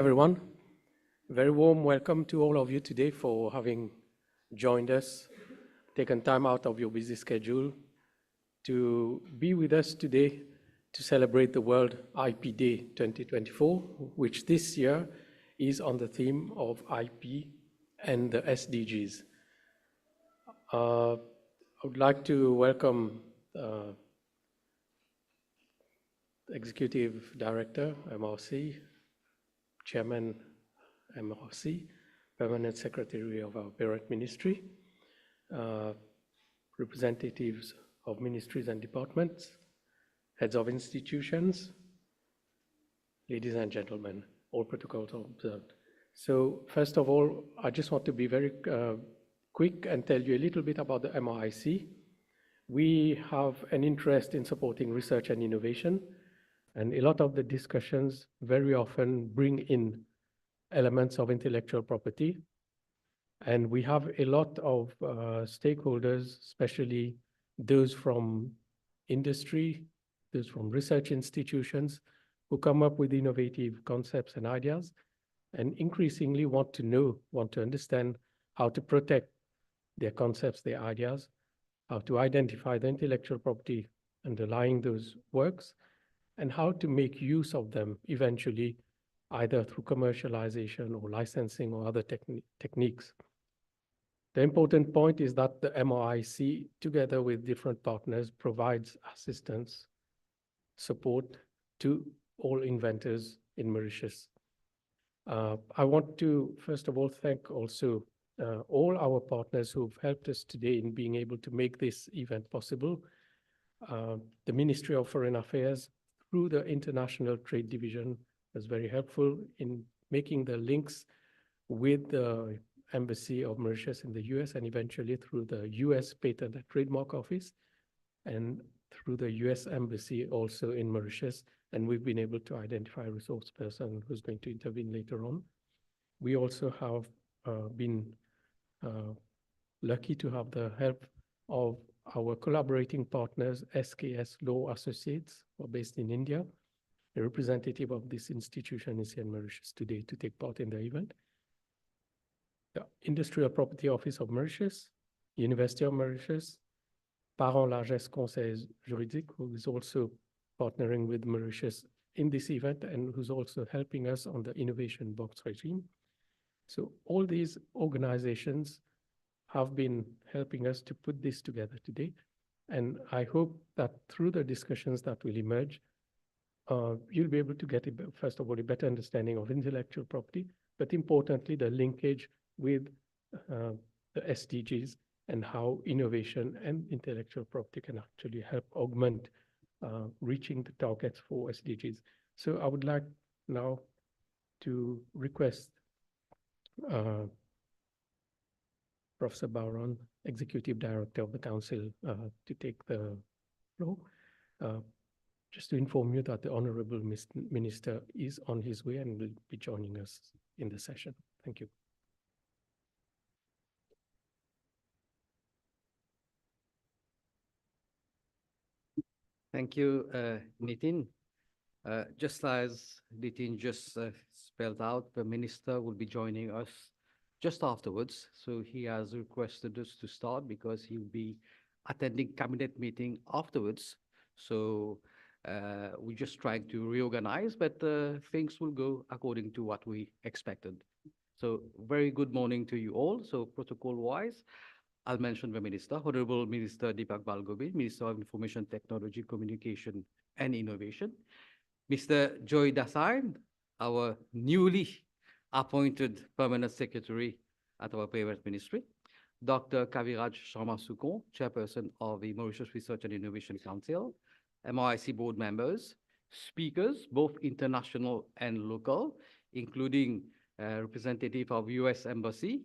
Everyone, very warm welcome to all of you today for having joined us, taken time out of your busy schedule to be with us today to celebrate the World IP Day 2024, which this year is on the theme of IP and the SDGs. I would like to welcome Executive Director, MRC, Chairman, MRC, Permanent Secretary of our parent ministry, representatives of ministries and departments, heads of institutions, ladies and gentlemen, all protocols are observed. So first of all, I just want to be very quick and tell you a little bit about the MRIC. We have an interest in supporting research and innovation, and a lot of the discussions very often bring in elements of intellectual property. And we have a lot of stakeholders, especially those from industry, those from research institutions, who come up with innovative concepts and ideas, and increasingly want to understand how to protect their concepts, their ideas, how to identify the intellectual property underlying those works, and how to make use of them eventually, either through commercialization or licensing or other techniques. The important point is that the MRIC, together with different partners, provides assistance, support to all inventors in Mauritius. I want to, first of all, thank also all our partners who've helped us today in being able to make this event possible. The Ministry of Foreign Affairs, through the International Trade Division, was very helpful in making the links with the Embassy of Mauritius in the US, and eventually through the US Patent and Trademark Office, and through the US Embassy also in Mauritius. And we've been able to identify a resource person who's going to intervene later on. We also have been lucky to have the help of our collaborating partners, SKS Law Associates, who are based in India. A representative of this institution is here in Mauritius today to take part in the event. The Industrial Property Office of Mauritius, University of Mauritius, Parents Largesse Conseil Juridique, who is also partnering with Mauritius in this event and who's also helping us on the innovation box regime. So all these organizations have been helping us to put this together today. And I hope that through the discussions that will emerge, you'll be able to get, first of all, a better understanding of intellectual property, but importantly, the linkage with the SDGs and how innovation and intellectual property can actually help augment reaching the targets for SDGs. So I would like now to request Professor Bauron, Executive Director of the Council, to take the floor. Just to inform you that the Honorable Minister is on his way and will be joining us in the session. Thank you. Thank you, Nitin. Just as Nitin just spelled out, the Minister will be joining us just afterwards. So he has requested us to start because he will be attending cabinet meeting afterwards. So we're just trying to reorganize, but things will go according to what we expected. So very good morning to you all. So protocol-wise, I'll mention the Minister, Honorable Minister Deepak Balgobi, Minister of Information Technology, Communication and Innovation. Mr. Joy Dasain, our newly appointed Permanent Secretary at our Parent Ministry. Dr. Kaviraj Sharma Sukon, Chairperson of the Mauritius Research and Innovation Council, MRIC board members, speakers, both international and local, including representative of US Embassy.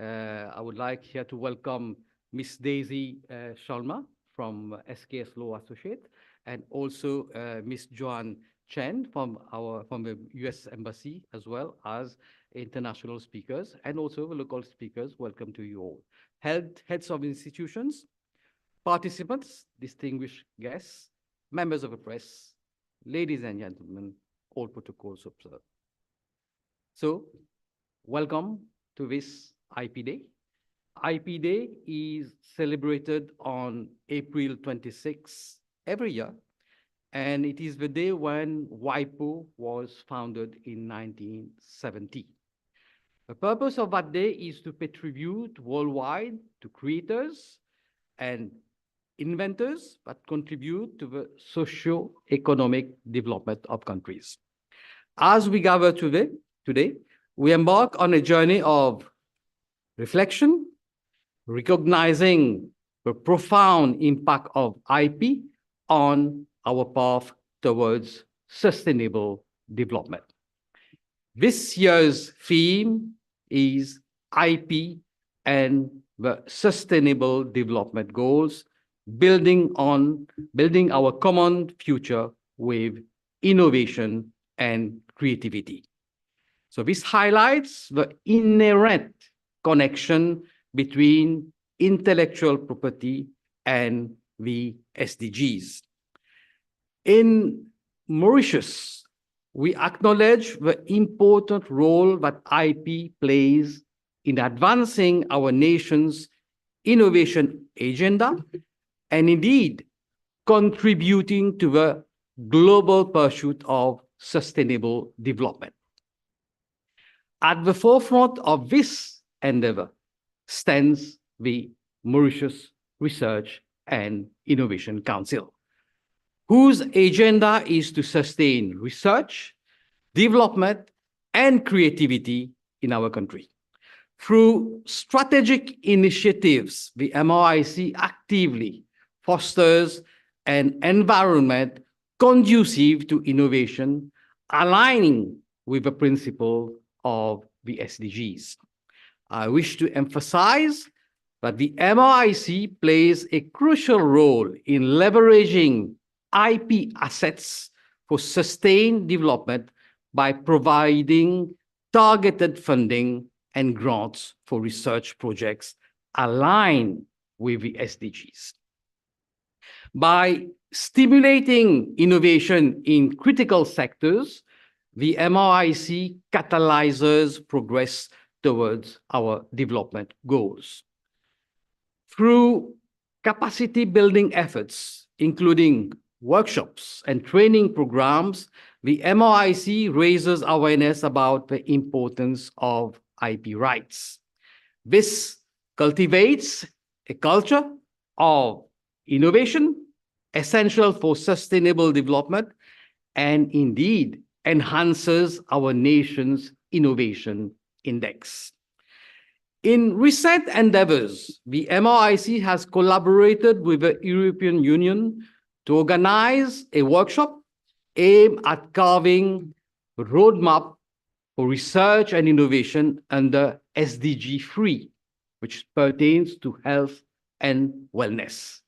I would like here to welcome Miss Daisy Sharma from SKS Law Associate, and also Miss Joanne Chen from the US Embassy, as well as international speakers and also the local speakers. Welcome to you all. Heads of institutions, participants, distinguished guests, members of the press, ladies and gentlemen, all protocols observed. So, welcome to this IP Day. IP Day is celebrated on April 26th every year, and it is the day when WIPO was founded in 1970. The purpose of that day is to pay tribute worldwide to creators and inventors that contribute to the socio-economic development of countries. As we gather today, we embark on a journey of reflection, recognizing the profound impact of IP on our path towards sustainable development. This year's theme is IP and the Sustainable Development Goals, building our common future with innovation and creativity. So this highlights the inherent connection between intellectual property and the SDGs. In Mauritius, we acknowledge the important role that IP plays in advancing our nation's innovation agenda and indeed contributing to the global pursuit of sustainable development. At the forefront of this endeavor stands the Mauritius Research and Innovation Council, whose agenda is to sustain research, development, and creativity in our country. Through strategic initiatives, the MRIC actively fosters an environment conducive to innovation, aligning with the principle of the SDGs. I wish to emphasize that the MRIC plays a crucial role in leveraging IP assets for sustained development by providing targeted funding and grants for research projects aligned with the SDGs. By stimulating innovation in critical sectors, the MRIC catalyzes progress towards our development goals. Through capacity building efforts, including workshops and training programs, the MRIC raises awareness about the importance of IP rights. This cultivates a culture of innovation essential for sustainable development and indeed enhances our nation's innovation index. In recent endeavors, the MRIC has collaborated with the European Union to organize a workshop aimed at carving a roadmap for research and innovation under SDG 3, which pertains to health and wellness.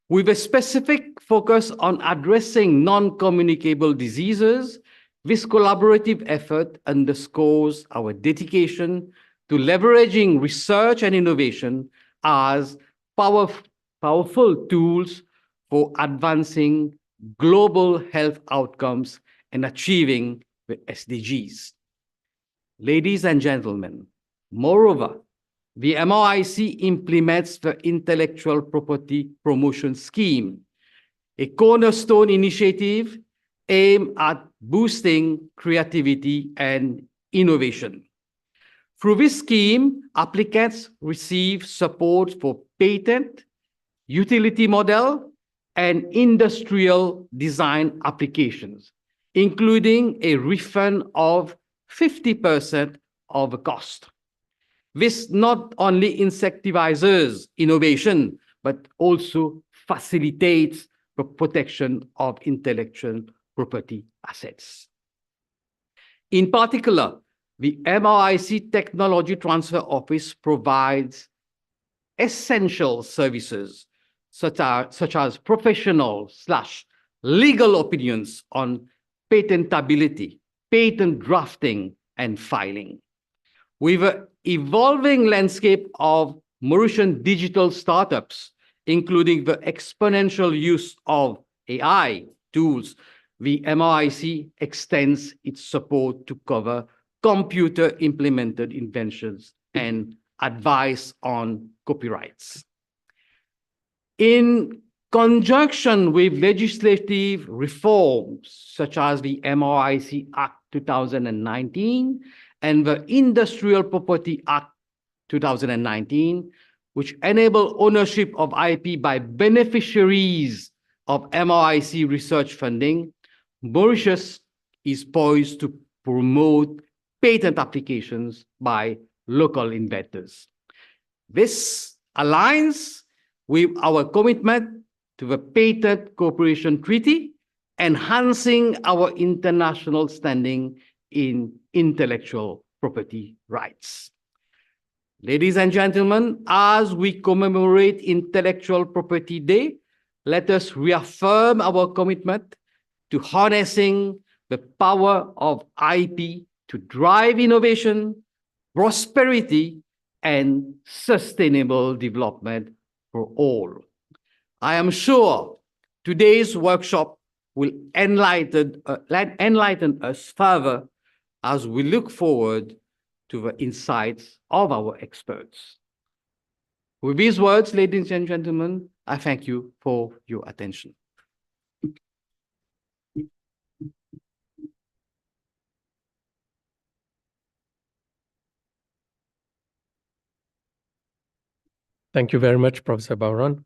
With a specific focus on addressing non-communicable diseases, this collaborative effort underscores our dedication to leveraging research and innovation as powerful tools for advancing global health outcomes and achieving the SDGs. Ladies and gentlemen, moreover, the MRIC implements the Intellectual Property Promotion Scheme, a cornerstone initiative aimed at boosting creativity and innovation. Through this scheme, applicants receive support for patent, utility model, and industrial design applications, including a refund of 50% of the cost. This not only incentivizes innovation, but also facilitates the protection of intellectual property assets. In particular, the MRIC Technology Transfer Office provides essential services such as professional/legal opinions on patentability, patent drafting, and filing. With an evolving landscape of Mauritian digital startups, including the exponential use of AI tools, the MRIC extends its support to cover computer-implemented inventions and advice on copyrights. In conjunction with legislative reforms such as the MRIC Act 2019 and the Industrial Property Act 2019, which enable ownership of IP by beneficiaries of MRIC research funding, Mauritius is poised to promote patent applications by local inventors. This aligns with our commitment to the Patent Cooperation Treaty, enhancing our international standing in intellectual property rights. Ladies and gentlemen, as we commemorate Intellectual Property Day, let us reaffirm our commitment to harnessing the power of IP to drive innovation, prosperity, and sustainable development for all. I am sure today's workshop will enlighten us further as we look forward to the insights of our experts. With these words, ladies and gentlemen, I thank you for your attention. Thank you very much, Professor Bauran.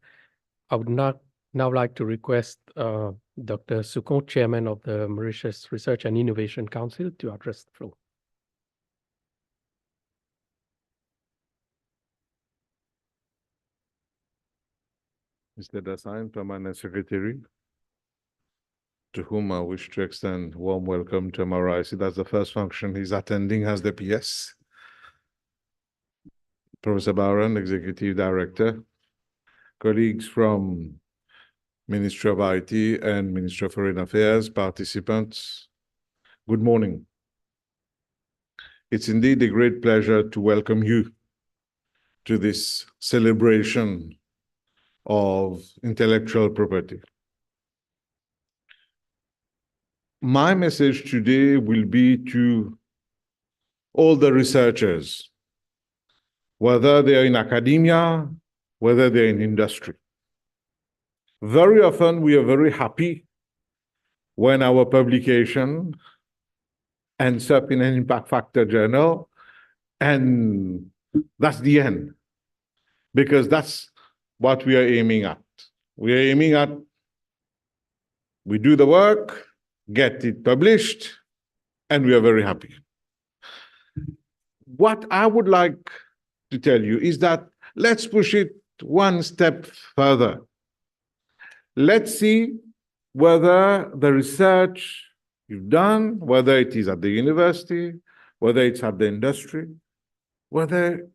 I would now like to request Dr. Sukon, Chairman of the Mauritius Research and Innovation Council, to address the floor. Mr. Dassain, Permanent Secretary, to whom I wish to extend warm welcome to MRIC. That's the first function he's attending as the PS. Professor Bauran, Executive Director, colleagues from Ministry of IT and Ministry of Foreign Affairs, participants, good morning. It's indeed a great pleasure to welcome you to this celebration of intellectual property. My message today will be to all the researchers, whether they're in academia, whether they're in industry. Very often, we are very happy when our publication ends up in an impact factor journal, and that's the end, because that's what we are aiming at. We are aiming at, we do the work, get it published, and we are very happy. What I would like to tell you is that let's push it one step further. Let's see whether the research you've done, whether it is at the university, whether it's at the industry, whether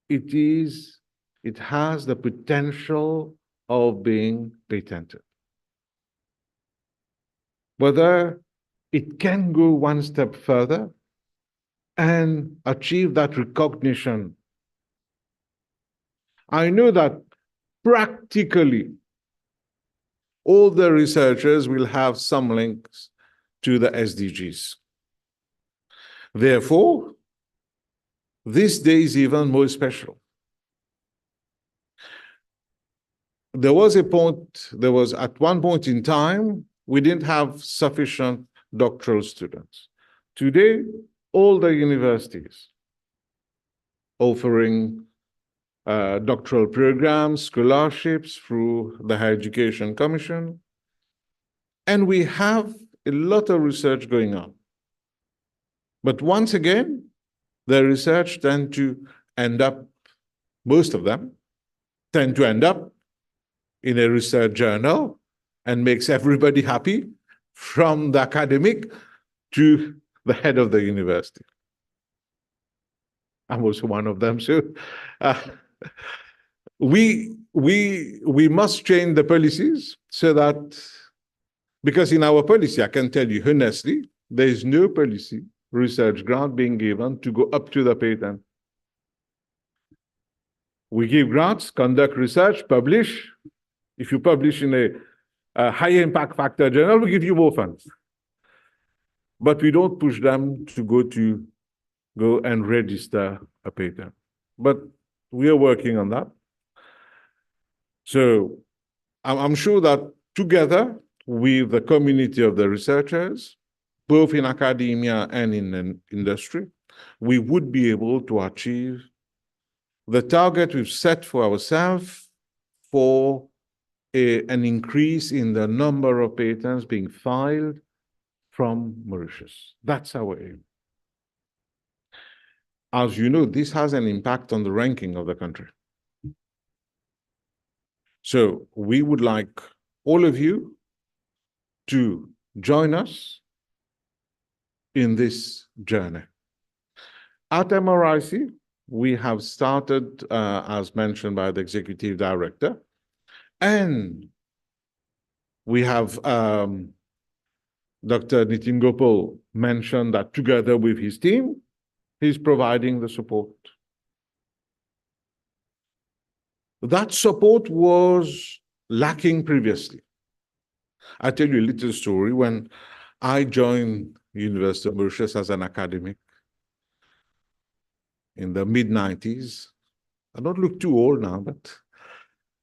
it has the potential of being patented. Whether it can go one step further and achieve that recognition. I know that practically all the researchers will have some links to the SDGs. Therefore, this day is even more special. There was at one point in time, we didn't have sufficient doctoral students. Today, all the universities offering doctoral programs, scholarships through the Higher Education Commission. And we have a lot of research going on. But once again, the research tend to end up, most of them, tend to end up in a research journal and makes everybody happy, from the academic to the head of the university. I'm also one of them, so we must change the policies so that, because in our policy, I can tell you honestly, there is no policy research grant being given to go up to the patent. We give grants, conduct research, publish. If you publish in a high impact factor journal, we give you more funds. but we don't push them to go and register a patent. But we are working on that. So I'm sure that together with the community of the researchers, both in academia and in an industry, we would be able to achieve the target we've set for ourselves for an increase in the number of patents being filed from Mauritius. That's our aim. As you know, this has an impact on the ranking of the country. So we would like all of you to join us in this journey. At MRIC, we have started, as mentioned by the executive director, and we have Dr. Nitin Gopal mentioned that together with his team, he's providing the support. That support was lacking previously. I'll tell you a little story. When I joined University of Mauritius as an academic in the mid-90s, I don't look too old now, but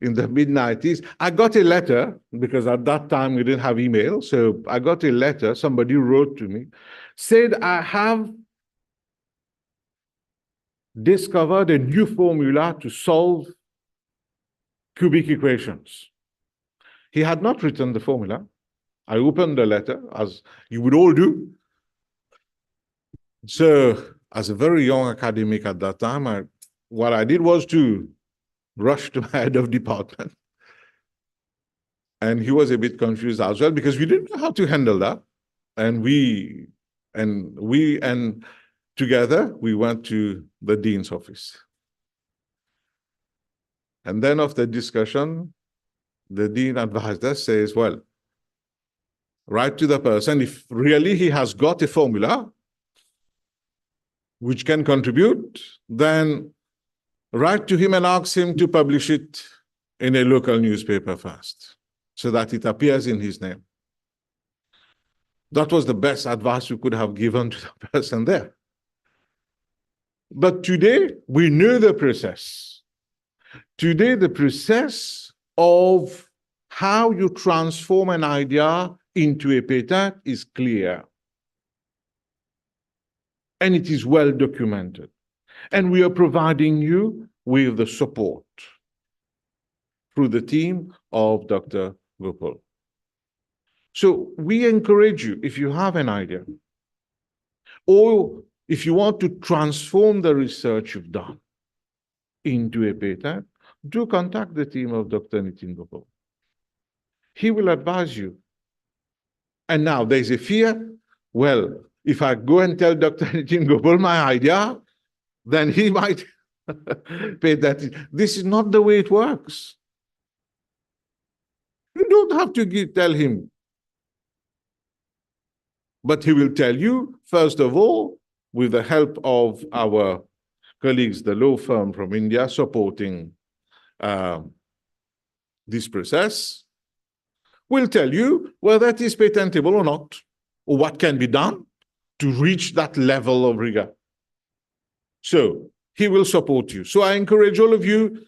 in the mid-90s, I got a letter, because at that time we didn't have email, so I got a letter, somebody wrote to me, said, I have discovered a new formula to solve cubic equations. He had not written the formula. I opened the letter, as you would all do. So, as a very young academic at that time, what I did was to rush to my head of department. And he was a bit confused as well, because we didn't know how to handle that. And together, we went to the dean's office. And then after discussion, the dean advised us, says, well, write to the person, if really he has got a formula which can contribute, then write to him and ask him to publish it in a local newspaper first, so that it appears in his name. That was the best advice we could have given to the person there. But today, we know the process. Today, the process of how you transform an idea into a patent is clear. And it is well documented. And we are providing you with the support through the team of Dr. Gopal. So we encourage you, if you have an idea, or if you want to transform the research you've done into a patent, do contact the team of Dr. Nitin Gopal. He will advise you. And now there's a fear. Well, if I go and tell Dr. Nitin Gopal my idea, then he might pay that. This is not the way it works. You don't have to tell him. But he will tell you, first of all, with the help of our colleagues, the law firm from India, supporting this process, will tell you whether it is patentable or not, or what can be done to reach that level of rigor. So he will support you. So I encourage all of you,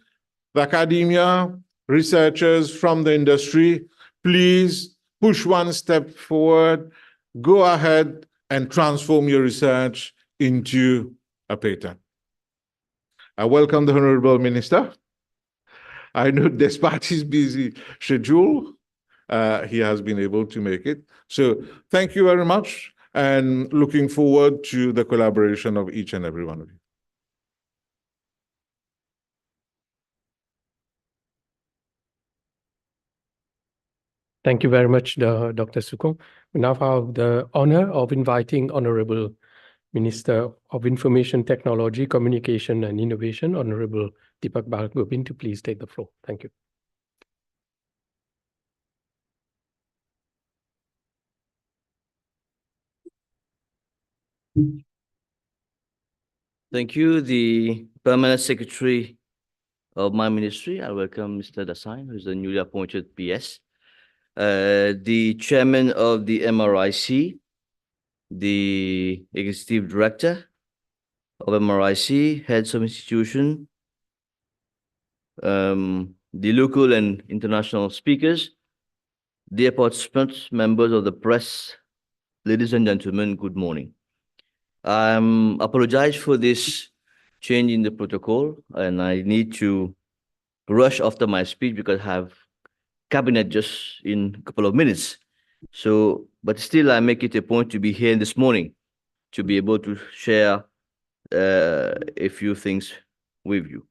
the academia, researchers from the industry, please push one step forward, go ahead and transform your research into a patent. I welcome the Honorable Minister. I know despite his busy schedule, he has been able to make it. So thank you very much, and looking forward to the collaboration of each and every one of you. Thank you very much, Dr. Sukong. We now have the honor of inviting Honorable Minister of Information Technology, Communication and Innovation, Honorable Deepak Balgobin, to please take the floor. Thank you. Thank you, the Permanent Secretary of my ministry. I welcome Mr. Dasain, who is the newly appointed PS. The Chairman of the MRIC, the Executive Director of MRIC, heads of institution, the local and international speakers, dear participants, members of the press, ladies and gentlemen, good morning. I apologize for this change in the protocol, and I need to rush after my speech because I have cabinet just in a couple of minutes. So, but still, I make it a point to be here this morning to be able to share a few things with you.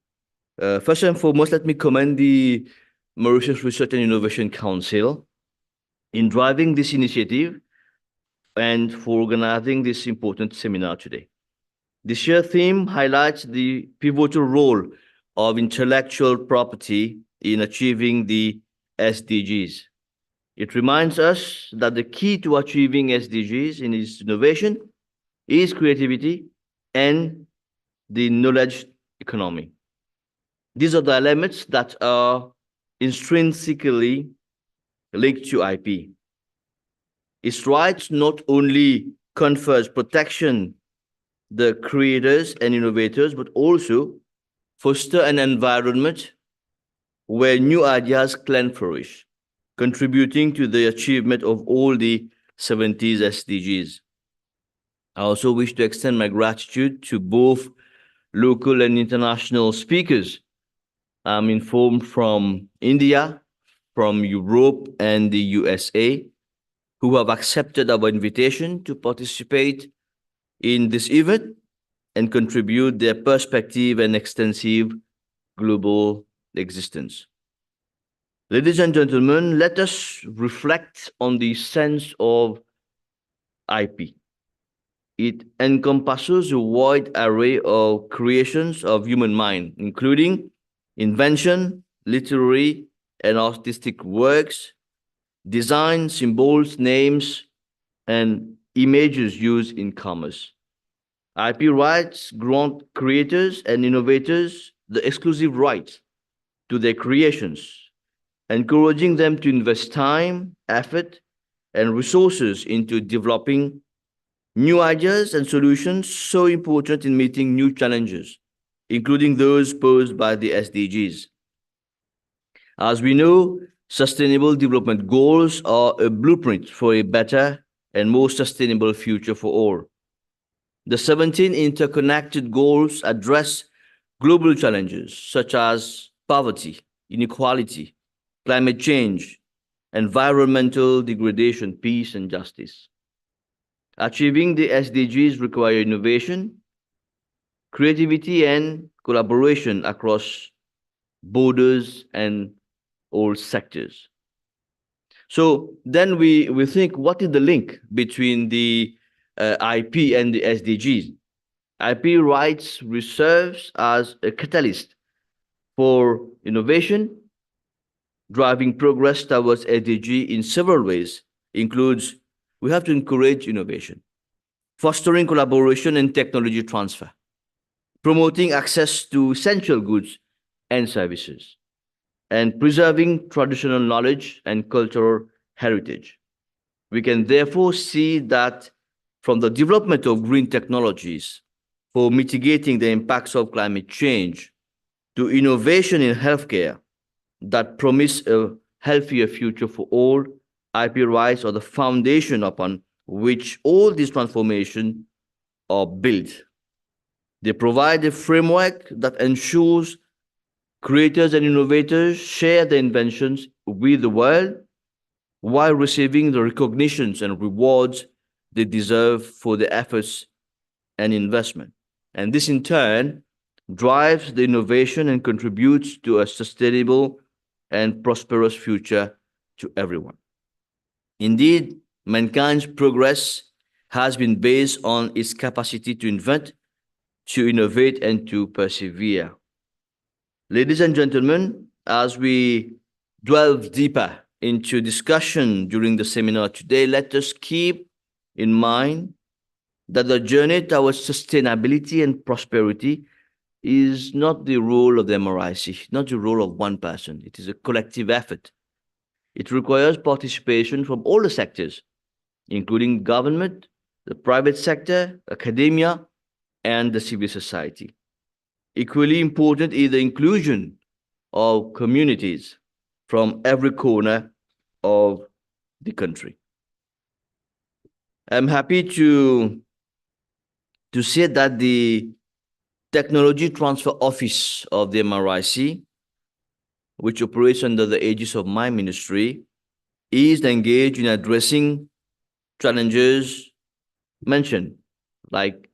First and foremost, let me commend the Mauritius Research and Innovation Council in driving this initiative and for organizing this important seminar today. This year's theme highlights the pivotal role of intellectual property in achieving the SDGs. It reminds us that the key to achieving SDGs in its innovation is creativity and the knowledge economy. These are the elements that are intrinsically linked to IP. Its rights not only confers protection the creators and innovators, but also foster an environment where new ideas can flourish, contributing to the achievement of all the 70s SDGs. I also wish to extend my gratitude to both local and international speakers. I'm informed from India, from Europe, and the USA, who have accepted our invitation to participate in this event and contribute their perspective and extensive global existence. Ladies and gentlemen, let us reflect on the sense of IP. It encompasses a wide array of creations of human mind, including invention, literary and artistic works, design, symbols, names, and images used in commerce. IP rights grant creators and innovators the exclusive rights to their creations, encouraging them to invest time, effort, and resources into developing new ideas and solutions so important in meeting new challenges, including those posed by the SDGs. As we know, Sustainable Development Goals are a blueprint for a better and more sustainable future for all. The 17 interconnected goals address global challenges such as poverty, inequality, climate change, environmental degradation, peace, and justice. Achieving the SDGs require innovation, creativity, and collaboration across borders and all sectors. So then we think, what is the link between the IP and the SDGs? IP rights serves as a catalyst for innovation, driving progress towards SDG in several ways. Includes, we have to encourage innovation, fostering collaboration and technology transfer, promoting access to essential goods and services, and preserving traditional knowledge and cultural heritage. We can therefore see that from the development of green technologies for mitigating the impacts of climate change to innovation in healthcare that promise a healthier future for all, IP rights are the foundation upon which all these transformations are built. They provide a framework that ensures creators and innovators share their inventions with the world while receiving the recognitions and rewards they deserve for their efforts and investment. And this in turn drives the innovation and contributes to a sustainable and prosperous future to everyone. Indeed, mankind's progress has been based on its capacity to invent, to innovate, and to persevere. Ladies and gentlemen, as we delve deeper into discussion during the seminar today, let us keep in mind that the journey towards sustainability and prosperity is not the role of the MRIC, not the role of one person. It is a collective effort. It requires participation from all the sectors, including government, the private sector, academia, and the civil society. Equally important is the inclusion of communities from every corner of the country. I'm happy to say that the Technology Transfer Office of the MRIC, which operates under the aegis of my ministry, is engaged in addressing challenges mentioned, like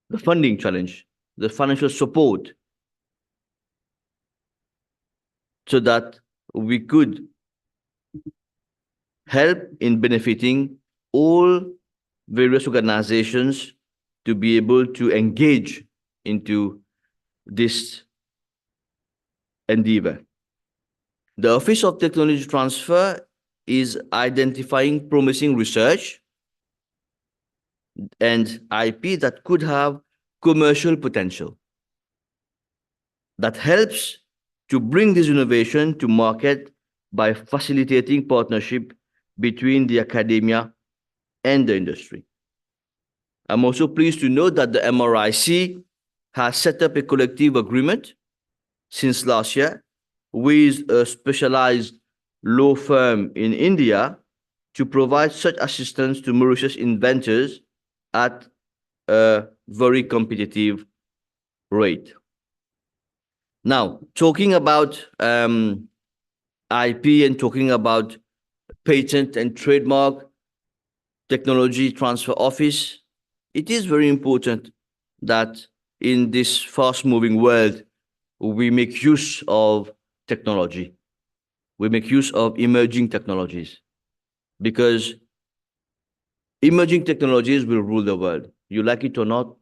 the funding challenge, the financial support, so that we could help in benefiting all various organizations to be able to engage into this endeavor. The Office of Technology Transfer is identifying promising research and IP that could have commercial potential, that helps to bring this innovation to market by facilitating partnership between the academia and the industry. I'm also pleased to note that the MRIC has set up a collective agreement since last year with a specialized law firm in India to provide such assistance to Mauritius inventors at a very competitive rate. Now, talking about IP and talking about patent and trademark technology transfer office, it is very important that in this fast-moving world, we make use of technology. We make use of emerging technologies, because emerging technologies will rule the world. You like it or not,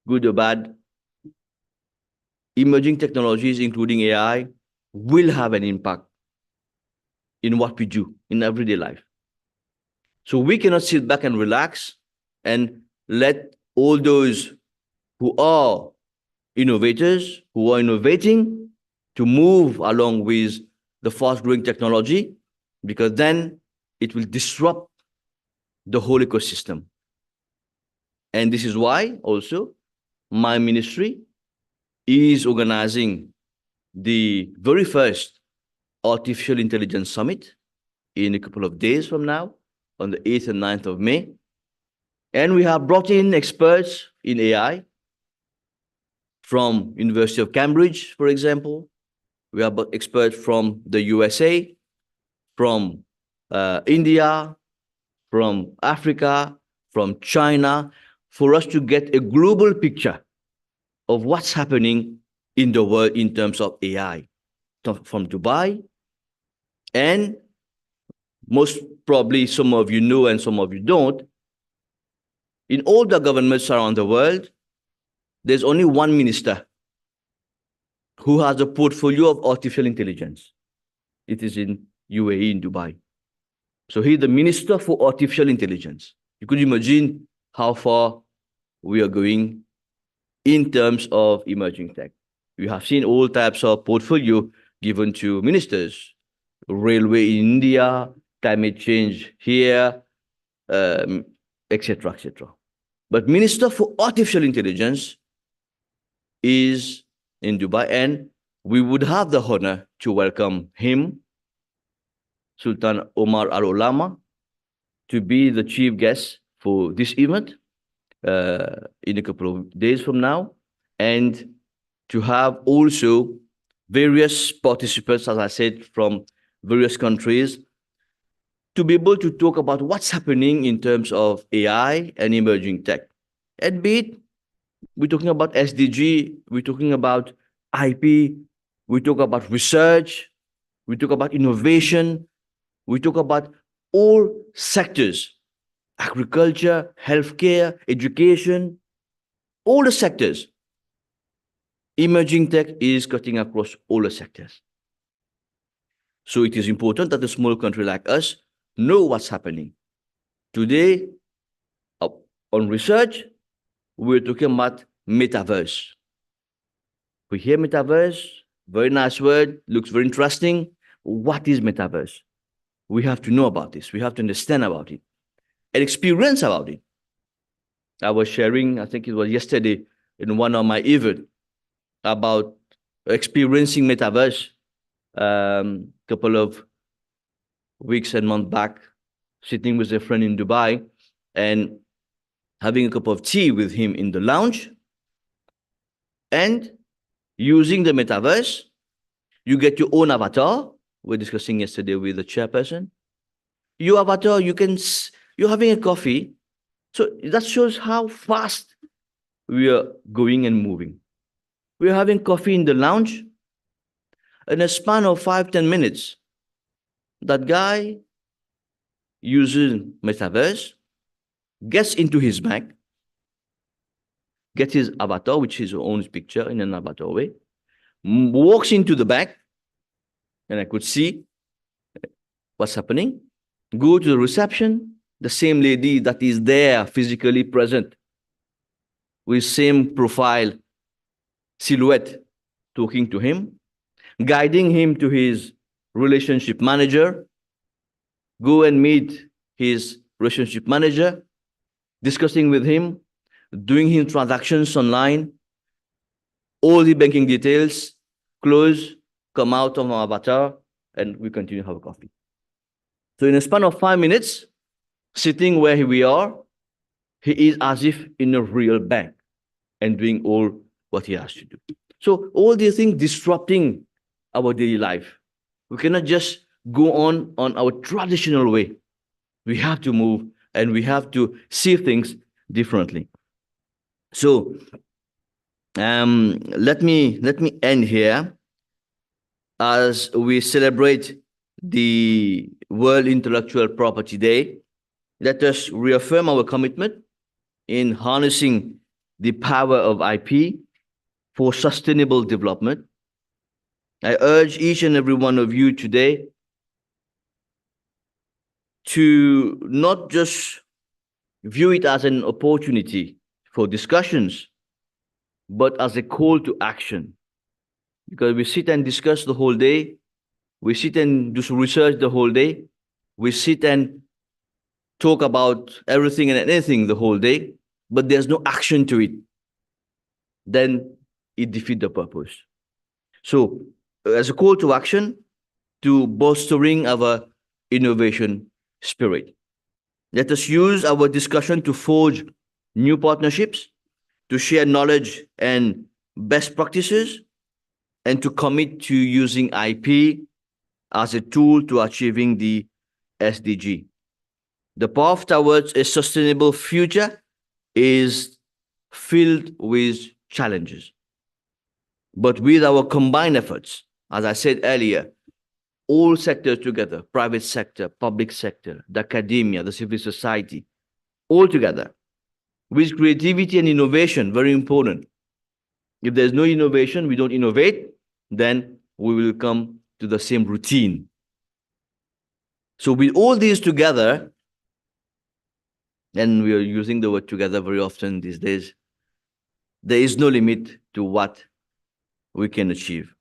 good or bad, emerging technologies, including AI, will have an impact in what we do in everyday life. So we cannot sit back and relax and let all those who are innovators, who are innovating, to move along with the fast-growing technology, because then it will disrupt the whole ecosystem. And this is why also my ministry is organizing the very first Artificial Intelligence Summit in a couple of days from now, on the 8th and 9th of May. And we have brought in experts in AI from University of Cambridge, for example. We have experts from the USA, from India, from Africa, from China, for us to get a global picture of what's happening in the world in terms of AI. From Dubai, and most probably some of you know and some of you don't, in all the governments around the world, there's only one minister who has a portfolio of artificial intelligence. It is in UAE, in Dubai. So he's the Minister for Artificial Intelligence. You could imagine how far we are going in terms of emerging tech. We have seen all types of portfolio given to ministers, railway in India, climate change here, etc., etc. But Minister for Artificial Intelligence is in Dubai, and we would have the honor to welcome him, Sultan Omar Al Olama, to be the chief guest for this event in a couple of days from now, and to have also various participants, as I said, from various countries, to be able to talk about what's happening in terms of AI and emerging tech. And be it, we're talking about SDG, we're talking about IP, we talk about research, we talk about innovation, we talk about all sectors, agriculture, healthcare, education, all the sectors. Emerging tech is cutting across all the sectors. So it is important that a small country like us know what's happening. Today, on research, we're talking about metaverse. We hear metaverse, very nice word, looks very interesting. What is metaverse? We have to know about this. We have to understand about it and experience about it. I was sharing, I think it was yesterday, in one of my events about experiencing metaverse couple of weeks and months back, sitting with a friend in Dubai and having a cup of tea with him in the lounge and using the metaverse. You get your own avatar. We're discussing yesterday with the chairperson. Your avatar, you're having a coffee. So that shows how fast we are going and moving. We're having coffee in the lounge. In a span of 5-10 minutes, that guy uses metaverse, gets into his bank, gets his avatar, which is his own picture in an avatar way, walks into the bank, and I could see what's happening. Go to the reception, the same lady that is there physically present with same profile, silhouette, talking to him, guiding him to his relationship manager, go and meet his relationship manager, discussing with him, doing his transactions online, all the banking details, close, come out of our avatar, and we continue to have a coffee. So in a span of 5 minutes, sitting where we are, he is as if in a real bank and doing all what he has to do. So all these things disrupting our daily life. We cannot just go on our traditional way. We have to move and we have to see things differently. So let me end here as we celebrate the World Intellectual Property Day. Let us reaffirm our commitment in harnessing the power of IP for sustainable development. I urge each and every one of you today to not just view it as an opportunity for discussions, but as a call to action. Because we sit and discuss the whole day, we sit and do research the whole day, we sit and talk about everything and anything the whole day, but there's no action to it, then it defeats the purpose. So, as a call to action, to bolstering our innovation spirit. Let us use our discussion to forge new partnerships, to share knowledge and best practices, and to commit to using IP as a tool to achieving the SDG. The path towards a sustainable future is filled with challenges. But with our combined efforts, as I said earlier, all sectors together, private sector, public sector, the academia, the civil society, all together, with creativity and innovation, very important. If there's no innovation, we don't innovate, then we will come to the same routine. So with all these together, and we are using the word together very often these days, there is no limit to what we can achieve.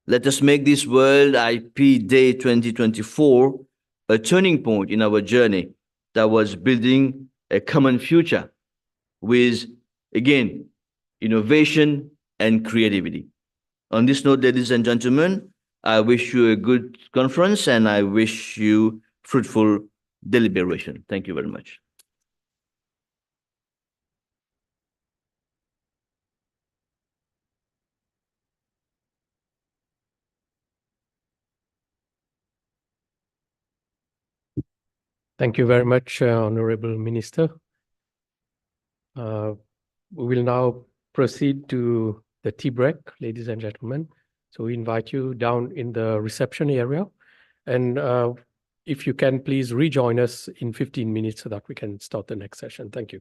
Let us make this World IP Day 2024 a turning point in our journey towards building a common future with, again, innovation and creativity. On this note, ladies and gentlemen, I wish you a good conference and I wish you fruitful deliberation. Thank you very much. Thank you very much, Honorable Minister. We will now proceed to the tea break, ladies and gentlemen. So we invite you down in the reception area. And if you can, please rejoin us in 15 minutes so that we can start the next session. Thank you.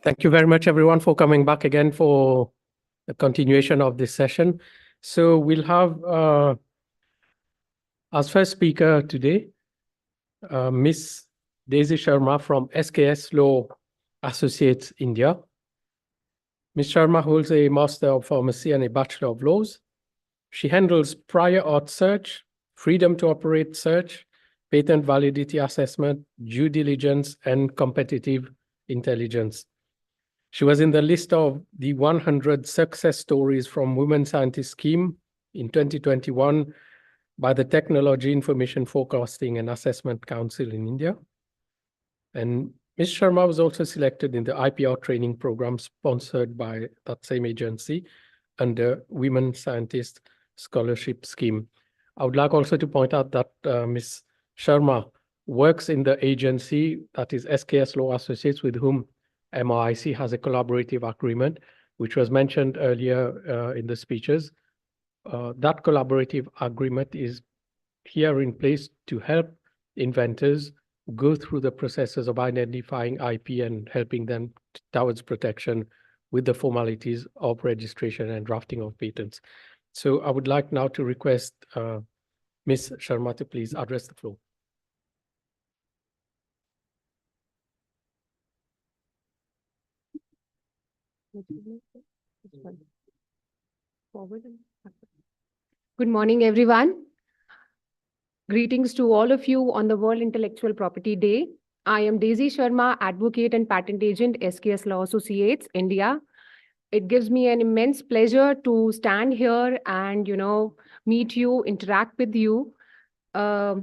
Thank you very much, everyone, for coming back again for the continuation of this session. So we'll have as first speaker today, Miss Daisy Sharma from SKS Law Associates, India. Ms. Sharma holds a Master of Pharmacy and a Bachelor of Laws. She handles prior art search, freedom to operate search, patent validity assessment, due diligence, and competitive intelligence. She was in the list of the 100 success stories from Women Scientists Scheme in 2021 by the Technology Information Forecasting and Assessment Council in India. And Ms. Sharma was also selected in the IPR training program sponsored by that same agency under Women Scientist Scholarship Scheme. I would like also to point out that Ms. Sharma works in the agency that is SKS Law Associates, with whom MRIC has a collaborative agreement, which was mentioned earlier in the speeches. That collaborative agreement is here in place to help inventors go through the processes of identifying IP and helping them towards protection with the formalities of registration and drafting of patents. So I would like now to request Ms. Sharma to please address the floor. Good morning, everyone. Greetings to all of you on the World Intellectual Property Day. I am Daisy Sharma, Advocate and Patent Agent, SKS Law Associates, India. It gives me an immense pleasure to stand here and, meet you, interact with you. A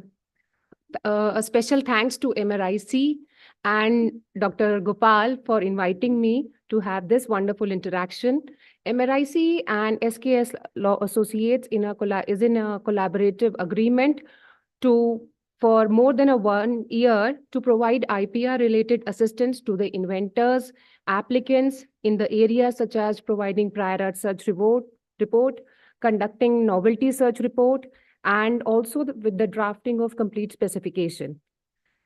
special thanks to MRIC and Dr. Gopal for inviting me to have this wonderful interaction. MRIC and SKS Law Associates is in a collaborative agreement for more than 1 year to provide IPR-related assistance to the inventors, applicants in the areas such as providing prior art search report, conducting novelty search report, and also with the drafting of complete specification.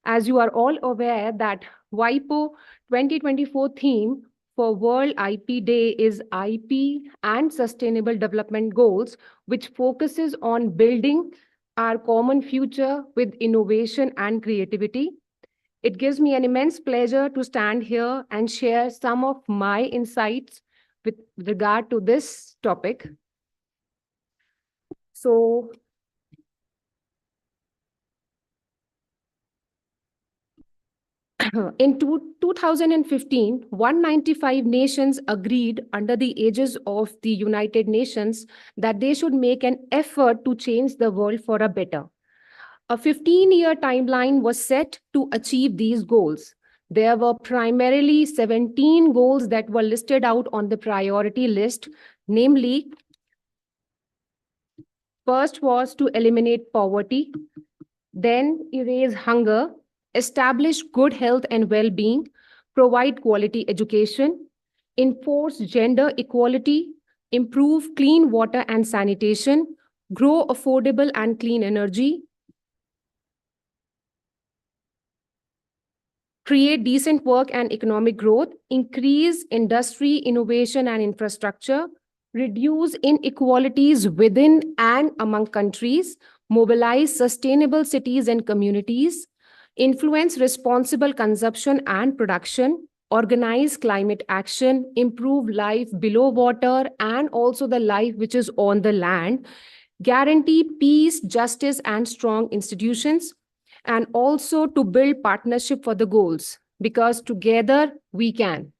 As you are all aware that WIPO 2024 theme for World IP Day is IP and Sustainable Development Goals, which focuses on building our common future with innovation and creativity. It gives me an immense pleasure to stand here and share some of my insights with regard to this topic. So, in 2015, 195 nations agreed under the aegis of the United Nations that they should make an effort to change the world for a better. A 15-year timeline was set to achieve these goals. There were primarily 17 goals that were listed out on the priority list, namely, first was to eliminate poverty, then erase hunger, establish good health and well-being, provide quality education, enforce gender equality, improve clean water and sanitation, grow affordable and clean energy, create decent work and economic growth, increase industry, innovation and infrastructure, reduce inequalities within and among countries, mobilize sustainable cities and communities, influence responsible consumption and production, organize climate action, improve life below water and also the life which is on the land, guarantee peace, justice, and strong institutions, and also to build partnership for the goals, because together we can.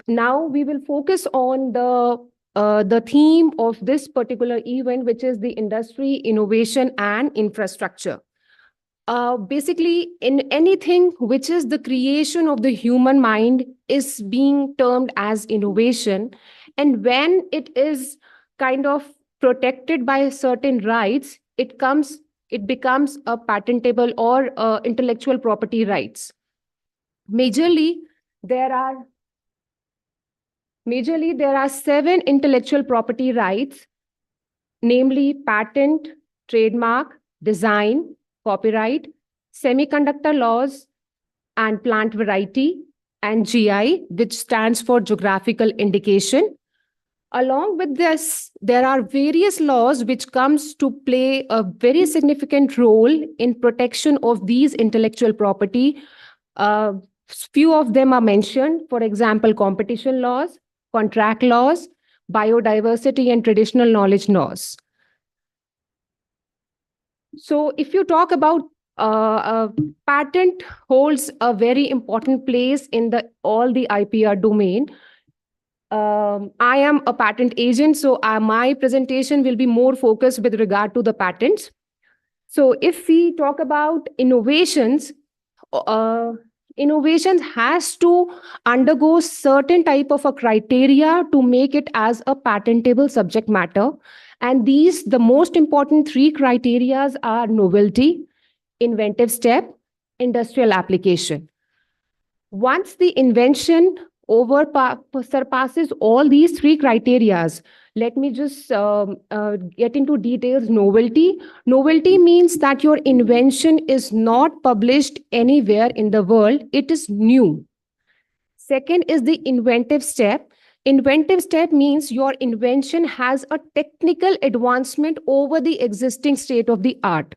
Now we will focus on the theme of this particular event, which is the industry, innovation, and infrastructure. Basically, in anything which is the creation of the human mind is being termed as innovation. And when it is kind of protected by certain rights, it becomes a patentable or intellectual property rights. Majorly, there are 7 intellectual property rights, namely patent, trademark, design, copyright, semiconductor laws, and plant variety, and GI, which stands for geographical indication. Along with this, there are various laws which comes to play a very significant role in protection of these intellectual property. Uh, Few of them are mentioned, for example, competition laws, contract laws, biodiversity and traditional knowledge laws. So if you talk about patent holds a very important place in all the IPR domain. I am a patent agent, so my presentation will be more focused with regard to the patents. So if we talk about innovations, innovations has to undergo certain type of a criteria to make it as a patentable subject matter. And the most important three criterias are novelty, inventive step, industrial application. Once the invention surpasses all these three criterias, let me just get into details. Novelty. Novelty means that your invention is not published anywhere in the world. It is new. Second is the inventive step. Inventive step means your invention has a technical advancement over the existing state of the art.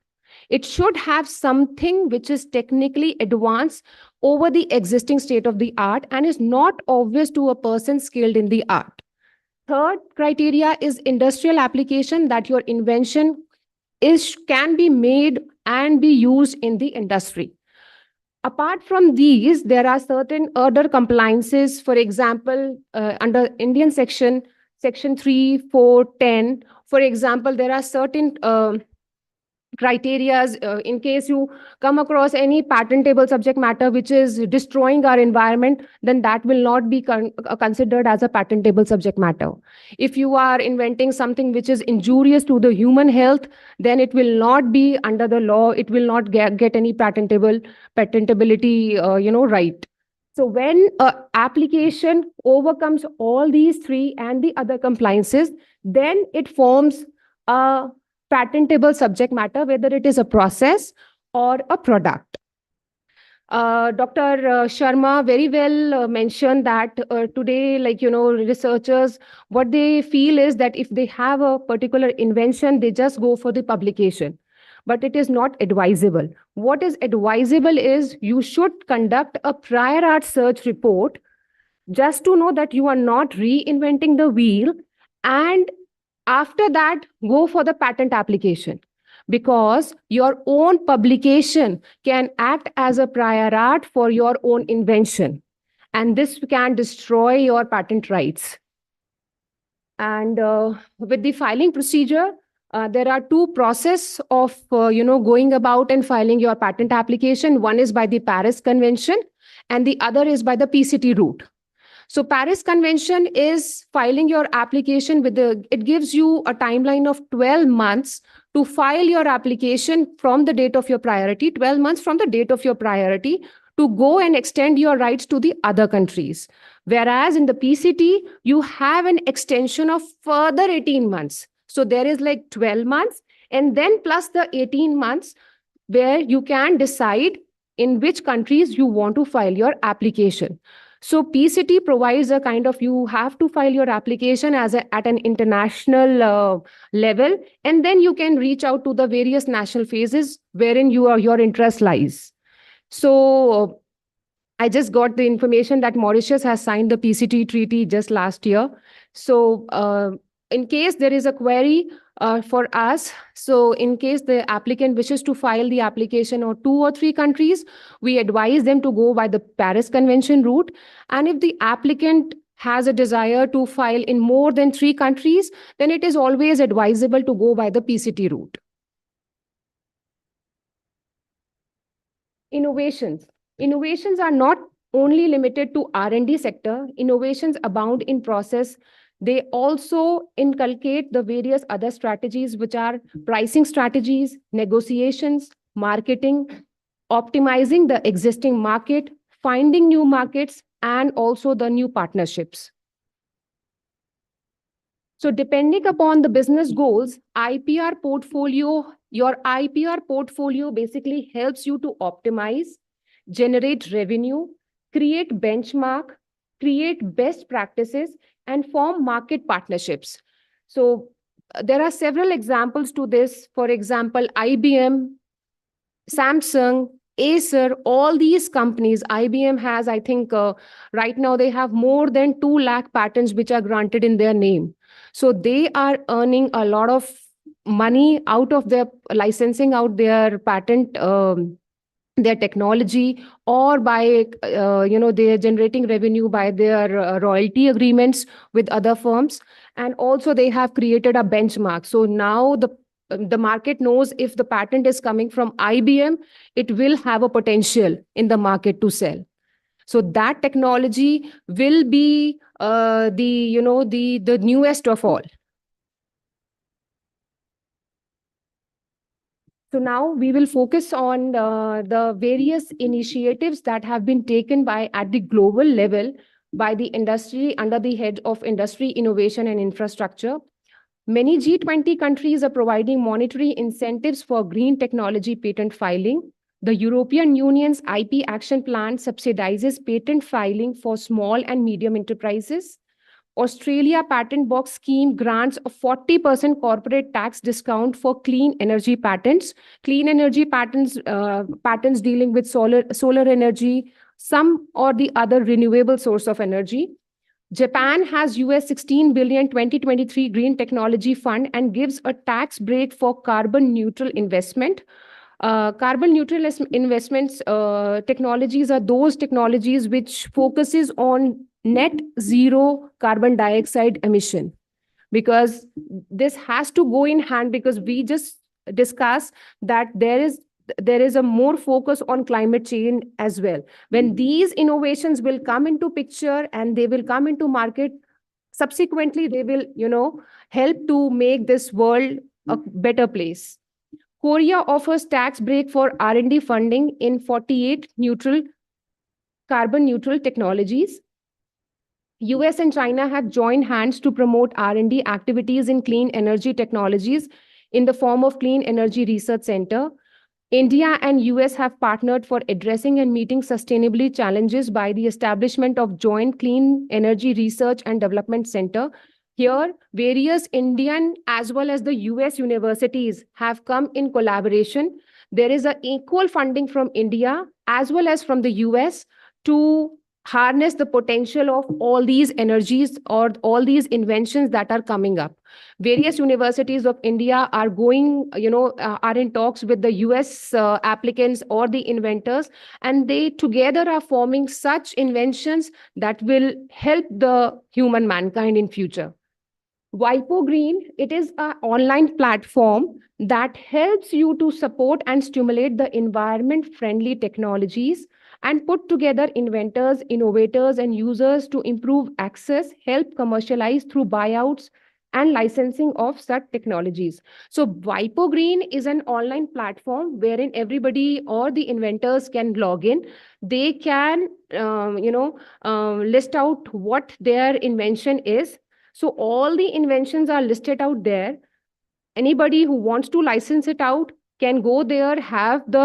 It should have something which is technically advanced over the existing state of the art and is not obvious to a person skilled in the art. Third criteria is industrial application, that your invention can be made and be used in the industry. Apart from these, there are certain other compliances. For example, under Indian section 3, 4, 10, for example, there are certain criterias in case you come across any patentable subject matter which is destroying our environment, then that will not be considered as a patentable subject matter. If you are inventing something which is injurious to the human health, then it will not be under the law. It will not get any patentability right. So when an application overcomes all these three and the other compliances, then it forms a patentable subject matter, whether it is a process or a product. Dr. Sharma very well mentioned that today, researchers, what they feel is that if they have a particular invention, they just go for the publication. But it is not advisable. What is advisable is you should conduct a prior art search report just to know that you are not reinventing the wheel, and after that, go for the patent application, because your own publication can act as a prior art for your own invention, and this can destroy your patent rights. And with the filing procedure, there are two processes of going about and filing your patent application. One is by the Paris Convention, and the other is by the PCT route. So Paris Convention is filing your application it gives you a timeline of 12 months to file your application from the date of your priority, 12 months from the date of your priority, to go and extend your rights to the other countries. Whereas in the PCT, you have an extension of further 18 months. So there is like 12 months and then plus the 18 months where you can decide in which countries you want to file your application. So PCT provides a kind of, you have to file your application at an international level, and then you can reach out to the various national phases wherein your interest lies. So I just got the information that Mauritius has signed the PCT treaty just last year. So in case there is a query for us, so in case the applicant wishes to file the application on 2 or 3 countries, we advise them to go by the Paris Convention route. And if the applicant has a desire to file in more than 3 countries, then it is always advisable to go by the PCT route. Innovations. Innovations are not only limited to R&D sector. Innovations abound in process. They also inculcate the various other strategies, which are pricing strategies, negotiations, marketing, optimizing the existing market, finding new markets, and also the new partnerships. So depending upon the business goals, your IPR portfolio basically helps you to optimize, generate revenue, create benchmark, create best practices, and form market partnerships. So there are several examples to this. For example, IBM, Samsung, Acer, all these companies, IBM has, I think, right now they have more than 2 lakh patents which are granted in their name. So they are earning a lot of money out of their licensing out their patent, their technology, or by, they're generating revenue by their royalty agreements with other firms. And also they have created a benchmark. So now the market knows if the patent is coming from IBM, it will have a potential in the market to sell. So that technology will be the newest of all. So now we will focus on the various initiatives that have been taken at the global level by the industry under the head of industry, innovation and infrastructure. Many G20 countries are providing monetary incentives for green technology patent filing. The European Union's IP Action Plan subsidizes patent filing for small and medium enterprises. Australia Patent Box Scheme grants a 40% corporate tax discount for clean energy patents. Clean energy patents, patents dealing with solar energy, some or the other renewable source of energy. Japan has US 16 billion 2023 Green Technology Fund and gives a tax break for carbon neutral investment. Carbon neutral investments technologies are those technologies which focuses on net zero carbon dioxide emission, because this has to go in hand, because we just discussed that there is a more focus on climate change as well. When these innovations will come into picture and they will come into market, subsequently they will help to make this world a better place. Korea offers tax break for R&D funding in 48 carbon neutral technologies. US and China have joined hands to promote R&D activities in clean energy technologies in the form of Clean Energy Research Center. India and US have partnered for addressing and meeting sustainability challenges by the establishment of Joint Clean Energy Research and Development Center. Here, various Indian as well as the US universities have come in collaboration. There is an equal funding from India as well as from the US to harness the potential of all these energies or all these inventions that are coming up. Various universities of India are are in talks with the US applicants or the inventors, and they together are forming such inventions that will help the human mankind in future. WIPO Green, it is an online platform that helps you to support and stimulate the environment-friendly technologies and put together inventors, innovators, and users to improve access, help commercialize through buyouts and licensing of such technologies. So WIPO Green is an online platform wherein everybody or the inventors can log in. They can, list out what their invention is. So all the inventions are listed out there. Anybody who wants to license it out can go there, have the,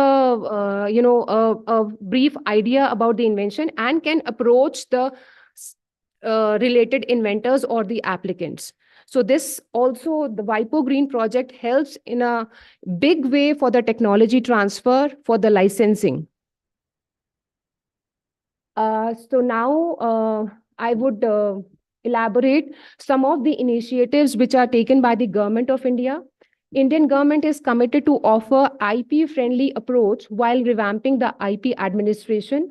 a brief idea about the invention and can approach the related inventors or the applicants. So this also, the WIPO Green project helps in a big way for the technology transfer, for the licensing. So now I would elaborate some of the initiatives which are taken by the Government of India. Indian government is committed to offer IP-friendly approach while revamping the IP administration.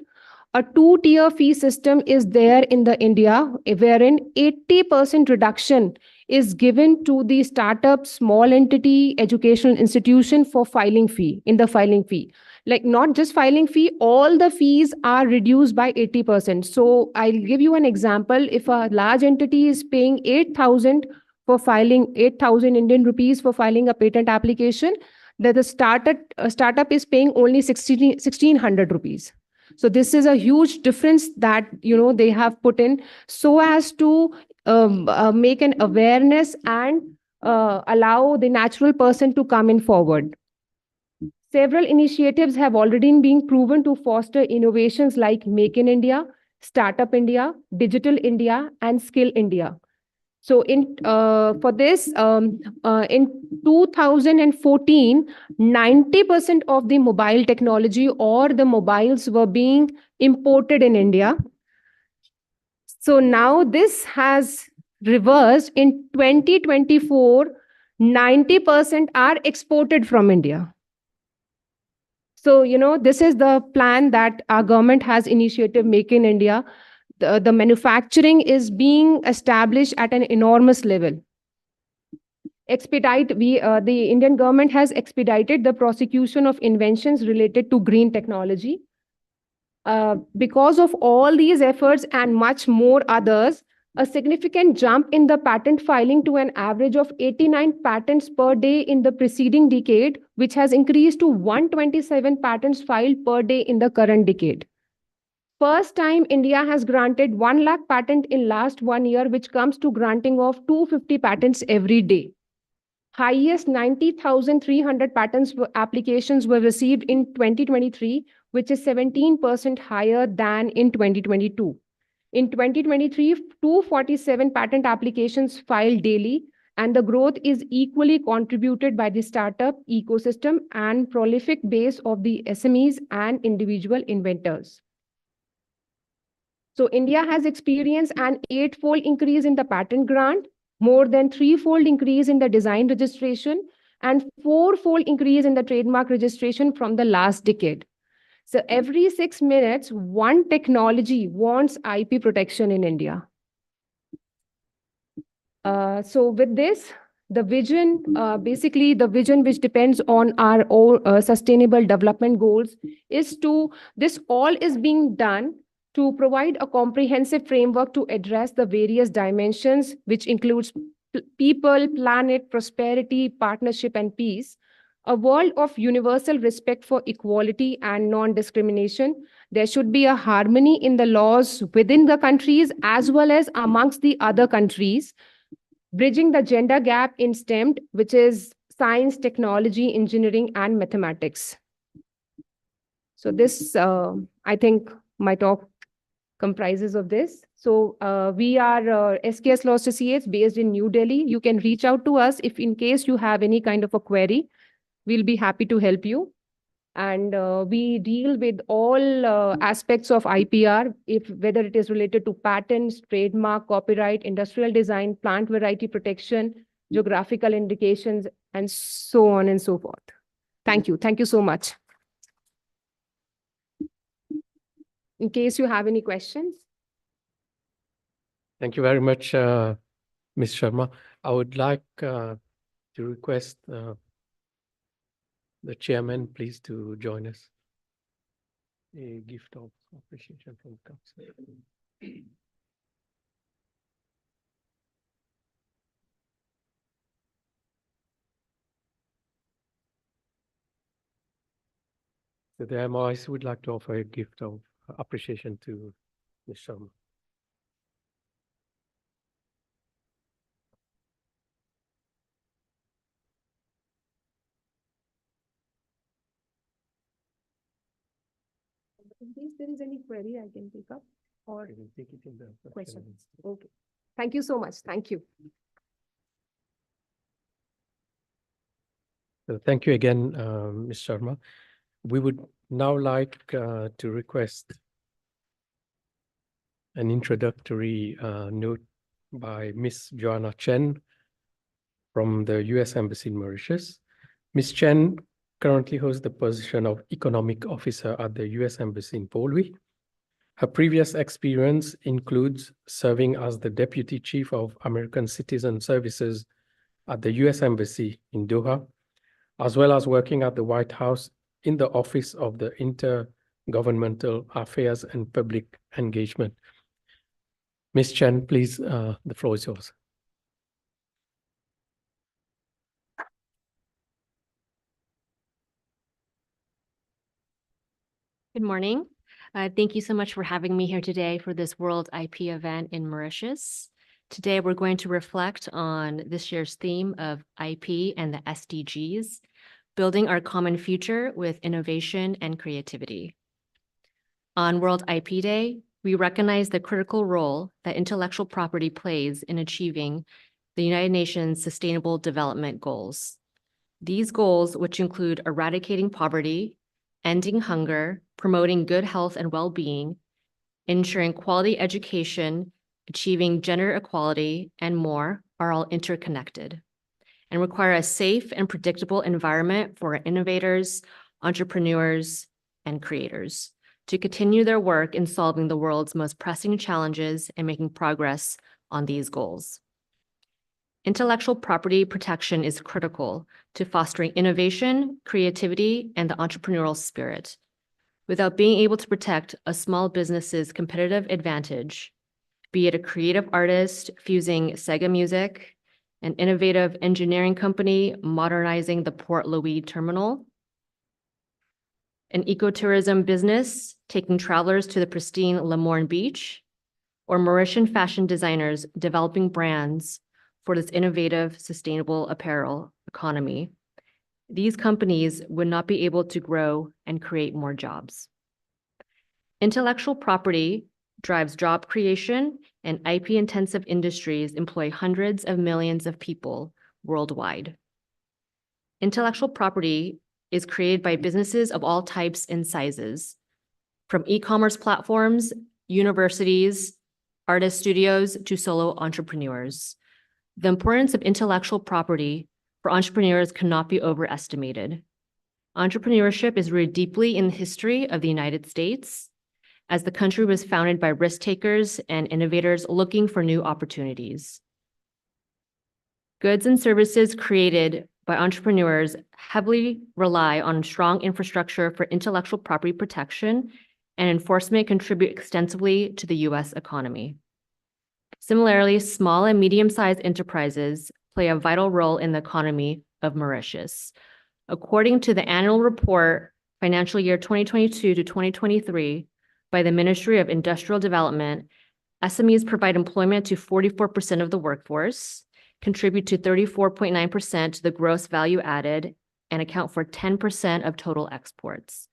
A two-tier fee system is there in the India, wherein 80% reduction is given to the startup, small entity, educational institution for filing fee, in the filing fee. Like not just filing fee, all the fees are reduced by 80%. So I'll give you an example. If a large entity is paying 8,000 for filing, 8,000 Indian rupees for filing a patent application, that the startup is paying only 1,600 rupees. So this is a huge difference that they have put in so as to make an awareness and allow the natural person to come in forward. Several initiatives have already been proven to foster innovations like Make in India, Startup India, Digital India, and Skill India. So for this, in 2014, 90% of the mobile technology or the mobiles were being imported in India. So now this has reversed. In 2024, 90% are exported from India. So, this is the plan that our government has initiated, Make in India. The manufacturing is being established at an enormous level. The Indian government has expedited the prosecution of inventions related to green technology. Because of all these efforts and much more others, a significant jump in the patent filing to an average of 89 patents per day in the preceding decade, which has increased to 127 patents filed per day in the current decade. First time India has granted 1 lakh patent in last 1 year, which comes to granting of 250 patents every day. Highest 90,300 applications were received in 2023, which is 17% higher than in 2022. In 2023, 247 patent applications filed daily, and the growth is equally contributed by the startup ecosystem and prolific base of the SMEs and individual inventors. So India has experienced an 8-fold increase in the patent grant, more than 3-fold increase in the design registration, and 4-fold increase in the trademark registration from the last decade. So every 6 minutes, one technology wants IP protection in India. So with this, the vision, basically the vision which depends on our sustainable development goals is this all is being done to provide a comprehensive framework to address the various dimensions, which includes people, planet, prosperity, partnership, and peace. A world of universal respect for equality and non-discrimination. There should be a harmony in the laws within the countries as well as amongst the other countries. Bridging the gender gap in STEM, which is science, technology, engineering, and mathematics. So this, I think my talk comprises of this. So we are SKS Law Associates based in New Delhi. You can reach out to us if in case you have any kind of a query. We'll be happy to help you. And we deal with all aspects of IPR, whether it is related to patents, trademark, copyright, industrial design, plant variety protection, geographical indications, and so on and so forth. Thank you. Thank you so much. In case you have any questions. Thank you very much, Ms. Sharma. I would like to request the chairman, please, to join us. A gift of appreciation from the council. So the MOIC would like to offer a gift of appreciation to Ms. Sharma. In case there is any query, I can take up or We will take it in the questions. Okay. Thank you so much. Thank you. So thank you again, Ms. Sharma. We would now like to request an introductory note by Ms. Joanna Chen from the U.S. Embassy in Mauritius. Ms. Chen currently holds the position of Economic Officer at the U.S. Embassy in Port Louis. Her previous experience includes serving as the Deputy Chief of American Citizen Services at the U.S. Embassy in Doha, as well as working at the White House in the Office of the Intergovernmental Affairs and Public Engagement. Ms. Chen, please, the floor is yours. Good morning. Thank you so much for having me here today for this World IP event in Mauritius. Today, we're going to reflect on this year's theme of IP and the SDGs. building our common future with innovation and creativity. On World IP Day, we recognize the critical role that intellectual property plays in achieving the United Nations Sustainable Development Goals. These goals, which include eradicating poverty, ending hunger, promoting good health and well-being, ensuring quality education, achieving gender equality, and more, are all interconnected and require a safe and predictable environment for innovators, entrepreneurs, and creators to continue their work in solving the world's most pressing challenges and making progress on these goals. Intellectual property protection is critical to fostering innovation, creativity, and the entrepreneurial spirit. Without being able to protect a small business's competitive advantage, be it a creative artist fusing Sega music, an innovative engineering company modernizing the Port Louis terminal, an ecotourism business taking travelers to the pristine Lemoine Beach, or Mauritian fashion designers developing brands for this innovative, sustainable apparel economy, these companies would not be able to grow and create more jobs. Intellectual property drives job creation, and IP-intensive industries employ hundreds of millions of people worldwide. Intellectual property is created by businesses of all types and sizes, from e-commerce platforms, universities, artist studios, to solo entrepreneurs. The importance of intellectual property for entrepreneurs cannot be overestimated. Entrepreneurship is rooted deeply in the history of the United States, as the country was founded by risk takers and innovators looking for new opportunities. Goods and services created by entrepreneurs heavily rely on strong infrastructure for intellectual property protection, and enforcement contribute extensively to the US economy. Similarly, small and medium-sized enterprises play a vital role in the economy of Mauritius. According to the annual report, financial year 2022 to 2023, by the Ministry of Industrial Development, SMEs provide employment to 44% of the workforce, contribute to 34.9% to the gross value added, and account for 10% of total exports.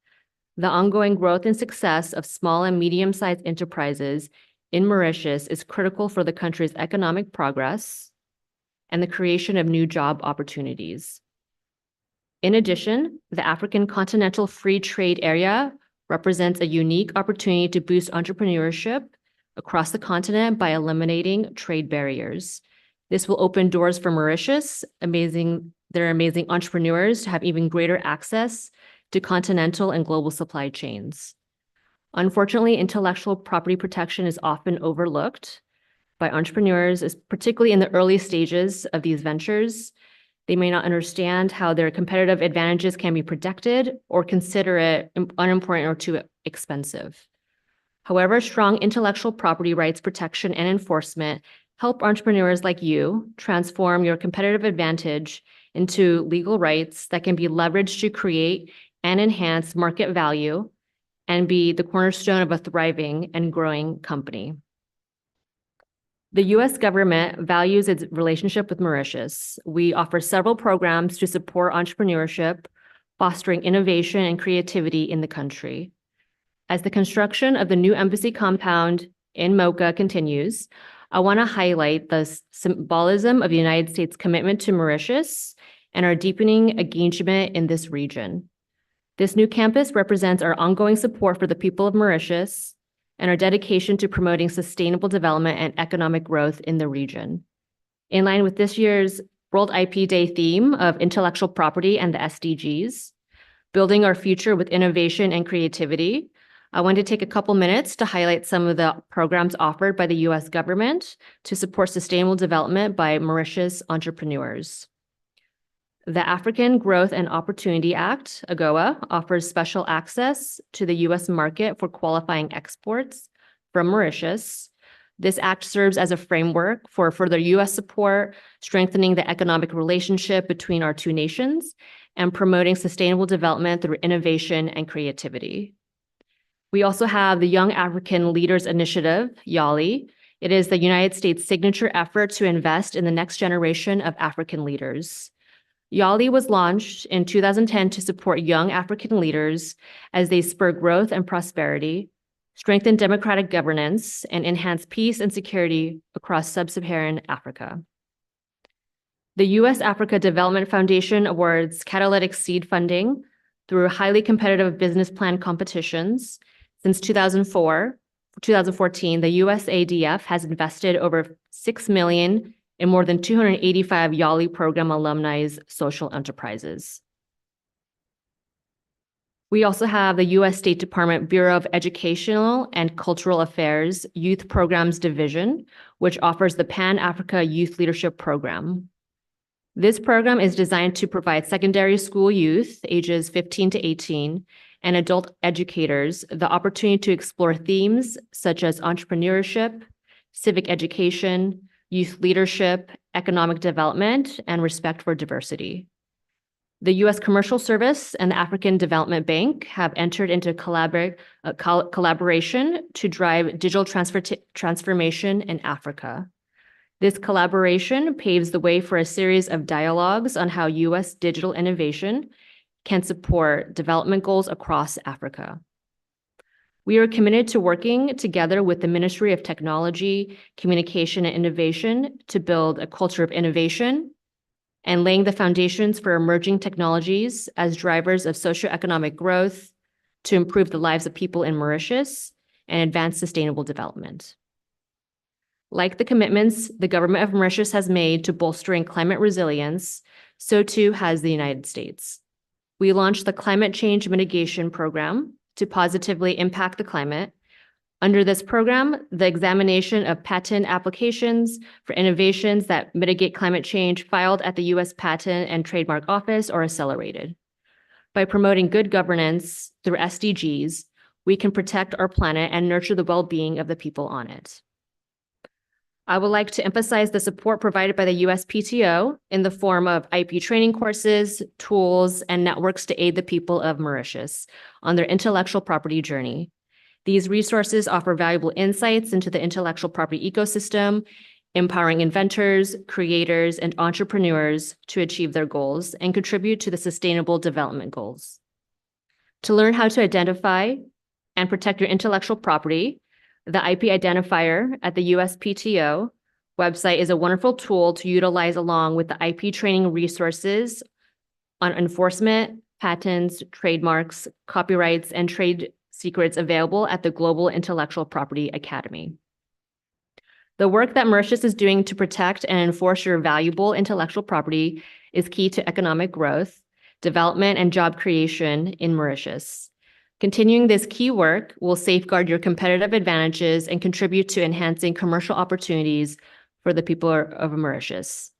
The ongoing growth and success of small and medium-sized enterprises in Mauritius is critical for the country's economic progress and the creation of new job opportunities. In addition, the African Continental Free Trade Area represents a unique opportunity to boost entrepreneurship across the continent by eliminating trade barriers. This will open doors for Mauritius, their amazing entrepreneurs to have even greater access to continental and global supply chains. Unfortunately, intellectual property protection is often overlooked by entrepreneurs, particularly in the early stages of these ventures. They may not understand how their competitive advantages can be protected or consider it unimportant or too expensive. However, strong intellectual property rights protection and enforcement help entrepreneurs like you transform your competitive advantage into legal rights that can be leveraged to create and enhance market value and be the cornerstone of a thriving and growing company. The US government values its relationship with Mauritius. We offer several programs to support entrepreneurship, fostering innovation and creativity in the country. As the construction of the new embassy compound in Mocha continues, I want to highlight the symbolism of the United States' commitment to Mauritius and our deepening engagement in this region. This new campus represents our ongoing support for the people of Mauritius and our dedication to promoting sustainable development and economic growth in the region. In line with this year's World IP Day theme of intellectual property and the SDGs, building our future with innovation and creativity, I want to take a couple minutes to highlight some of the programs offered by the US government to support sustainable development by Mauritius entrepreneurs. The African Growth and Opportunity Act, AGOA, offers special access to the US market for qualifying exports from Mauritius. This act serves as a framework for further US support, strengthening the economic relationship between our two nations, and promoting sustainable development through innovation and creativity. We also have the Young African Leaders Initiative, YALI. It is the United States' signature effort to invest in the next generation of African leaders. YALI was launched in 2010 to support young African leaders as they spur growth and prosperity, strengthen democratic governance, and enhance peace and security across sub-Saharan Africa. The U.S. Africa Development Foundation awards catalytic seed funding through highly competitive business plan competitions. Since 2014, the USADF has invested over $6 million in more than 285 YALI program alumni's social enterprises. We also have the U.S. State Department Bureau of Educational and Cultural Affairs Youth Programs Division, which offers the Pan-Africa Youth Leadership Program. This program is designed to provide secondary school youth, ages 15 to 18, and adult educators the opportunity to explore themes such as entrepreneurship, civic education, youth leadership, economic development, and respect for diversity. The U.S. Commercial Service and the African Development Bank have entered into collaboration to drive digital transformation in Africa. This collaboration paves the way for a series of dialogues on how U.S. digital innovation can support development goals across Africa. We are committed to working together with the Ministry of Technology, Communication, and Innovation to build a culture of innovation and laying the foundations for emerging technologies as drivers of socioeconomic growth to improve the lives of people in Mauritius and advance sustainable development. Like the commitments the government of Mauritius has made to bolstering climate resilience, so too has the United States. We launched the Climate Change Mitigation Program to positively impact the climate. Under this program, the examination of patent applications for innovations that mitigate climate change filed at the U.S. Patent and Trademark Office are accelerated. By promoting good governance through SDGs, we can protect our planet and nurture the well-being of the people on it. I would like to emphasize the support provided by the USPTO in the form of IP training courses, tools, and networks to aid the people of Mauritius on their intellectual property journey. These resources offer valuable insights into the intellectual property ecosystem, empowering inventors, creators, and entrepreneurs to achieve their goals and contribute to the Sustainable Development Goals. To learn how to identify and protect your intellectual property, the IP identifier at the USPTO website is a wonderful tool to utilize along with the IP training resources on enforcement, patents, trademarks, copyrights, and trade secrets available at the Global Intellectual Property Academy. The work that Mauritius is doing to protect and enforce your valuable intellectual property is key to economic growth, development, and job creation in Mauritius. Continuing this key work will safeguard your competitive advantages and contribute to enhancing commercial opportunities for the people of Mauritius.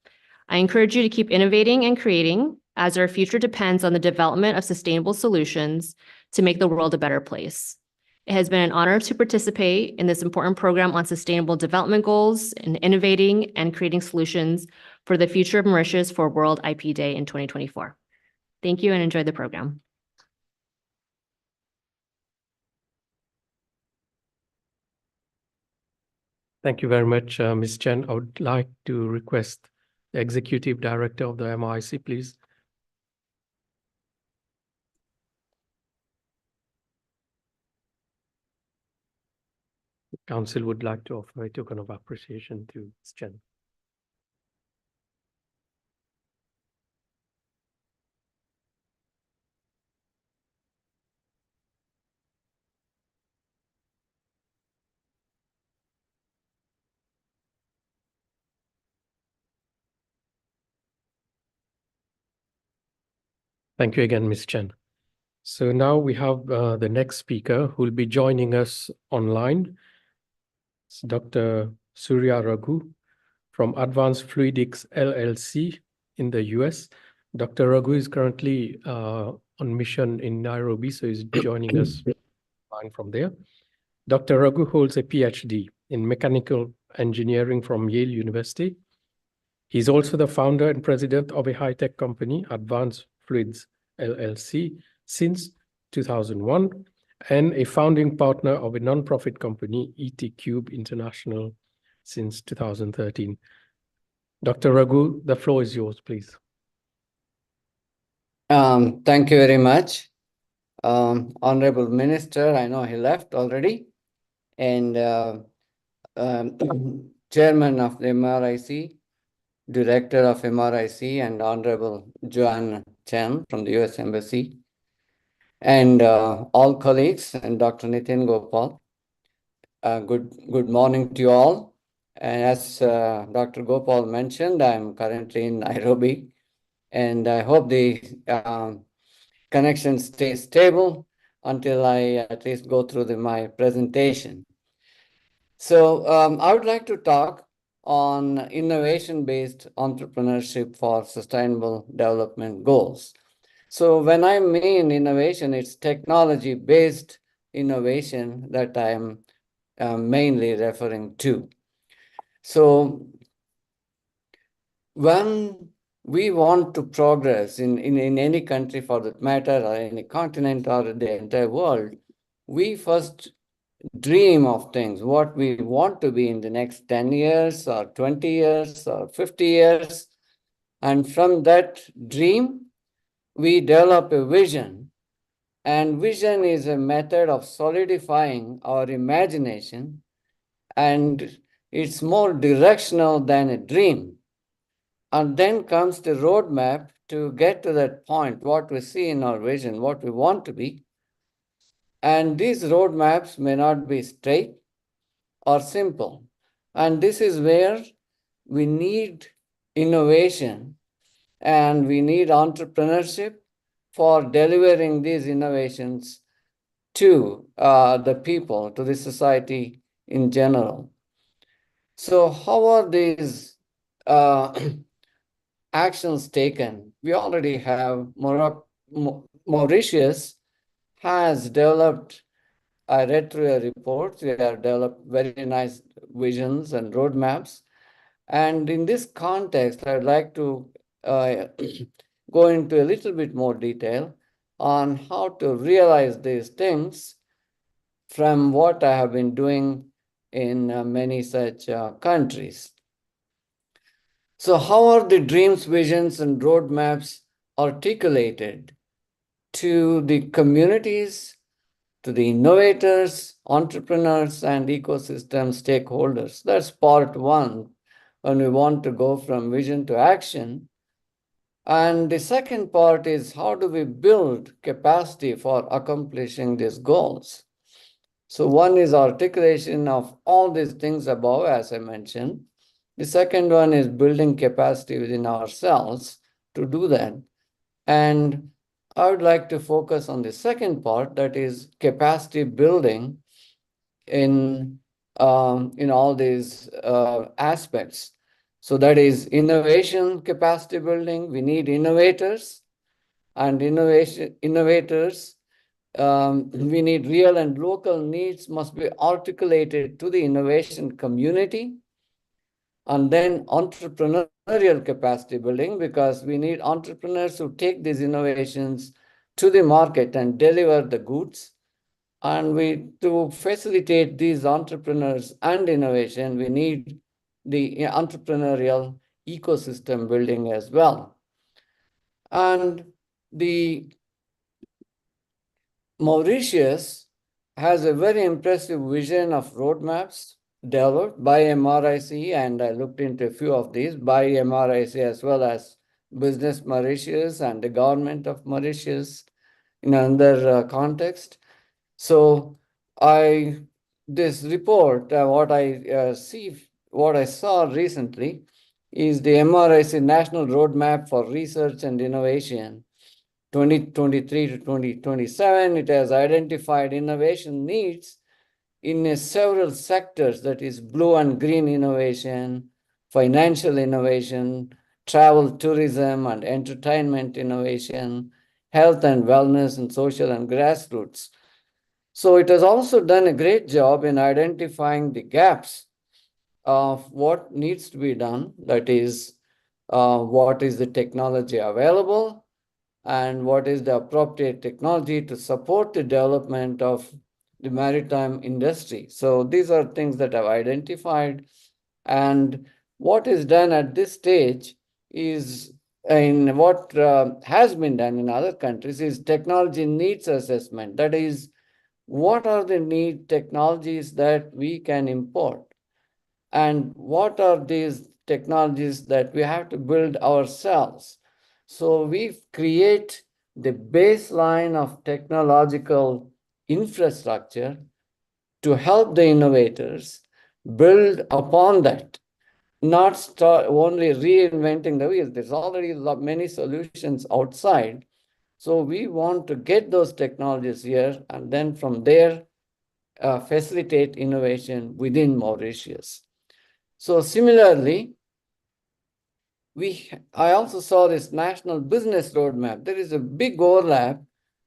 I encourage you to keep innovating and creating, as our future depends on the development of sustainable solutions to make the world a better place. It has been an honor to participate in this important program on sustainable development goals and innovating and creating solutions for the future of Mauritius for World IP Day in 2024. Thank you and enjoy the program. Thank you very much, Ms. Chen. I would like to request the Executive Director of the MIC, please. The Council would like to offer a token of appreciation to Ms. Chen. Thank you again, Ms. Chen. So now we have the next speaker who will be joining us online. It's Dr. Surya Raghu from Advanced Fluidics LLC in the US. Dr. Raghu is currently on mission in Nairobi, so he's joining us from there. Dr. Raghu holds a PhD in mechanical engineering from Yale University. He's also the founder and president of a high-tech company, Advanced Fluids LLC, since 2001, and a founding partner of a non-profit company, ET Cube International, since 2013. Dr. Raghu, the floor is yours, please. Thank you very much. Honorable Minister, I know he left already, and Chairman of the MRIC, Director of MRIC, and Honorable Joanne Chen from the US Embassy, and all colleagues, and Dr. Nitin Gopal. Good morning to you all. And as Dr. Gopal mentioned, I'm currently in Nairobi, and I hope the connection stays stable until I at least go through my presentation. So I would like to talk on innovation-based entrepreneurship for sustainable development goals. So when I mean innovation, it's technology-based innovation that I'm mainly referring to. So when we want to progress in any country for that matter, or any continent or the entire world, we first dream of things, what we want to be in the next 10 years or 20 years or 50 years. And from that dream, we develop a vision. And vision is a method of solidifying our imagination, and it's more directional than a dream. And then comes the roadmap to get to that point, what we see in our vision, what we want to be. And these roadmaps may not be straight or simple. And this is where we need innovation and we need entrepreneurship for delivering these innovations to the people, to the society in general. So how are these actions taken? We already have Mauritius has developed, I read through a report, they have developed very nice visions and roadmaps. And in this context, I'd like to go into a little bit more detail on how to realize these things from what I have been doing in many such countries. So how are the dreams, visions, and roadmaps articulated to the communities, to the innovators, entrepreneurs, and ecosystem stakeholders? That's part one, when we want to go from vision to action. And the second part is, how do we build capacity for accomplishing these goals? So one is articulation of all these things above, as I mentioned. The second one is building capacity within ourselves to do that. And I would like to focus on the second part, that is capacity building in all these aspects. So that is innovation capacity building. We need innovators, and innovators, we need real and local needs must be articulated to the innovation community. And then entrepreneurial capacity building, because we need entrepreneurs who take these innovations to the market and deliver the goods. And to facilitate these entrepreneurs and innovation, we need the entrepreneurial ecosystem building as well. And the Mauritius has a very impressive vision of roadmaps developed by MRIC, and I looked into a few of these by MRIC as well as Business Mauritius and the government of Mauritius in another context. So this report, what I saw recently is the MRIC National Roadmap for Research and Innovation, 2023 to 2027. It has identified innovation needs in several sectors, that is blue and green innovation, financial innovation, travel, tourism, and entertainment innovation, health and wellness, and social and grassroots. So it has also done a great job in identifying the gaps of what needs to be done, that is, what is the technology available and what is the appropriate technology to support the development of the maritime industry. So these are things that I've identified. And what is done at this stage is in what has been done in other countries is technology needs assessment. That is, what are the need technologies that we can import? And what are these technologies that we have to build ourselves? So we create the baseline of technological infrastructure to help the innovators build upon that, not start only reinventing the wheel. There's already many solutions outside. So we want to get those technologies here and then from there facilitate innovation within Mauritius. So similarly, I also saw this national business roadmap. There is a big overlap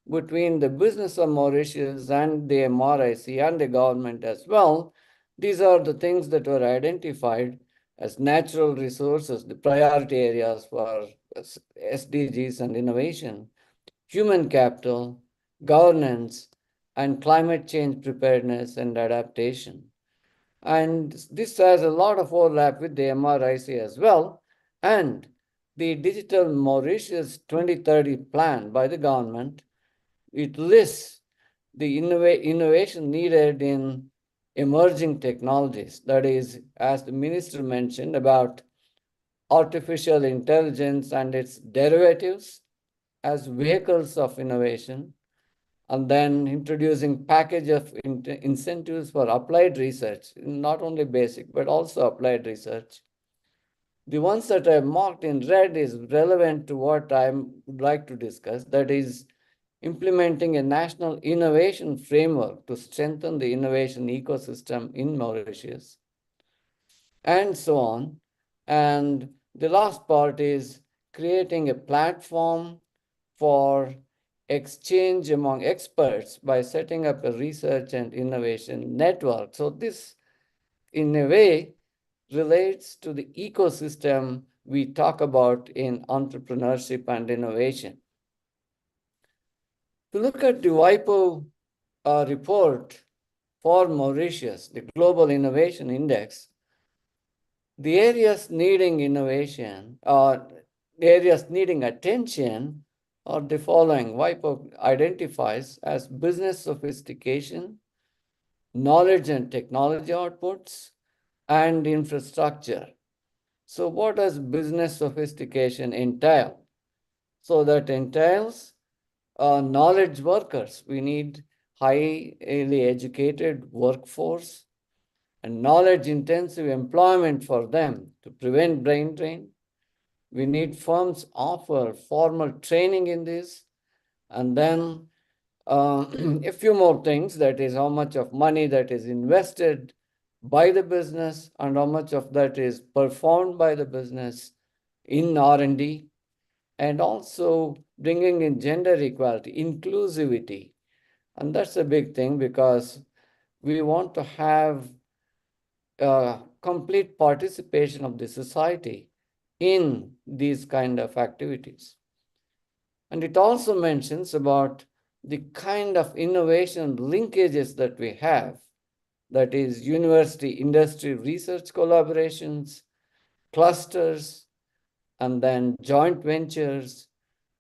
between the business of Mauritius and the MRIC and the government as well. These are the things that were identified as natural resources, the priority areas for SDGs and innovation, human capital, governance, and climate change preparedness and adaptation. And this has a lot of overlap with the MRIC as well. And the Digital Mauritius 2030 plan by the government, it lists the innovation needed in emerging technologies. That is, as the minister mentioned, about artificial intelligence and its derivatives as vehicles of innovation, and then introducing package of incentives for applied research, not only basic, but also applied research. The ones that I marked in red is relevant to what I would like to discuss, that is implementing a national innovation framework to strengthen the innovation ecosystem in Mauritius, and so on. And the last part is creating a platform for exchange among experts by setting up a research and innovation network. So this, in a way, relates to the ecosystem we talk about in entrepreneurship and innovation. To look at the WIPO report for Mauritius, the Global Innovation Index, the areas needing innovation, or areas needing attention are the following. WIPO identifies as business sophistication, knowledge and technology outputs, and infrastructure. So what does business sophistication entail? So that entails knowledge workers. We need highly educated workforce and knowledge-intensive employment for them to prevent brain drain. We need firms offer formal training in this, and then a few more things, that is how much of money that is invested by the business and how much of that is performed by the business in R&D, and also bringing in gender equality, inclusivity. And that's a big thing because we want to have complete participation of the society in these kind of activities. And it also mentions about the kind of innovation linkages that we have, that is university industry research collaborations, clusters, and then joint ventures,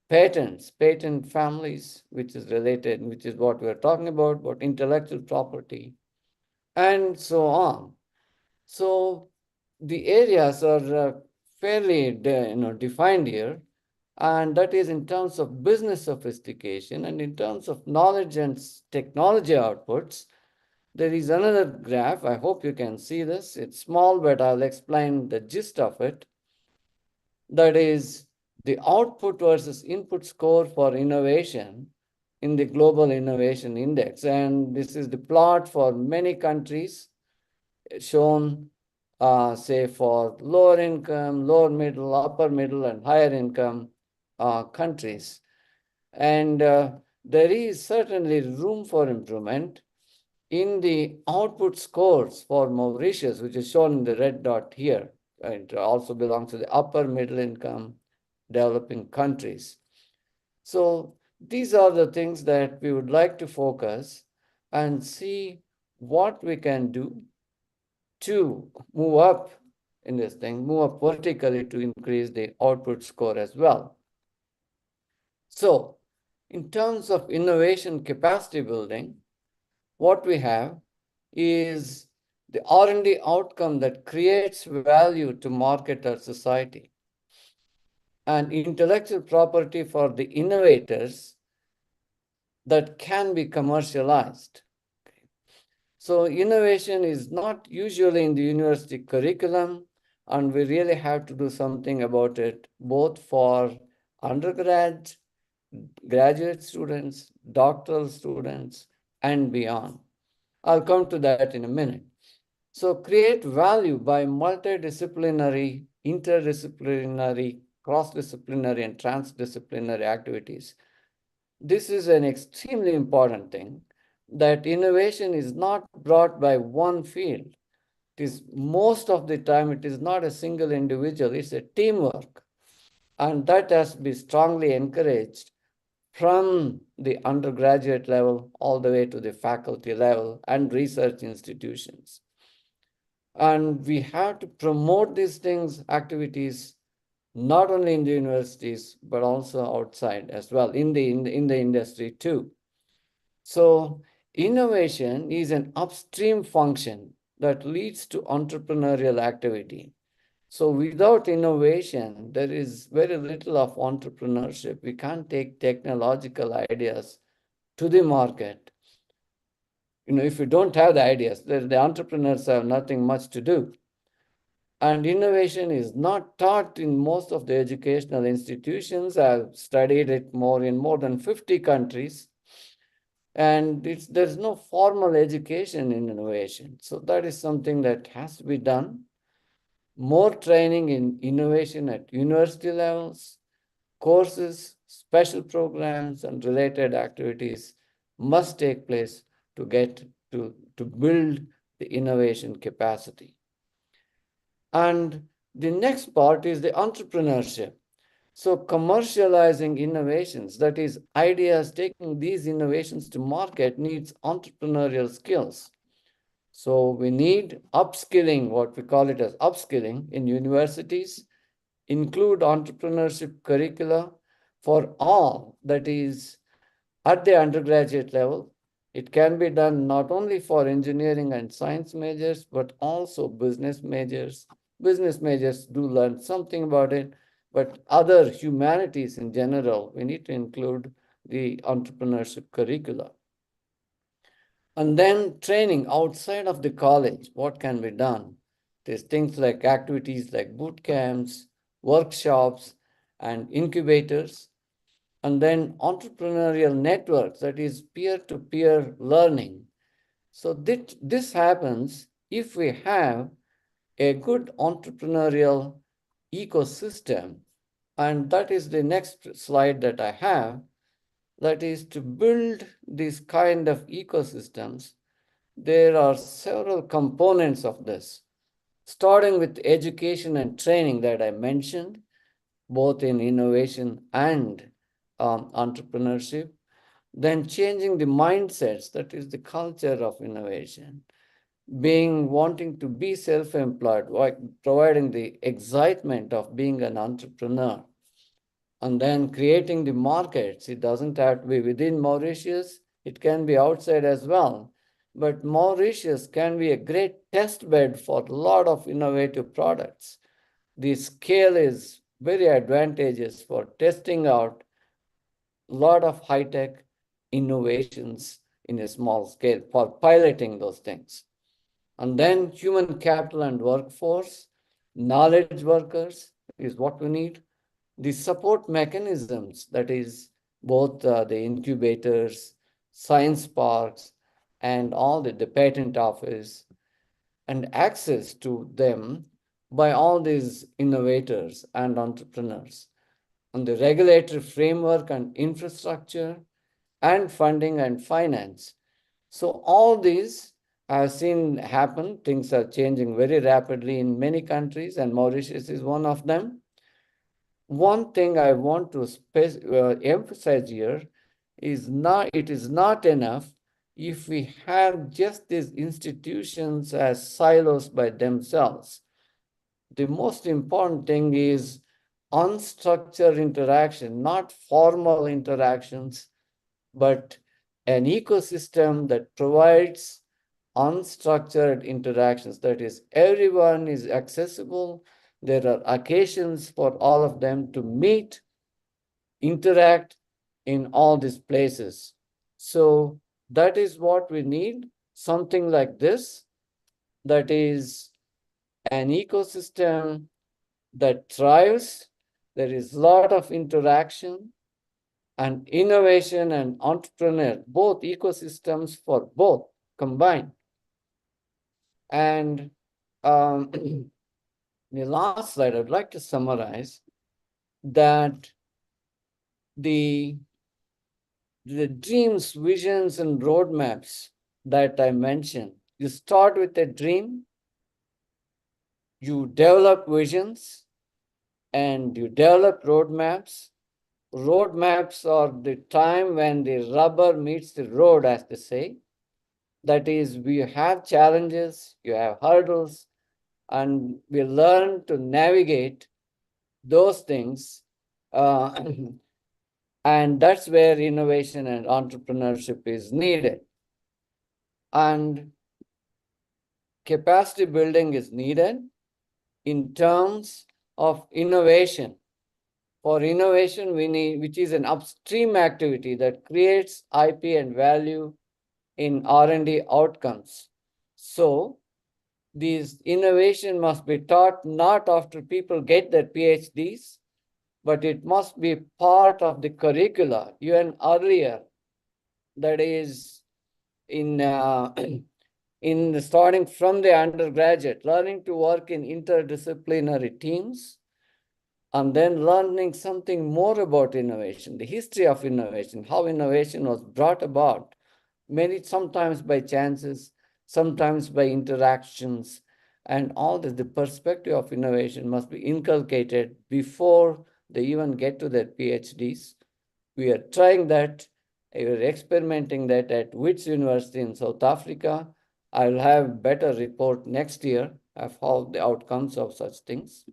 patents, patent families, which is related, which is what we're talking about intellectual property, and so on. So the areas are fairly defined here, and that is in terms of business sophistication, and in terms of knowledge and technology outputs. There is another graph. I hope you can see this. It's small, but I'll explain the gist of it. That is the output versus input score for innovation in the Global Innovation Index. And this is the plot for many countries shown, say, for lower income, lower middle, upper middle, and higher income countries. And there is certainly room for improvement in the output scores for Mauritius, which is shown in the red dot here. It also belongs to the upper middle income developing countries. So these are the things that we would like to focus and see what we can do to move up in this thing, move up vertically to increase the output score as well. So in terms of innovation capacity building, what we have is the R&D outcome that creates value to market or society, and intellectual property for the innovators that can be commercialized. So innovation is not usually in the university curriculum, and we really have to do something about it, both for undergrad, graduate students, doctoral students, and beyond. I'll come to that in a minute. So create value by multidisciplinary, interdisciplinary, cross-disciplinary, and transdisciplinary activities. This is an extremely important thing, that innovation is not brought by one field. It is most of the time, it is not a single individual, it's a teamwork. And that has to be strongly encouraged from the undergraduate level all the way to the faculty level and research institutions. And we have to promote these things, activities, not only in the universities, but also outside as well, in the industry too. So innovation is an upstream function that leads to entrepreneurial activity. So without innovation, there is very little of entrepreneurship. We can't take technological ideas to the market. If you don't have the ideas, the entrepreneurs have nothing much to do. And innovation is not taught in most of the educational institutions. I've studied it in more than 50 countries. And there's no formal education in innovation. So that is something that has to be done. More training in innovation at university levels, courses, special programs, and related activities must take place to build the innovation capacity. And the next part is the entrepreneurship. So commercializing innovations, that is, ideas, taking these innovations to market, needs entrepreneurial skills. So we need upskilling, what we call it as upskilling in universities, include entrepreneurship curricula for all, that is, at the undergraduate level. It can be done not only for engineering and science majors, but also business majors. Business majors do learn something about it, but other humanities in general, we need to include the entrepreneurship curricula. And then training outside of the college, what can be done? There's things like activities like boot camps, workshops, and incubators. And then entrepreneurial networks, that is peer-to-peer learning. So this happens if we have a good entrepreneurial ecosystem. And that is the next slide that I have. That is, to build these kind of ecosystems, there are several components of this, starting with education and training that I mentioned, both in innovation and entrepreneurship. Then changing the mindsets, that is the culture of innovation, wanting to be self-employed, providing the excitement of being an entrepreneur. And then creating the markets. It doesn't have to be within Mauritius, it can be outside as well. But Mauritius can be a great test bed for a lot of innovative products. The scale is very advantageous for testing out a lot of high-tech innovations in a small scale, for piloting those things. And then human capital and workforce, knowledge workers is what we need. The support mechanisms, that is both the incubators, science parks, and all the patent office, and access to them by all these innovators and entrepreneurs. And the regulatory framework and infrastructure, and funding and finance. So all these I've seen happen. Things are changing very rapidly in many countries, and Mauritius is one of them. One thing I want to emphasize here is it is not enough if we have just these institutions as silos by themselves. the most important thing is unstructured interaction, not formal interactions, but an ecosystem that provides unstructured interactions. That is, everyone is accessible. There are occasions for all of them to meet, interact in all these places. So that is what we need, something like this, that is an ecosystem that thrives. There is a lot of interaction and innovation and entrepreneur, both ecosystems for both combined. And the last slide, I'd like to summarize that the dreams, visions, and roadmaps that I mentioned, you start with a dream, you develop visions, and you develop roadmaps. Roadmaps are the time when the rubber meets the road, as they say. That is, we have challenges, you have hurdles, and we learn to navigate those things. And that's where innovation and entrepreneurship is needed. And capacity building is needed in terms of innovation. For innovation, we need, which is an upstream activity that creates IP and value in R&D outcomes. So these innovation must be taught not after people get their PhDs, but it must be part of the curricula even earlier. That is in starting from the undergraduate, learning to work in interdisciplinary teams, and then learning something more about innovation, the history of innovation, how innovation was brought about, sometimes by chances, sometimes by interactions, and all this. The perspective of innovation must be inculcated before they even get to their PhDs. We are trying that. We are experimenting that at Wits University in South Africa. I'll have better report next year of how the outcomes of such things.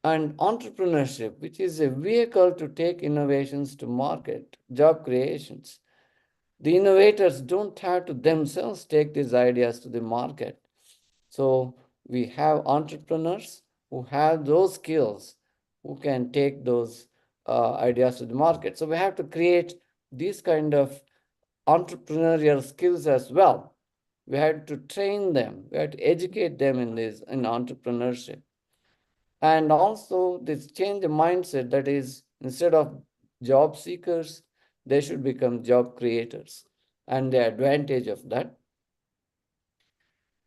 And entrepreneurship, which is a vehicle to take innovations to market, job creations. The innovators don't have to themselves take these ideas to the market. So we have entrepreneurs who have those skills, who can take those ideas to the market. So we have to create these kind of entrepreneurial skills as well. We have to train them, we have to educate them in entrepreneurship. And also this change the mindset, that is, instead of job seekers, they should become job creators, and the advantage of that.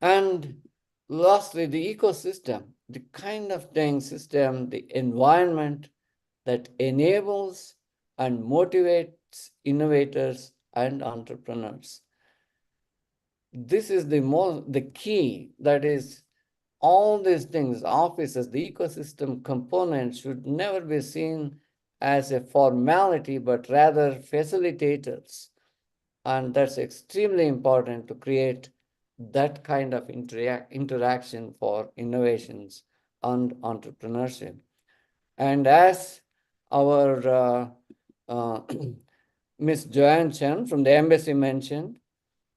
And lastly, the ecosystem, the kind of thing system, the environment that enables and motivates innovators and entrepreneurs. This is the key, that is, all these things, offices, the ecosystem components should never be seen as a formality, but rather facilitators. And that's extremely important to create that kind of interaction for innovations and entrepreneurship. And as our Ms. Joanne Chen from the embassy mentioned,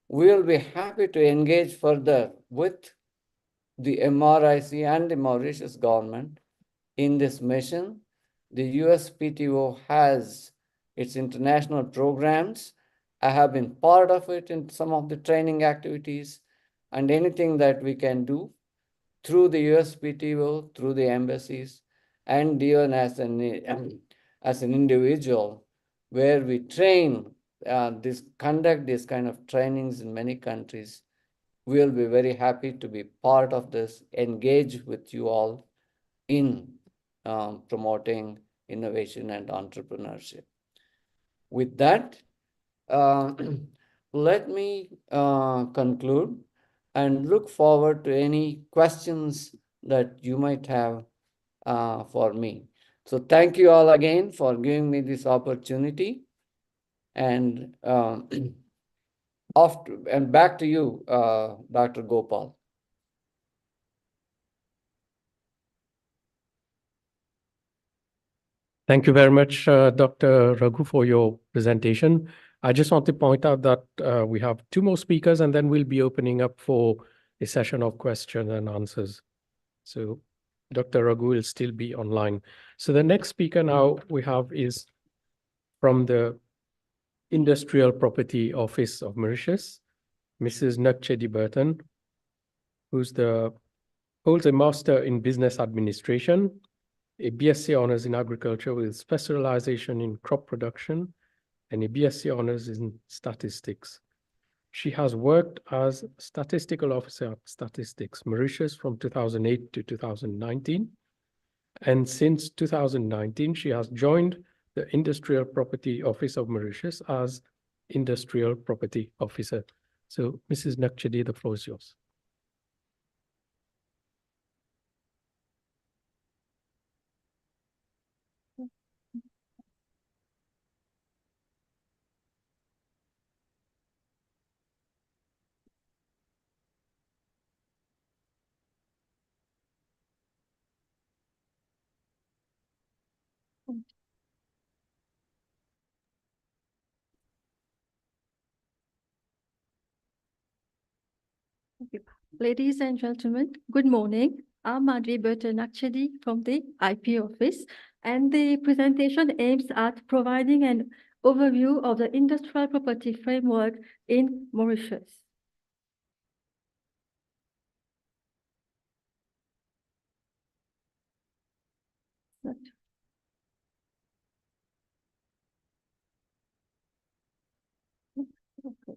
we will be happy to engage further with the MRIC and the Mauritius government in this mission. The USPTO has its international programs. I have been part of it in some of the training activities, and anything that we can do through the USPTO, through the embassies, and even as an individual, where we train, conduct these kind of trainings in many countries. We will be very happy to be part of this, engage with you all in promoting innovation and entrepreneurship. With that, let me conclude and look forward to any questions that you might have for me. So thank you all again for giving me this opportunity. And back to you, Dr. Gopal. Thank you very much, Dr. Raghu, for your presentation. I just want to point out that we have two more speakers, and then we'll be opening up for a session of questions and answers. So Dr. Raghu will still be online. So the next speaker now we have is from the Industrial Property Office of Mauritius, Mrs. Nugchedi Burton, who's holds a Master in Business Administration, a BSc Honors in Agriculture with specialization in crop production, and a BSc Honors in Statistics. She has worked as Statistical Officer at Statistics Mauritius from 2008 to 2019. And since 2019, she has joined the Industrial Property Office of Mauritius as Industrial Property Officer. So, Mrs. Nugchedi, the floor is yours. Ladies and gentlemen, good morning. I'm Madhvi Burton-Akchedi from the IP office, and the presentation aims at providing an overview of the industrial property framework in Mauritius. Okay.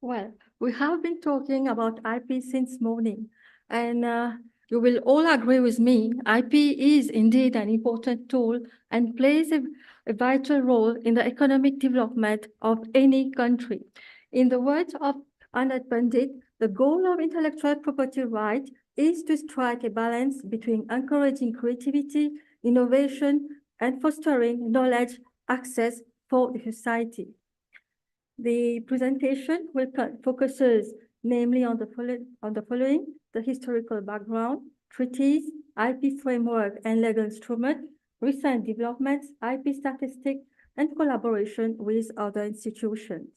Well, we have been talking about IP since morning, and you will all agree with me, IP is indeed an important tool and plays a vital role in the economic development of any country. In the words of Anand Pandit, the goal of intellectual property right is to strike a balance between encouraging creativity, innovation, and fostering knowledge access for the society. The presentation focuses namely on the following: the historical background, treaties, IP framework and legal instrument, recent developments, IP statistics, and collaboration with other institutions.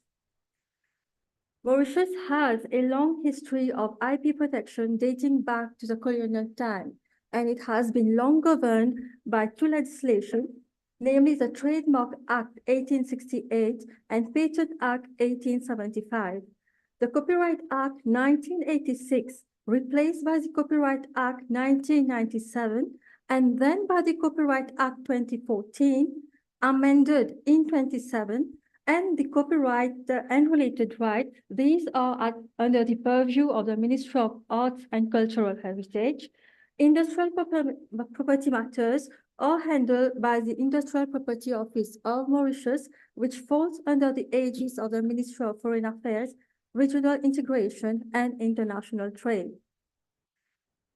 Mauritius has a long history of IP protection dating back to the colonial time, and it has been long governed by two legislation, namely the Trademark Act 1868 and Patent Act 1875. The Copyright Act 1986, replaced by the Copyright Act 1997, and then by the Copyright Act 2014, amended in 2007, and the copyright and related rights. These are under the purview of the Ministry of Arts and Cultural Heritage. Industrial property matters are handled by the Industrial Property Office of Mauritius, which falls under the aegis of the Ministry of Foreign Affairs, Regional Integration, and International Trade.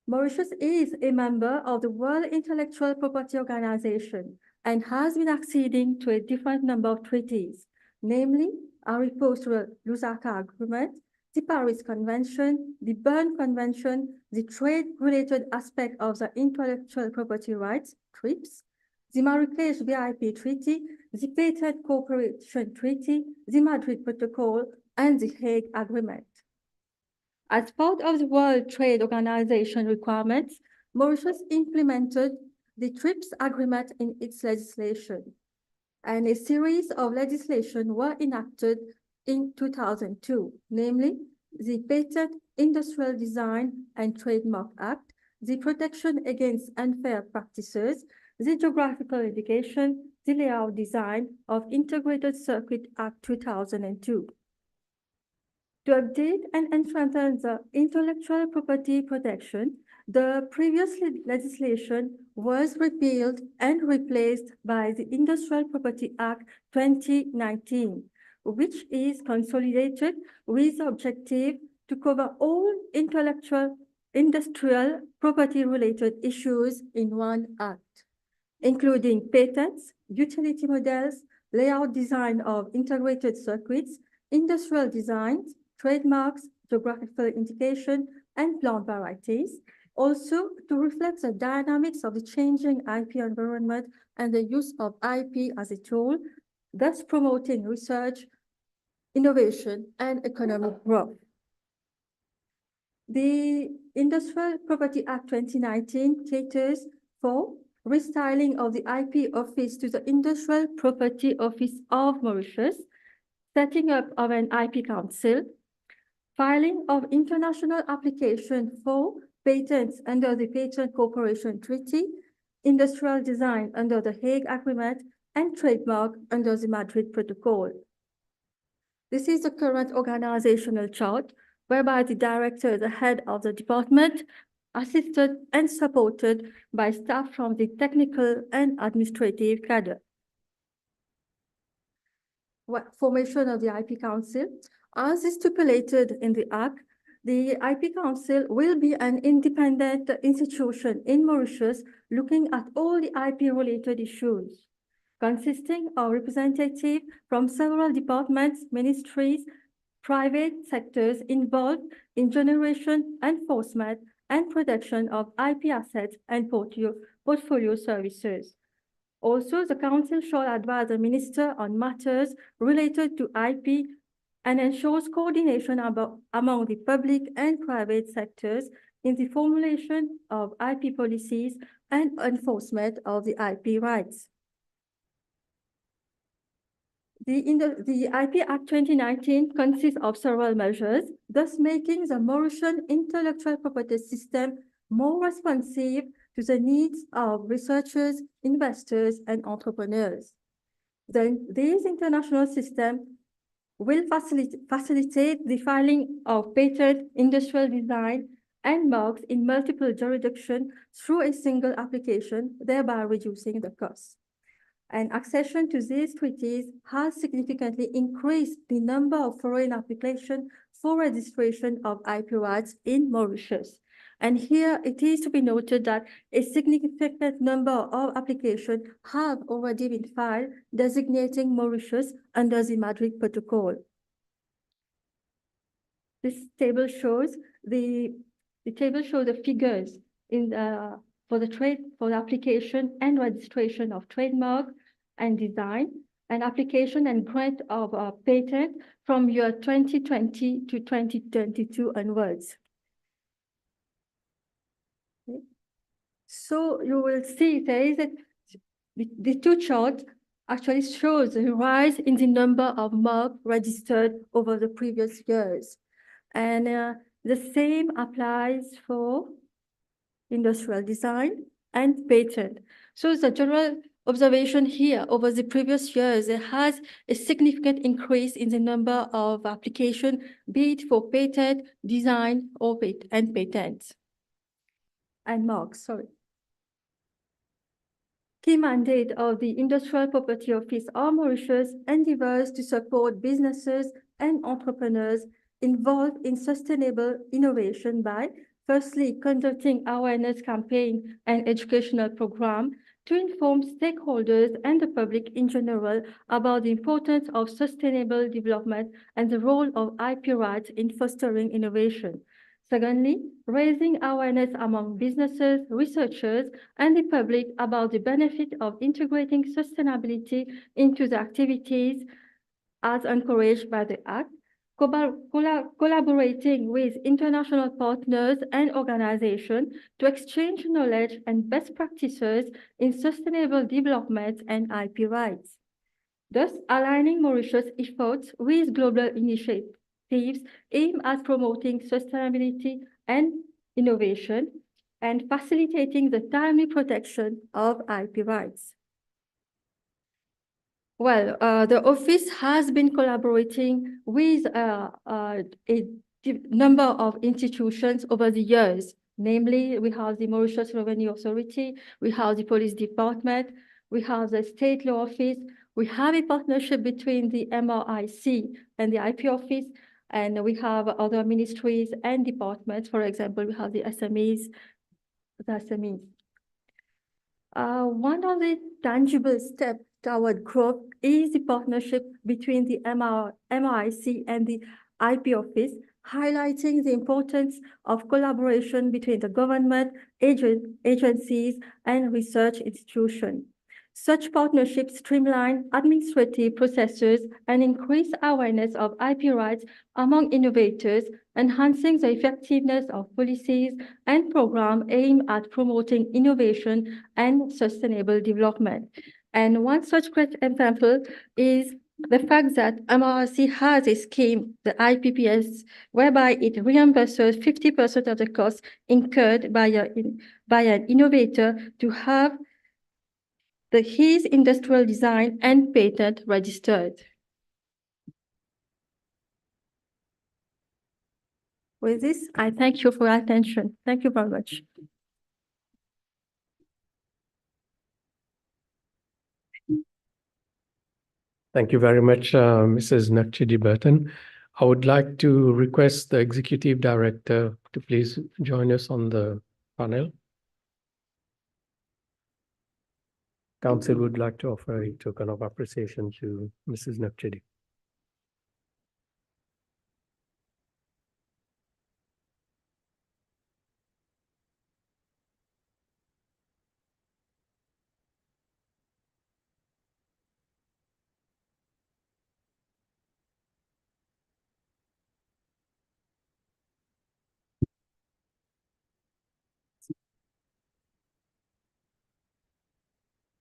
Mauritius is a member of the World Intellectual Property Organization and has been acceding to a different number of treaties, namely a Lusaka Agreement, the Paris Convention, the Berne Convention, the trade-related aspect of the intellectual property rights, TRIPS, the Marrakesh VIP Treaty, the Patent Cooperation Treaty, the Madrid Protocol, and the Hague Agreement. As part of the World Trade Organization requirements, Mauritius implemented the TRIPS agreement in its legislation, and a series of legislation were enacted in 2002, namely the Patent, Industrial Design and Trademark Act, the Protection Against Unfair Practices, the geographical indication, the layout design of Integrated Circuit Act 2002. To update and strengthen the intellectual property protection, the previous legislation was repealed and replaced by the Industrial Property Act 2019, which is consolidated with the objective to cover all industrial property-related issues in one act, including patents, utility models, layout design of integrated circuits, industrial designs, trademarks, geographical indication, and plant varieties. Also, to reflect the dynamics of the changing IP environment and the use of IP as a tool, thus promoting research, innovation, and economic growth. The Industrial Property Act 2019 caters for restyling of the IP office to the Industrial Property Office of Mauritius, setting up of an IP council, filing of international application for patents under the Patent Cooperation Treaty, industrial design under the Hague Agreement, and trademark under the Madrid Protocol. This is the current organizational chart, whereby the director, the head of the department, assisted and supported by staff from the technical and administrative cadre. Formation of the IP Council. As is stipulated in the Act, the IP Council will be an independent institution in Mauritius looking at all the IP-related issues, consisting of representatives from several departments, ministries, private sectors involved in generation, enforcement, and protection of IP assets and portfolio services. Also, the Council shall advise the Minister on matters related to IP and ensures coordination among the public and private sectors in the formulation of IP policies and enforcement of the IP rights. The IP Act 2019 consists of several measures, thus making the Mauritian intellectual property system more responsive to the needs of researchers, investors, and entrepreneurs. Then this international system will facilitate the filing of patent, industrial design, and marks in multiple jurisdictions through a single application, thereby reducing the cost. And accession to these treaties has significantly increased the number of foreign applications for registration of IP rights in Mauritius. And here it is to be noted that a significant number of applications have already been filed designating Mauritius under the Madrid Protocol. This table shows the figures in for the application and registration of trademark and design, and application and grant of a patent from year 2020 to 2022 onwards. Okay. So you will see there is the two charts actually shows a rise in the number of marks registered over the previous years. And the same applies for industrial design and patent. So the general observation here over the previous years, there has a significant increase in the number of applications, be it for patent, design, or patents. And marks, sorry. Key mandate of the Industrial Property Office of Mauritius endeavors to support businesses and entrepreneurs involved in sustainable innovation by, firstly, conducting awareness campaign and educational program to inform stakeholders and the public in general about the importance of sustainable development and the role of IP rights in fostering innovation. Secondly, raising awareness among businesses, researchers, and the public about the benefit of integrating sustainability into the activities as encouraged by the Act, collaborating with international partners and organizations to exchange knowledge and best practices in sustainable development and IP rights. Thus, aligning Mauritius' efforts with global initiatives aimed at promoting sustainability and innovation, and facilitating the timely protection of IP rights. Well, the office has been collaborating with a number of institutions over the years. Namely, we have the Mauritius Revenue Authority, we have the Police Department, we have the State Law Office, we have a partnership between the MRIC and the IP Office, and we have other ministries and departments. For example, we have the SMEs, one of the tangible steps toward growth is the partnership between the MRIC and the IP Office, highlighting the importance of collaboration between the government, agencies, and research institutions. Such partnerships streamline administrative processes and increase awareness of IP rights among innovators, enhancing the effectiveness of policies and programs aimed at promoting innovation and sustainable development. And one such great example is the fact that MRC has a scheme, the IPPS, whereby it reimburses 50% of the costs incurred by an innovator to have his industrial design and patent registered. With this, I thank you for your attention. Thank you very much. Thank you very much, Mrs. Nakchidi Burton. I would like to request the Executive Director to please join us on the panel. Council would like to offer a token of appreciation to Mrs. Nakchidi.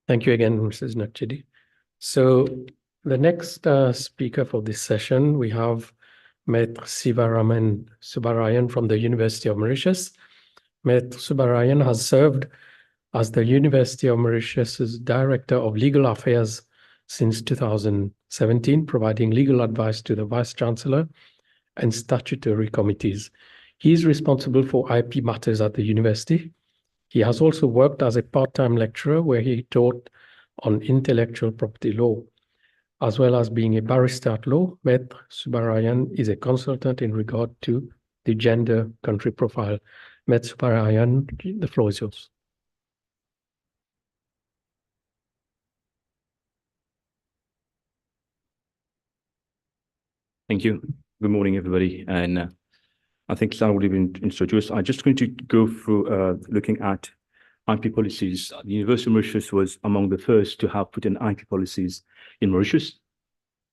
Thank you again, Mrs. Nakchidi. So the next speaker for this session, we have Maitre Sivaraman Subarayan from the University of Mauritius. Maitre Subarayan has served as the University of Mauritius's Director of Legal Affairs since 2017, providing legal advice to the Vice-Chancellor and statutory committees. He is responsible for IP matters at the university. He has also worked as a part-time lecturer where he taught on intellectual property law. As well as being a barrister at law, Maitre Subarayan is a consultant in regard to the gender country profile. Maitre Subarayan, the floor is yours. Thank you. Good morning, everybody. And I think Sarah would have been introduced. I'm just going to go through looking at IP policies. The University of Mauritius was among the first to have put in IP policies in Mauritius.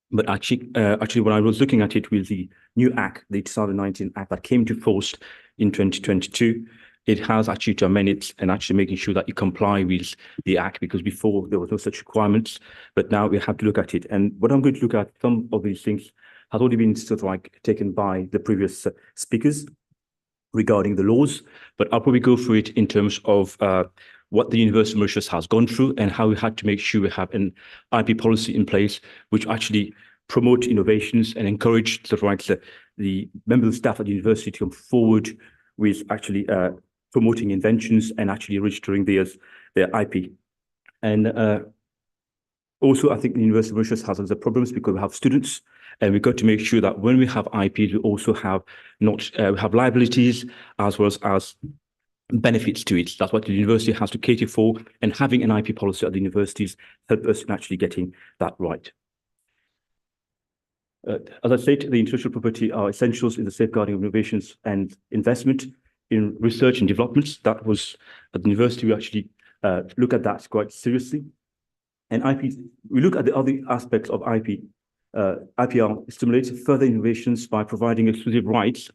But actually, when I was looking at it with the new Act, the 2019 Act that came to force in 2022, it has actually to amend it and actually making sure that you comply with the Act, because before there was no such requirements, but now we have to look at it. And what I'm going to look at, some of these things has already been sort of like taken by the previous speakers regarding the laws, but I'll probably go through it in terms of what the University of Mauritius has gone through and how we had to make sure we have an IP policy in place, which actually promote innovations and encourage sort of like the members of staff at the university to come forward with actually promoting inventions and actually registering their IP. And also, I think the University of Mauritius has other problems because we have students, and we've got to make sure that when we have IP, we also have have liabilities as well as benefits to it. That's what the university has to cater for, and having an IP policy at the universities help us in actually getting that right. As I said, the intellectual property are essentials in the safeguarding of innovations and investment in research and developments. That was at the university, we actually look at that quite seriously. And IP, we look at the other aspects of IP. IPR stimulates further innovations by providing exclusive rights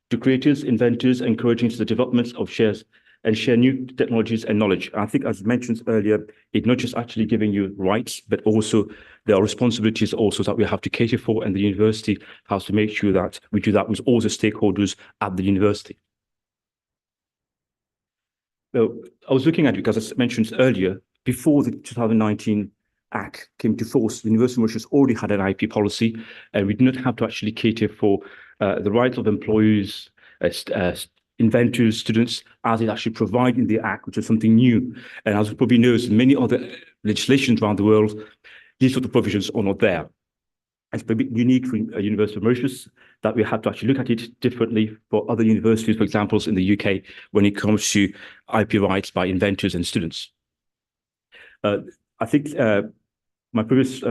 to creators, inventors, encouraging the development of shares and share new technologies and knowledge. I think, as mentioned earlier, it's not just actually giving you rights, but also there are responsibilities also that we have to cater for, and the university has to make sure that we do that with all the stakeholders at the university. Well, I was looking at it because, as mentioned earlier, before the 2019 Act came to force, the University of Mauritius already had an IP policy, and we did not have to actually cater for the rights of employees, inventors, students, as it actually provided in the Act, which is something new. And as you probably know, many other legislations around the world, these sort of provisions are not there. It's a bit unique for University of Mauritius that we have to actually look at it differently for other universities, for example, in the UK, when it comes to IP rights by inventors and students. I think my previous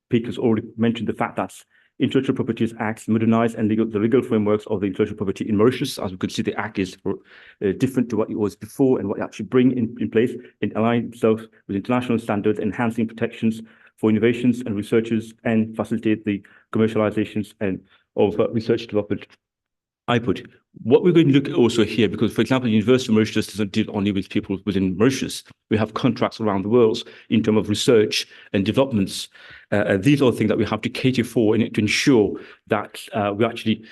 speakers already mentioned the fact that Intellectual Property Acts modernize and the legal frameworks of the intellectual property in Mauritius. As we can see, the Act is different to what it was before and what it actually bring in place and align itself with international standards, enhancing protections for innovations and researchers and facilitate the commercializations and of research development output. What we're going to look at also here, because, for example, the University of Mauritius doesn't deal only with people within Mauritius. We have contracts around the world in terms of research and developments. These are things that we have to cater for and to ensure that we're actually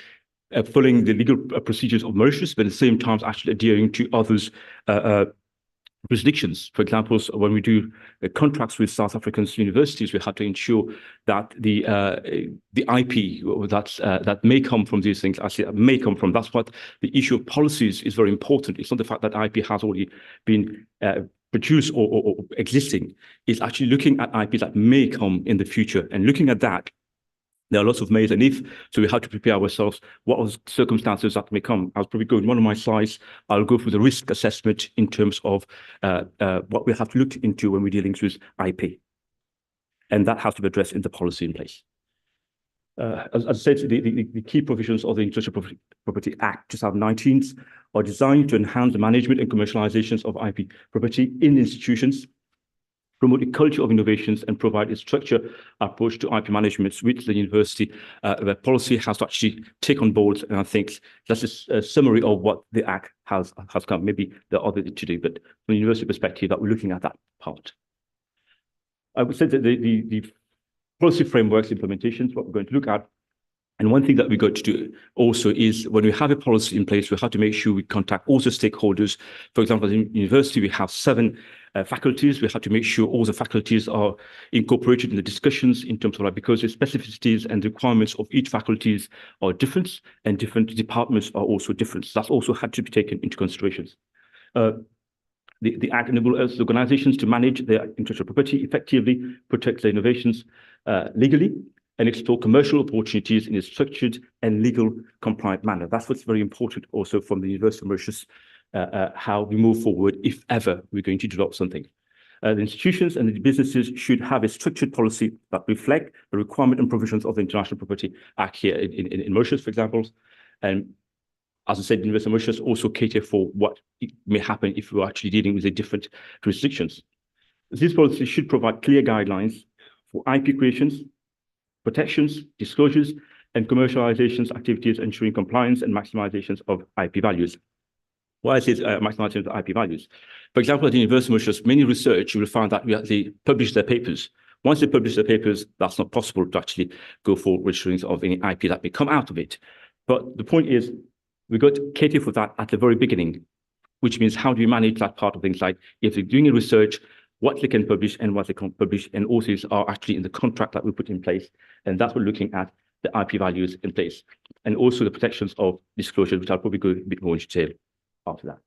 following the legal procedures of Mauritius, but at the same time actually adhering to others' jurisdictions. For example, when we do contracts with South African universities, we have to ensure that the IP that may come from these things actually may come from. That's what the issue of policies is very important. It's not the fact that IP has already been produced or existing. It's actually looking at IP that may come in the future and looking at that. There are lots of mays and if, so we have to prepare ourselves. What are the circumstances that may come? I'll probably go in one of my slides. I'll go through the risk assessment in terms of what we have to look into when we're dealing with IP. And that has to be addressed in the policy in place. As I said, the key provisions of the Intellectual Property Act 2019 are designed to enhance the management and commercializations of IP property in institutions, promote a culture of innovations, and provide a structured approach to IP management, which the university policy has to actually take on board. And I think that's a summary of what the Act has come. Maybe there are other to do, but from a university perspective, that we're looking at that part. I would say that the policy frameworks implementations, what we're going to look at. And one thing that we got to do also is when we have a policy in place, we have to make sure we contact all the stakeholders. For example, in university, we have 7 faculties. We have to make sure all the faculties are incorporated in the discussions in terms of like, because the specificities and requirements of each faculties are different and different departments are also different. So that's also had to be taken into consideration. The Act enables organizations to manage their intellectual property effectively, protect their innovations legally, and explore commercial opportunities in a structured and legal compliant manner. That's what's very important also from the University of Mauritius, how we move forward if ever we're going to develop something. The institutions and the businesses should have a structured policy that reflect the requirement and provisions of the International Property Act here in Mauritius, for example. And as I said, the University of Mauritius also cater for what may happen if we're actually dealing with the different jurisdictions. This policy should provide clear guidelines for IP creations, protections, disclosures, and commercializations activities, ensuring compliance and maximizations of IP values. Why is it maximization of IP values? For example, at the University of Mauritius, many research, you will find that they publish their papers. Once they publish their papers, that's not possible to actually go for registerings of any IP that may come out of it. But the point is, we got to cater for that at the very beginning, which means how do you manage that part of things like if they're doing a research, what they can publish and what they can't publish, and all these are actually in the contract that we put in place. And that's what we're looking at, the IP values in place. And also the protections of disclosure, which I'll probably go a bit more into detail after that.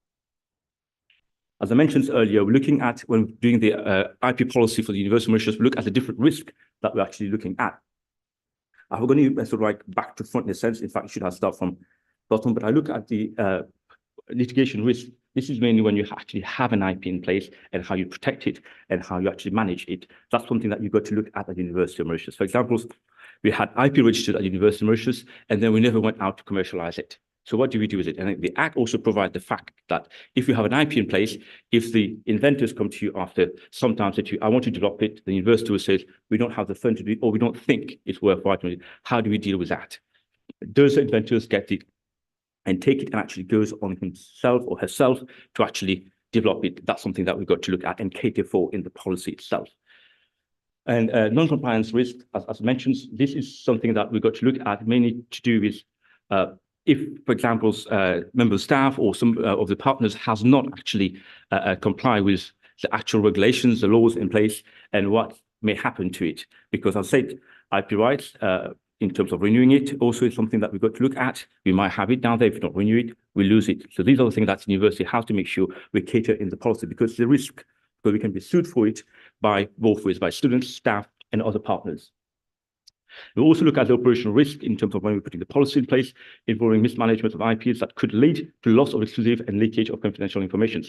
As I mentioned earlier, we're looking at, when doing the IP policy for the University of Mauritius, we look at the different risks that we're actually looking at. I'm going to sort of like back to front in a sense. In fact, you should have started from bottom, but I look at the litigation risk. This is mainly when you actually have an IP in place and how you protect it and how you actually manage it. That's something that you've got to look at the University of Mauritius. For example, we had IP registered at the University of Mauritius, and then we never went out to commercialize it. So what do we do with it? And the Act also provides the fact that if you have an IP in place, if the inventors come to you after sometimes that I want to develop it, the university will say, we don't have the funds to do it, or we don't think it's worthwhile. How do we deal with that? Those inventors get it and take it and actually goes on himself or herself to actually develop it. That's something that we've got to look at and cater for in the policy itself. And non-compliance risk, as mentioned, this is something that we've got to look at, mainly to do with if, for example, member of staff or some of the partners has not actually complied with the actual regulations, the laws in place, and what may happen to it. Because as I said, IP rights, in terms of renewing it, also is something that we've got to look at. We might have it down there. If we don't renew it, we lose it. So these are the things that the university has to make sure we cater in the policy, because the risk, because we can be sued for it by both ways, by students, staff, and other partners. We also look at the operational risk in terms of when we're putting the policy in place, involving mismanagement of IPs that could lead to loss of exclusive and leakage of confidential information.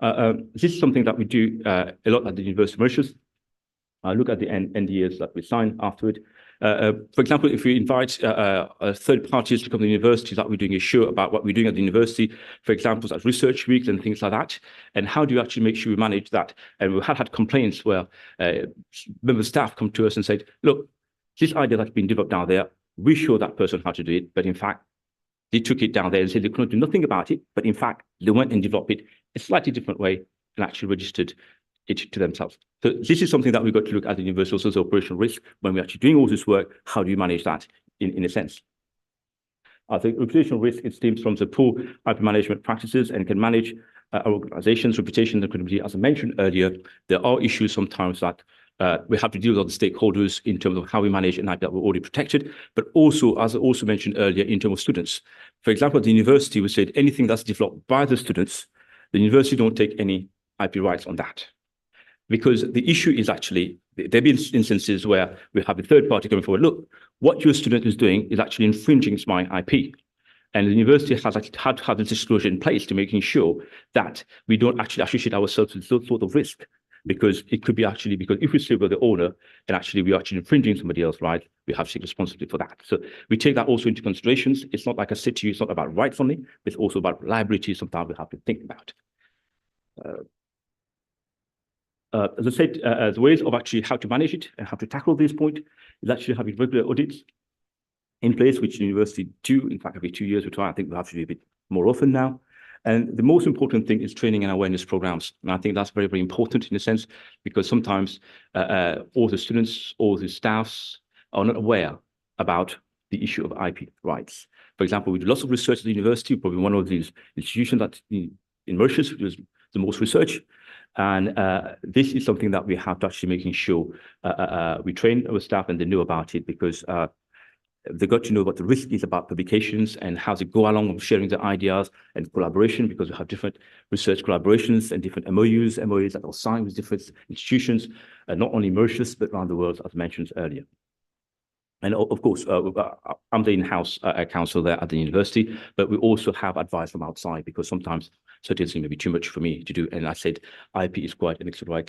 This is something that we do a lot at the University of Mauritius. Look at the NDAs that we sign afterward. For example, if we invite third parties to come to the university, that we're doing a show about what we're doing at the university, for example, at research weeks and things like that, and how do you actually make sure we manage that? And we had complaints where member staff come to us and said, look, this idea that's been developed down there, we show that person how to do it, but in fact, they took it down there and said they couldn't do nothing about it, but in fact, they went and developed it a slightly different way and actually registered it to themselves. So this is something that we've got to look at the universal social operational risk when we're actually doing all this work. How do you manage that in a sense? I think reputational risk, it stems from the poor IP management practices and can manage our organization's reputation and credibility. As I mentioned earlier, there are issues sometimes that we have to deal with the stakeholders in terms of how we manage an IP that we're already protected, but also, as I also mentioned earlier, in terms of students. For example, at the university, we said anything that's developed by the students, the university don't take any IP rights on that. Because the issue is actually, there have been instances where we have a third party coming forward, look, what your student is doing is actually infringing my IP. And the university has had to have this disclosure in place to making sure that we don't actually associate ourselves with those sort of risk. Because it could be actually, because if we say we're the owner and actually we're actually infringing somebody else's right, we have to take responsibility for that. So we take that also into considerations. It's not like I said to you, it's not about rights only, but it's also about liability. Sometimes we have to think about. As I said, the ways of actually how to manage it and how to tackle this point is actually having regular audits in place, which the university do. In fact, every 2 years we try. I think we have to do a bit more often now. And the most important thing is training and awareness programs. And I think that's very, very important in a sense, because sometimes all the students, all the staffs are not aware about the issue of IP rights. For example, we do lots of research at the university, probably one of these institutions that in Mauritius does the most research. And this is something that we have to actually making sure we train our staff and they know about it, because they got to know what the risk is about publications and how they go along with sharing their ideas and collaboration, because we have different research collaborations and different MOUs that are signed with different institutions, not only Mauritius, but around the world, as mentioned earlier. And of course, I'm the in-house counsel there at the university, but we also have advice from outside, because sometimes certain things may be too much for me to do. And I said, IP is quite an expert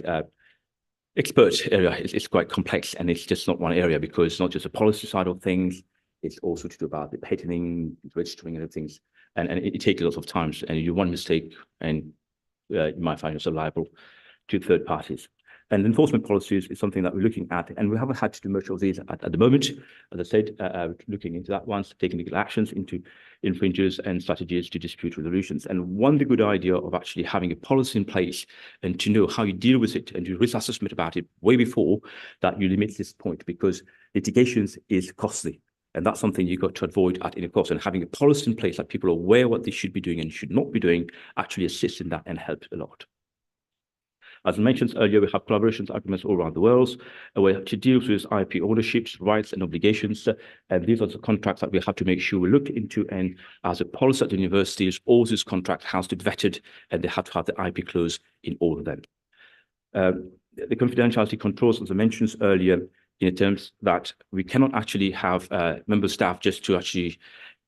area. It's quite complex, and it's just not one area, because it's not just the policy side of things. It's also to do about the patenting, registering, and other things. And it takes lots of time. And you do one mistake, and you might find yourself liable to third parties. And enforcement policies is something that we're looking at, and we haven't had to do much of these at the moment. As I said, looking into that once, taking legal actions into infringers and strategies to dispute resolutions. And one the good idea of actually having a policy in place and to know how you deal with it and do risk assessment about it way before that you limit this point, because litigations is costly. And that's something you've got to avoid at any cost. And having a policy in place that people are aware what they should be doing and should not be doing actually assists in that and helps a lot. As I mentioned earlier, we have collaborations agreements all around the world, which deals with IP ownerships, rights, and obligations. And these are the contracts that we have to make sure we look into. And as a policy at the universities, all these contracts have to be vetted, and they have to have the IP clause in all of them. The confidentiality controls, as I mentioned earlier, in terms that we cannot actually have member staff just to actually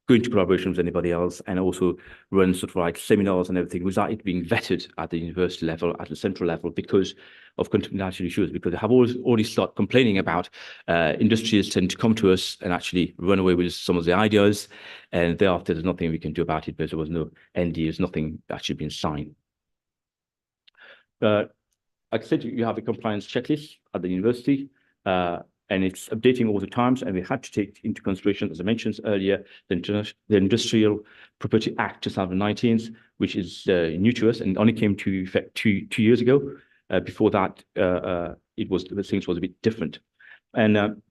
go into collaboration with anybody else, and also run sort of like seminars and everything without it being vetted at the university level, at the central level, because of confidentiality issues, because they have already started complaining about industries tend to come to us and actually run away with some of the ideas, and thereafter there's nothing we can do about it because there was no NDAs, nothing actually been signed. Like I said, you have a compliance checklist at the university, and it's updating all the times, and we had to take into consideration, as I mentioned earlier, the Industrial Property Act 2019, which is new to us and only came to effect two years ago. Before that, things was a bit different. And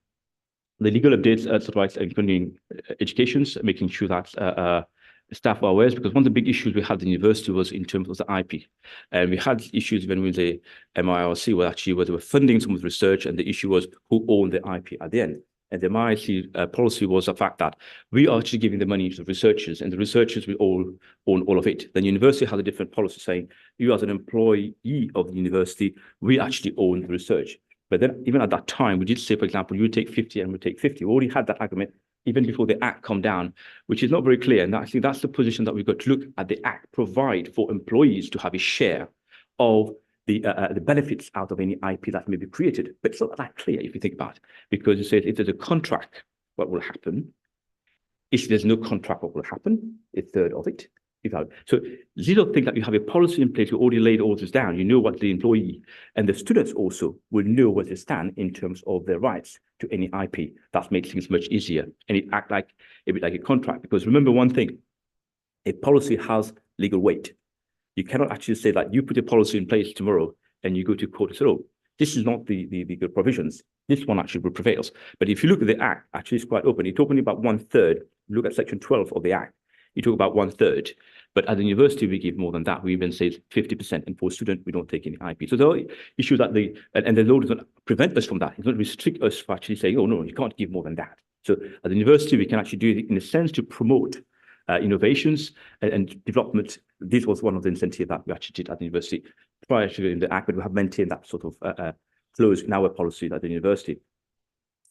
The legal updates, sort of like including educations, making sure that staff are aware, because one of the big issues we had in the university was in terms of the IP. And we had issues when we were the MIRC, where they were funding some of the research, and the issue was who owned the IP at the end. And the MIRC policy was the fact that we are actually giving the money to the researchers, and the researchers will all own all of it. Then the university has a different policy saying, you as an employee of the university, we actually own the research. But then even at that time, we did say, for example, you take 50 and we take 50. We already had that argument even before the Act come down, which is not very clear. And actually, that's the position that we've got to look at the Act, provide for employees to have a share of the benefits out of any IP that may be created. But it's not that clear if you think about it, because it says if there's a contract, what will happen? If there's no contract, what will happen? A third of it. So these are things that you have a policy in place, you already laid all this down, you know what the employee and the students also will know where they stand in terms of their rights to any IP. That makes things much easier, and it act like a bit like a contract, because remember one thing, a policy has legal weight. You cannot actually say that you put a policy in place tomorrow and you go to court and say, oh, this is not the good provisions. This one actually prevails. But if you look at the Act, actually it's quite open. You're talking about 1/3. Look at section 12 of the Act. You talk about 1/3, but at the university, we give more than that. We even say 50%, and for student, we don't take any IP. So there are issues that and the law doesn't prevent us from that. It doesn't restrict us from actually saying, oh, no, you can't give more than that. So at the university, we can actually do it in a sense to promote innovations and development. This was one of the incentives that we actually did at the university prior to in the Act, but we have maintained that sort of clause in our policy at the university.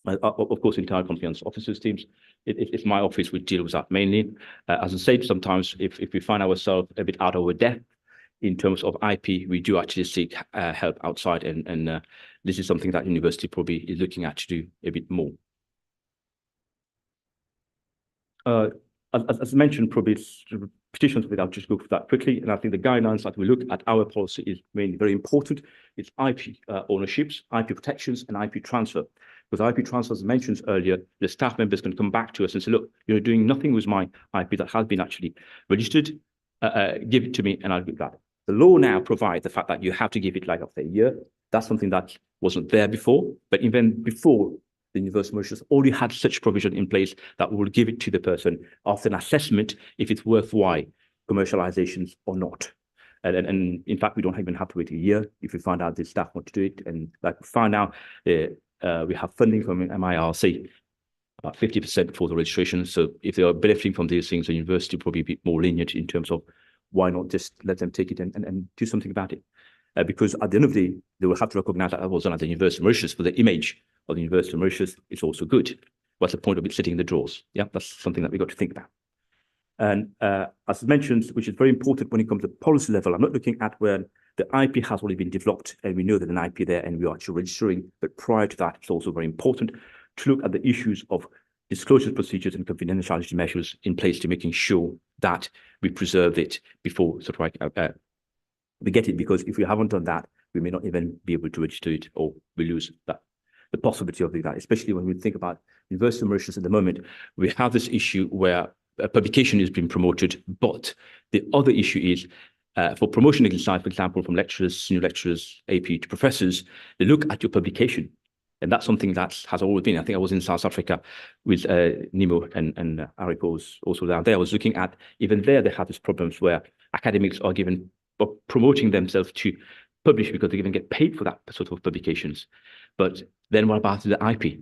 Of course, entire compliance officers teams, it's my office would deal with that mainly. As I said, sometimes if we find ourselves a bit out of our depth in terms of IP, we do actually seek help outside, and this is something that university probably is looking at to do a bit more. As mentioned, probably petitions, I'll just go through that quickly. And I think the guidelines that we look at our policy is mainly very important. It's IP ownerships, IP protections, and IP transfer. Because IP transfer, as mentioned earlier, the staff members can come back to us and say, look, you're doing nothing with my IP that has been actually registered. Give it to me and I'll give that. The law now provides the fact that you have to give it like after a year. That's something that wasn't there before. But even before, the Universal Mauritius already had such provision in place that we will give it to the person after an assessment if it's worthwhile commercializations or not. And in fact, we don't even have to wait a year if we find out the staff want to do it. And like we find out, we have funding from MIRC, about 50% for the registration. So if they are benefiting from these things, the university will probably be more lenient in terms of why not just let them take it and do something about it. Because at the end of the day, they will have to recognize that was done at the University of Mauritius for the image of the University of Mauritius. It's also good. What's the point of it sitting in the drawers? Yeah, that's something that we've got to think about. And as mentioned, which is very important when it comes to policy level, I'm not looking at where the IP has already been developed and we know that an IP there and we are actually registering. But prior to that, it's also very important to look at the issues of disclosure procedures and confidentiality measures in place to making sure that we preserve it before sort of like, we get it. Because if we haven't done that, we may not even be able to register it, or we lose that. The possibility of that, especially when we think about University of Mauritius at the moment, we have this issue where a publication is being promoted, but the other issue is for promotion exercise, for example, from lecturers, senior lecturers, AP to professors, they look at your publication. And that's something that has always been. I think I was in South Africa with Nemo and Arik was also down there. I was looking at, even there, they have these problems where academics are given, or promoting themselves to publish because they even get paid for that sort of publications. But then what about the IP?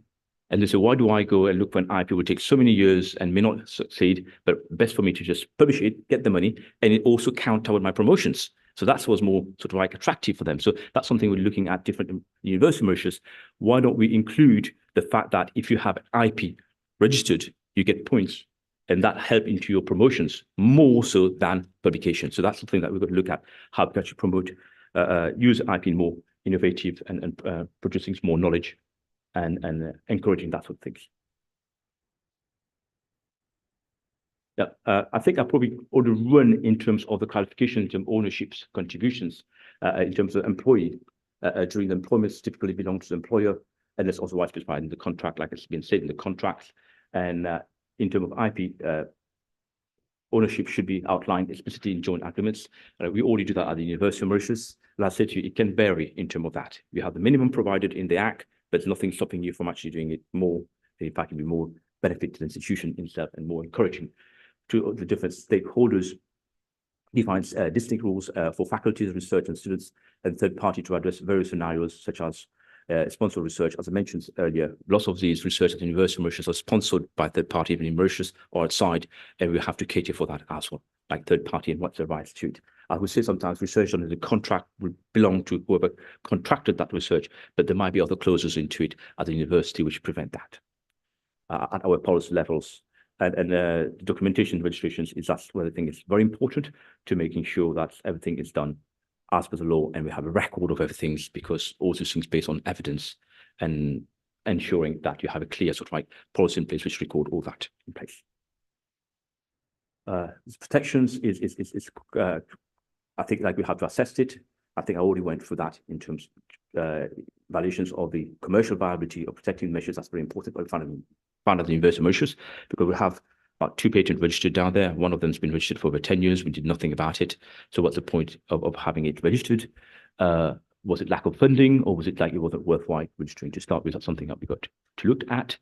And they say, why do I go and look for an IP? It would take so many years and may not succeed, but best for me to just publish it, get the money, and it also count toward my promotions. So that's what's more sort of like attractive for them. So that's something we're looking at different University of Mauritius. Why don't we include the fact that if you have IP registered, you get points, and that help into your promotions more so than publication. So that's something that we've got to look at, how to actually promote, use IP more innovative and producing more knowledge and encouraging that sort of things. Yeah, I think I probably ought to run in terms of the clarification in terms of ownerships, contributions, in terms of employee. During the employment typically belongs to the employer, and it's also specified in the contract, like it's been said in the contracts. And in terms of IP, ownership should be outlined explicitly in joint agreements. We already do that at the University of Mauritius. As I said to you, it can vary in terms of that. We have the minimum provided in the Act, but nothing stopping you from actually doing it more in fact, it'll be more benefit to the institution itself and more encouraging to the different stakeholders. Defines distinct rules for faculties, research, and students, and third party to address various scenarios such as sponsored research. As I mentioned earlier, lots of these research at the University of Mauritius are sponsored by third party, even in Mauritius or outside, and we have to cater for that as well, like third party and what's the rights to it. I would say sometimes research under the contract would belong to whoever contracted that research, but there might be other clauses into it at the university which prevent that at our policy levels. And documentation registrations is that's where I think it's very important to making sure that everything is done as per the law and we have a record of everything, because all those things based on evidence and ensuring that you have a clear sort of like policy in place which record all that in place. Protections is I think like we have to assess it. I think I already went through that in terms of valuations of the commercial viability of protecting measures. That's very important. But we found at the University of Mauritius, because we have about 2 patents registered down there. One of them has been registered for over 10 years. We did nothing about it. So what's the point of having it registered? Was it lack of funding, or was it like it wasn't worthwhile registering to start with? That's something that we got to look at.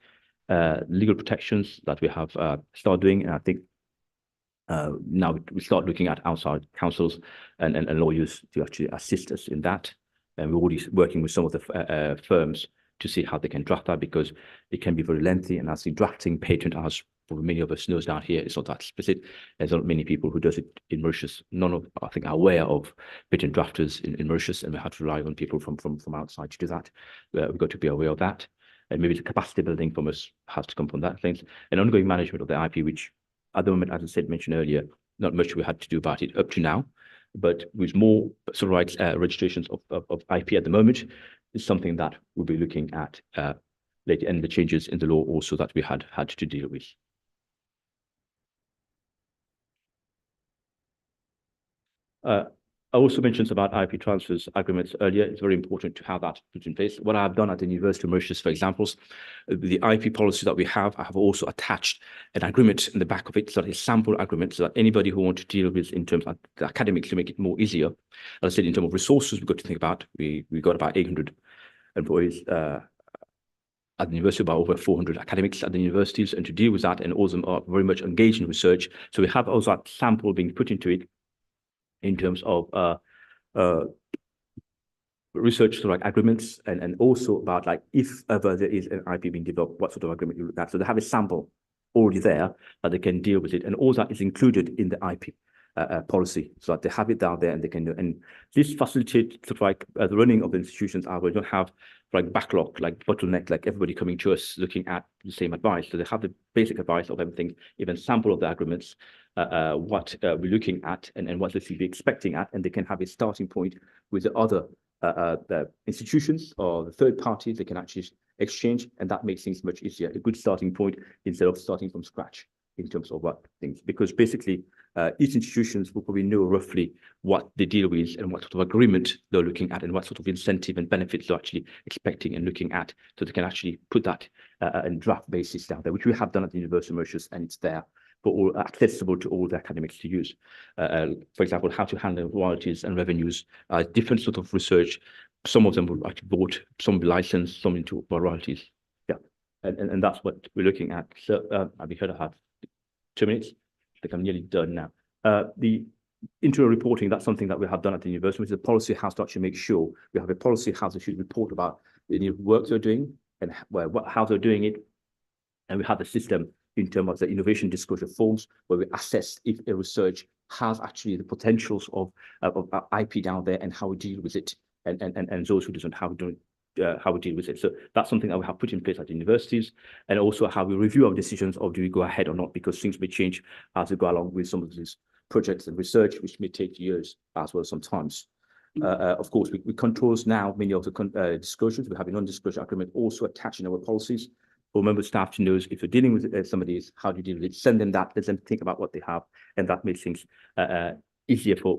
Legal protections that we have started doing, and I think now we start looking at outside counsels and lawyers to actually assist us in that. And we're already working with some of the firms to see how they can draft that, because it can be very lengthy. And as the drafting patent, as for many of us knows down here, it's not that specific. There's not many people who does it in Mauritius. None of, I think, are aware of patent drafters in Mauritius, and we have to rely on people from outside to do that. We've got to be aware of that. And maybe the capacity building from us has to come from that things. And ongoing management of the IP, which at the moment, as I said, mentioned earlier, not much we had to do about it up to now, but with more sort of rights registrations of IP at the moment, is something that we'll be looking at later, and the changes in the law also that we had to deal with. I also mentioned about IP transfers agreements earlier. It's very important to have that put in place. What I've done at the University of Mauritius, for example, the IP policy that we have, I have also attached an agreement in the back of it, so that it's sample agreement, so that anybody who wants to deal with in terms of the academics to make it more easier. As I said, in terms of resources, we've got to think about, we got about 800 employees at the university, about over 400 academics at the universities, and to deal with that, and all of them are very much engaged in research. So we have also that sample being put into it in terms of research like agreements, and also about like if ever there is an IP being developed, what sort of agreement you look at. So they have a sample already there that they can deal with it, and all that is included in the IP policy, so that they have it down there and they can do. And this facilitates sort of like the running of the institutions. We don't have like backlog, like bottleneck, like everybody coming to us looking at the same advice. So they have the basic advice of everything, even sample of the agreements, what we're looking at, and what they should be expecting at, and they can have a starting point with the other the institutions or the third parties. They can actually exchange, and that makes things much easier. A good starting point instead of starting from scratch in terms of what things, because basically each institutions will probably know roughly what they deal with and what sort of agreement they're looking at and what sort of incentive and benefits they're actually expecting and looking at, so they can actually put that in draft basis down there, which we have done at the University of Mauritius, and it's there for all, accessible to all the academics to use. For example, how to handle royalties and revenues, different sort of research. Some of them will actually bought, some will be licensed, some into royalties. Yeah, and that's what we're looking at. So I'll be here to have 2 minutes. I think I'm nearly done now. The internal reporting, that's something that we have done at the university, which is a policy house to actually make sure we have a policy house that should report about the work they're doing and how they're doing it. And we have a system in terms of the innovation disclosure forms, where we assess if a research has actually the potentials of IP down there and how we deal with it, and those who doesn't, how we deal with it. So that's something that we have put in place at universities, and also how we review our decisions of do we go ahead or not, because things may change as we go along with some of these projects and research, which may take years as well sometimes. Of course, we controls now many of the disclosures. We have a non-disclosure agreement also attached in our policies for member staff to know if you're dealing with somebody, how do you deal with it? Send them that, let them think about what they have, and that makes things easier for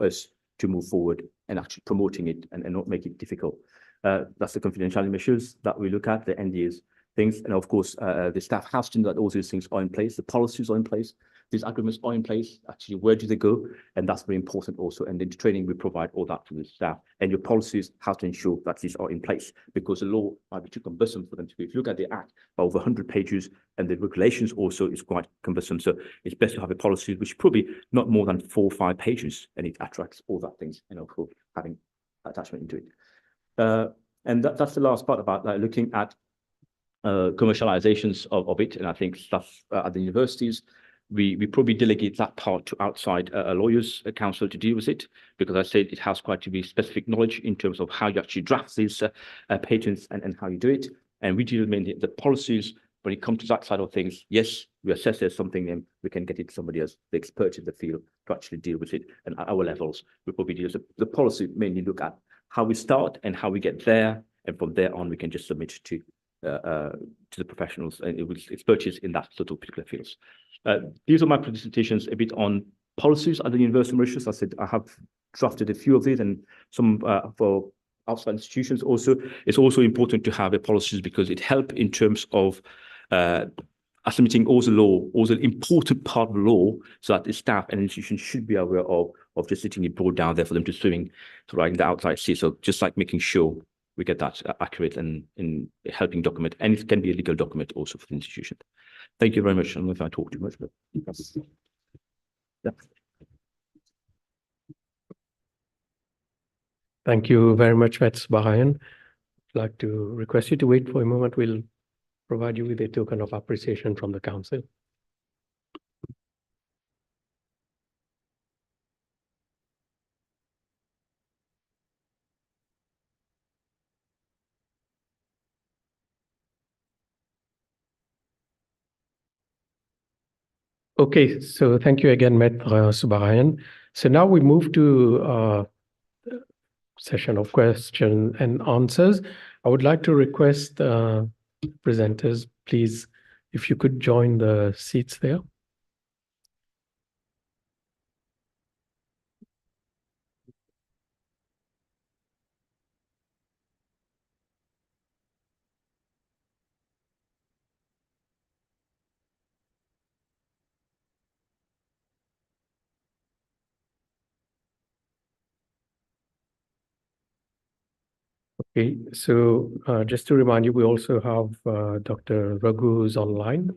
us to move forward and actually promoting it and not make it difficult. That's the confidentiality measures that we look at, the NDAs things, and of course the staff has to know that all these things are in place, the policies are in place, these agreements are in place, actually, where do they go? And that's very important also. And then the training, we provide all that to the staff, and your policies, how to ensure that these are in place, because the law might be too cumbersome for them to be. If you look at the act, over 100 pages, and the regulations also is quite cumbersome. So it's best to have a policy which probably not more than 4 or 5 pages, and it attracts all that things, for having attachment into it. And that's the last part about looking at commercializations of it. And I think stuff at the universities, we probably delegate that part to outside a lawyers council to deal with it, because I said it has quite to be specific knowledge in terms of how you actually draft these patents and how you do it. And we deal mainly the policies. When it comes to that side of things, yes, we assess there's something, and we can get it to somebody else, the expert in the field, to actually deal with it. And at our levels, we probably deal with the policy, mainly look at how we start and how we get there, and from there on we can just submit to the professionals and expertise in that sort of particular fields. These are my presentations a bit on policies at the University of Mauritius. I said I have drafted a few of these, and some for outside institutions also. It's also important to have a policies because it helps in terms of assimilating all the law, all the important part of the law, so that the staff and institutions should be aware of just sitting it brought down there for them to swimming to right in the outside sea. So just like making sure we get that accurate and in helping document, and it can be a legal document also for the institution. Thank you very much. I don't know if I talked too much, but yeah. Thank you very much, Ms. Barayan. I'd like to request you to wait for a moment. We'll provide you with a token of appreciation from the council. Okay, so thank you again, Maître Subarayan. So now we move to session of question and answers. I would like to request presenters, please, if you could join the seats there. Okay, so just to remind you, we also have Dr. Raghu who's online.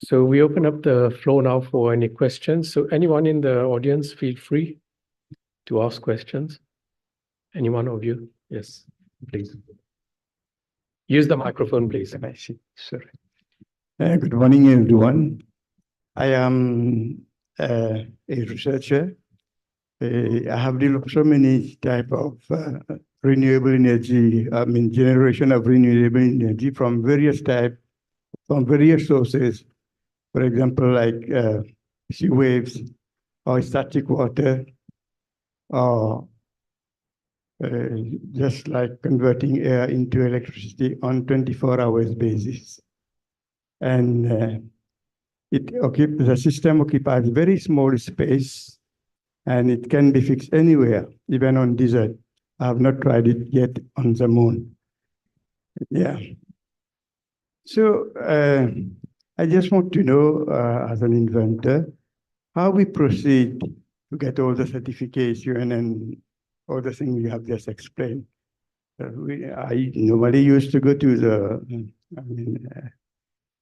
So we open up the floor now for any questions. So anyone in the audience, feel free to ask questions. Any one of you? Yes, please. Use the microphone, please. Sorry. Good morning, everyone. I am a researcher. I have developed so many type of renewable energy, generation of renewable energy from various sources. For example, like sea waves or static water, or just like converting air into electricity on 24 hours basis. And the system occupies very small space, and it can be fixed anywhere, even on desert. I have not tried it yet on the moon. Yeah. So I just want to know, as an inventor, how we proceed to get all the certification and all the things you have just explained. I normally used to go to the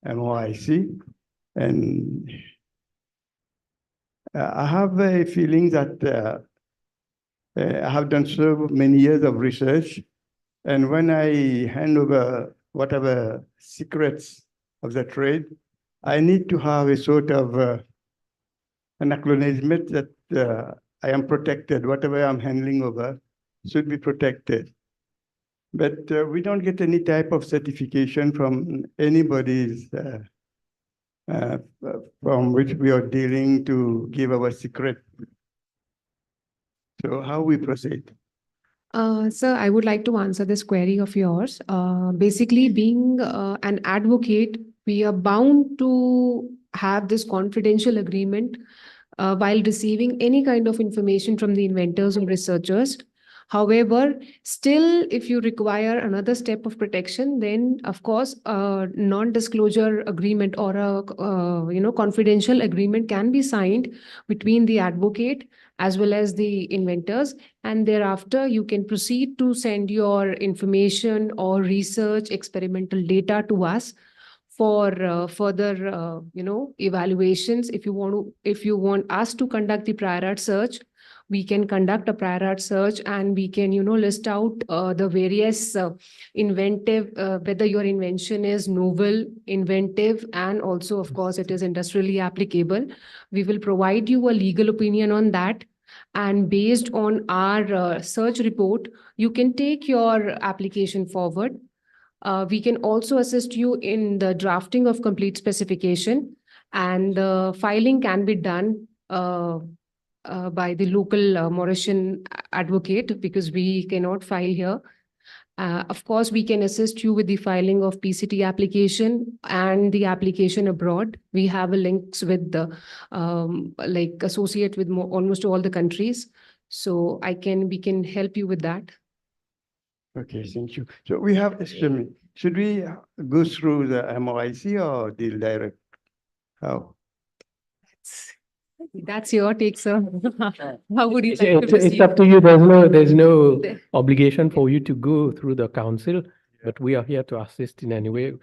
MOIC, and I have a feeling that I have done so many years of research, and when I hand over whatever secrets of the trade, I need to have a sort of an acknowledgement that I am protected. Whatever I'm handling over should be protected. But we don't get any type of certification from anybody's from which we are dealing to give our secret. So how we proceed? Sir, I would like to answer this query of yours. Basically, being an advocate, we are bound to have this confidential agreement while receiving any kind of information from the inventors or researchers. However, still, if you require another step of protection, then of course, a non-disclosure agreement or a confidential agreement can be signed between the advocate as well as the inventors, and thereafter you can proceed to send your information or research experimental data to us for further evaluations. If you want us to conduct the prior art search, we can conduct a prior art search, and we can list out the various inventive, whether your invention is novel, inventive, and also of course it is industrially applicable. We will provide you a legal opinion on that, and based on our search report, you can take your application forward. We can also assist you in the drafting of complete specification, and filing can be done by the local Mauritian advocate, because we cannot file here. Of course, we can assist you with the filing of PCT application and the application abroad. We have links with the associate with almost all the countries. So we can help you with that. Okay, thank you. So we have, excuse me, should we go through the MOIC or deal direct? How? That's your take, sir. How would you like to It's proceed? up to you. There's no obligation for you to go through the council, but we are here to assist in any way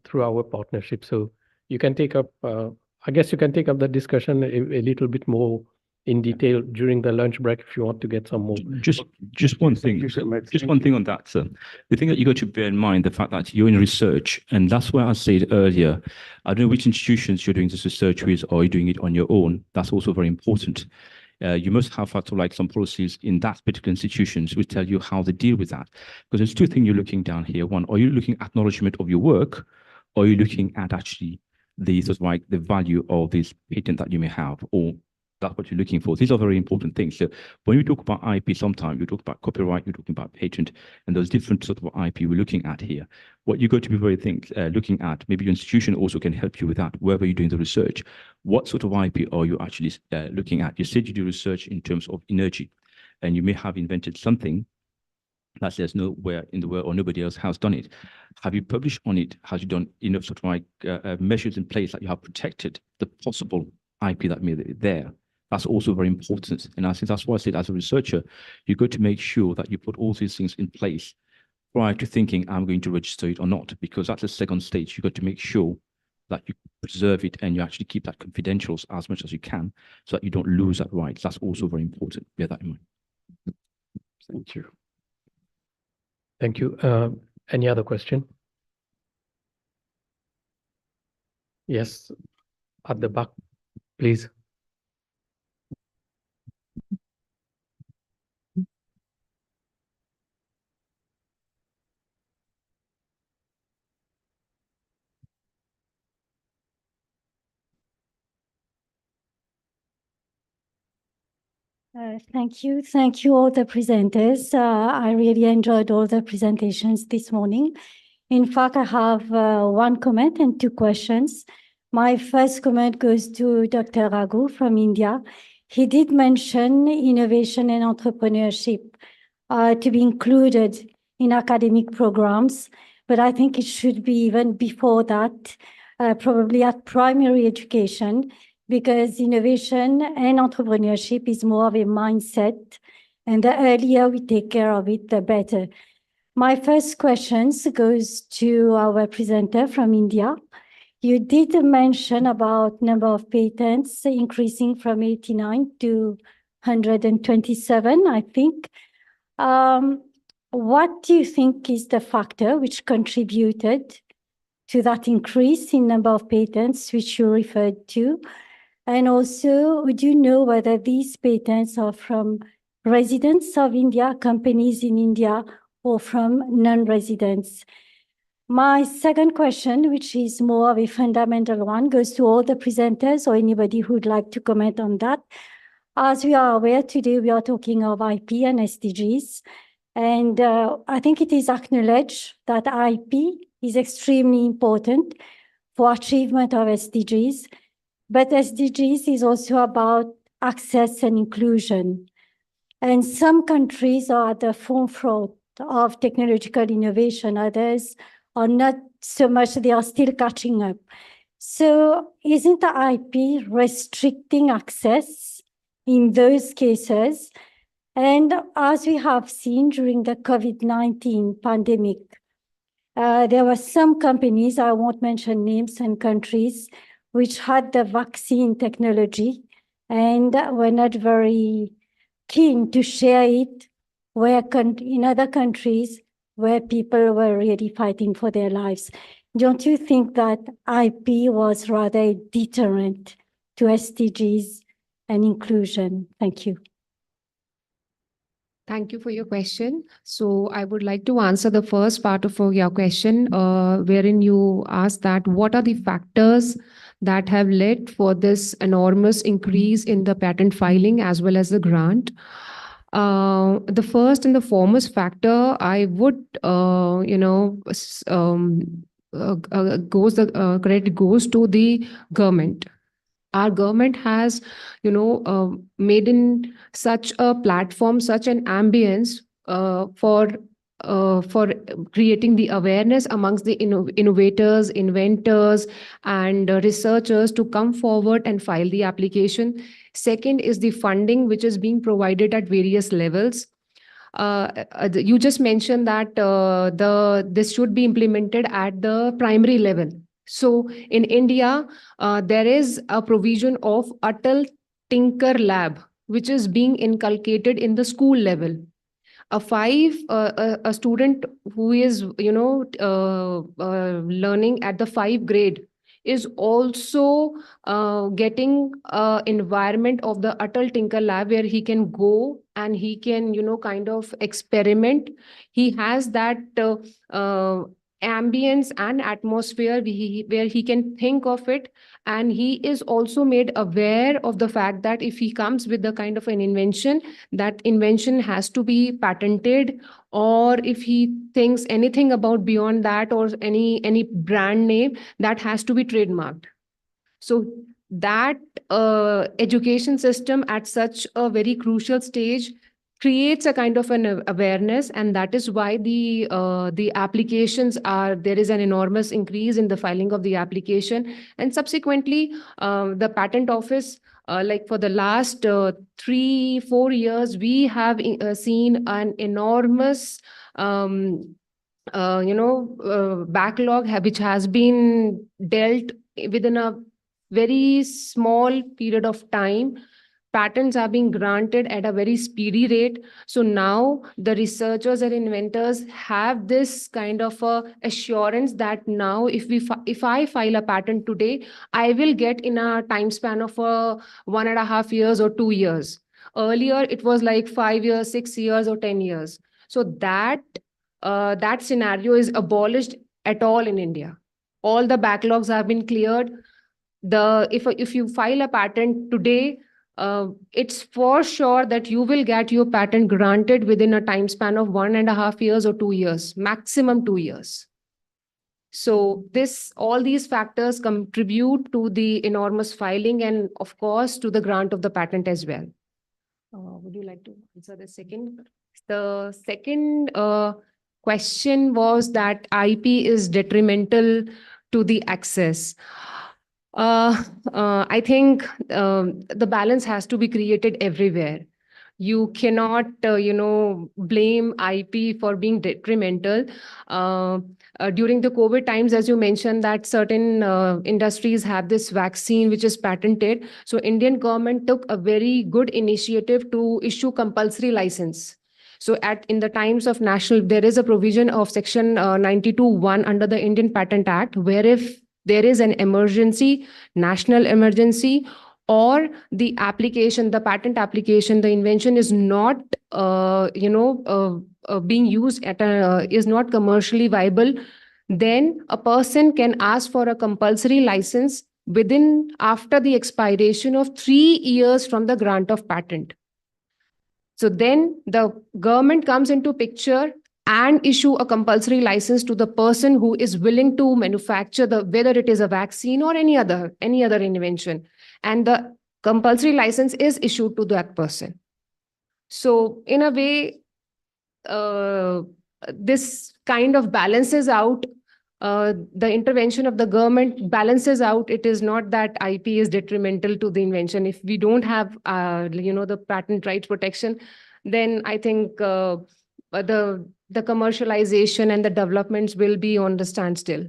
through our partnership. So you can take up, I guess you can take up the discussion a little bit more in detail during the lunch break if you want to get some more. Just one thing, just one thing on that, sir. The thing that you got to bear in mind, the fact that you're in research, and that's why I said earlier, I don't know which institutions you're doing this research with, or you're doing it on your own. That's also very important. You must have some policies in that particular institutions which tell you how they deal with that. Because there's two things you're looking down here. One, are you looking at acknowledgement of your work, or are you looking at actually the the value of this patent that you may have, or that's what you're looking for. These are very important things. So when you talk about IP, sometimes you talk about copyright, you're talking about patent, and those different sort of IP we're looking at here. What you're going to be looking at, maybe your institution also can help you with that, wherever you're doing the research. What sort of IP are you actually looking at? You said you do research in terms of energy, and you may have invented something that there's nowhere in the world or nobody else has done it. Have you published on it? Have you done enough sort of measures in place that you have protected the possible IP that may be there? That's also very important. And I think that's why I said, as a researcher, you've got to make sure that you put all these things in place prior to thinking, I'm going to register it or not, because that's the second stage. You've got to make sure that you preserve it and you actually keep that confidential as much as you can, so that you don't lose that right. That's also very important. Bear that in mind. Thank you. Thank you. Any other question? Yes, at the back, please. Thank you. Thank you, all the presenters. I really enjoyed all the presentations this morning. In fact, I have one comment and two questions. My first comment goes to Dr. Raghu from India. He did mention innovation and entrepreneurship to be included in academic programs, but I think it should be even before that, probably at primary education, because innovation and entrepreneurship is more of a mindset, and the earlier we take care of it, the better. My first question goes to our presenter from India. You did mention about number of patents increasing from 89 to 127, I think. What do you think is the factor which contributed to that increase in number of patents which you referred to? And also, would you know whether these patents are from residents of India, companies in India, or from non-residents? My second question, which is more of a fundamental one, goes to all the presenters or anybody who would like to comment on that. As we are aware, today we are talking of IP and SDGs. And I think it is acknowledged that IP is extremely important for achievement of SDGs. But SDGs is also about access and inclusion. And some countries are at the forefront of technological innovation. Others are not so much, they are still catching up. So isn't the IP restricting access in those cases? And as we have seen during the COVID-19 pandemic, there were some companies, I won't mention names and countries, which had the vaccine technology and were not very keen to share it in other countries where people were really fighting for their lives. Don't you think that IP was rather a deterrent to SDGs and inclusion? Thank you. Thank you for your question. So I would like to answer the first part of your question, wherein you asked that what are the factors that have led for this enormous increase in the patent filing as well as the grant. The first and the foremost factor I would, credit goes to the government. Our government has, made in such a platform, such an ambience for creating the awareness amongst the innovators, inventors, and researchers to come forward and file the application. Second is the funding, which is being provided at various levels. You just mentioned that this should be implemented at the primary level. So in India, there is a provision of Atal Tinker Lab, which is being inculcated in the school level. A student who is learning at the 5th grade is also getting environment of the Atal Tinker Lab where he can go and he can kind of experiment. He has that ambience and atmosphere where he can think of it, and he is also made aware of the fact that if he comes with the kind of an invention, that invention has to be patented, or if he thinks anything about beyond that or any brand name, that has to be trademarked. So that education system at such a very crucial stage creates a kind of an awareness, and that is why the applications there is an enormous increase in the filing of the application. And subsequently, the patent office, like for the last 3-4 years, we have seen an enormous backlog which has been dealt within a very small period of time. Patents are being granted at a very speedy rate. So now the researchers and inventors have this kind of assurance that now if I file a patent today, I will get in a time span of 1.5 years or 2 years. Earlier, it was like 5 years, 6 years, or 10 years. So that scenario is abolished at all in India. All the backlogs have been cleared. If you file a patent today, it's for sure that you will get your patent granted within a time span of 1.5 years or 2 years, maximum 2 years. So all these factors contribute to the enormous filing and, of course, to the grant of the patent as well. Would you like to answer the second? The second question was that IP is detrimental to the access. I think the balance has to be created everywhere. You cannot, blame IP for being detrimental. During the COVID times, as you mentioned, that certain industries have this vaccine which is patented. So Indian government took a very good initiative to issue compulsory license. So in the times of there is a provision of section 92(1) under the Indian Patent Act, where if there is an emergency, national emergency, or the patent application, the invention is not, being used is not commercially viable, then a person can ask for a compulsory license after the expiration of 3 years from the grant of patent. So then the government comes into picture and issue a compulsory license to the person who is willing to manufacture whether it is a vaccine or any other invention. And the compulsory license is issued to that person. So in a way, this kind of balances out the intervention of the government balances out. It is not that IP is detrimental to the invention. If we don't have, the patent rights protection, then I think the commercialization and the developments will be on the standstill.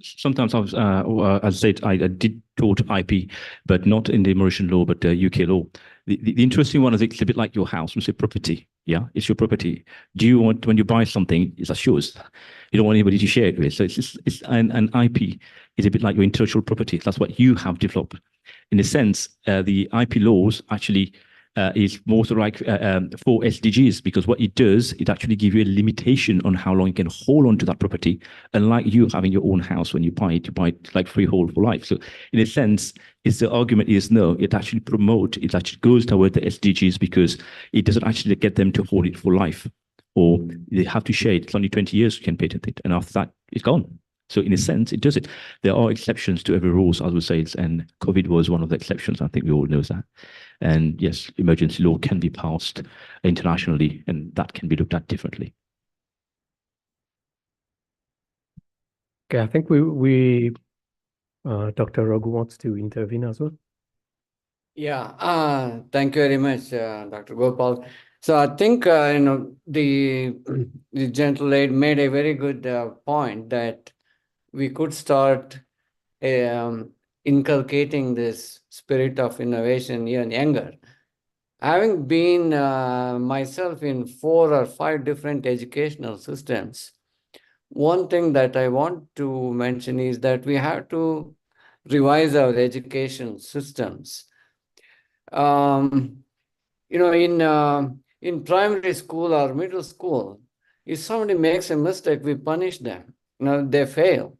Sometimes as I said, I did taught IP, but not in the Mauritian law, but UK law. The interesting one is it's a bit like your house, it's your property. Yeah, it's your property. Do you want, when you buy something, it's yours. You don't want anybody to share it with. So it's an IP is a bit like your intellectual property. That's what you have developed. In a sense, the IP laws actually is more sort of like for SDGs, because what it does, it actually gives you a limitation on how long you can hold on to that property. Unlike you having your own house, when you buy it like freehold for life. So in a sense, it's the argument is no, it actually goes toward the SDGs because it doesn't actually get them to hold it for life, or they have to share it. It's only 20 years you can patent it, and after that, it's gone. So in a sense, it does it. There are exceptions to every rules, I would say, and COVID was one of the exceptions. I think we all know that. And yes, emergency law can be passed internationally, and that can be looked at differently. Okay, I think Dr. Raghu wants to intervene as well. Yeah, thank you very much, Dr. Gopal. So I think, the gentle lady made a very good point that we could start inculcating this spirit of innovation even younger. Having been myself in 4 or 5 different educational systems, one thing that I want to mention is that we have to revise our education systems. In primary school or middle school, if somebody makes a mistake, we punish them. They fail.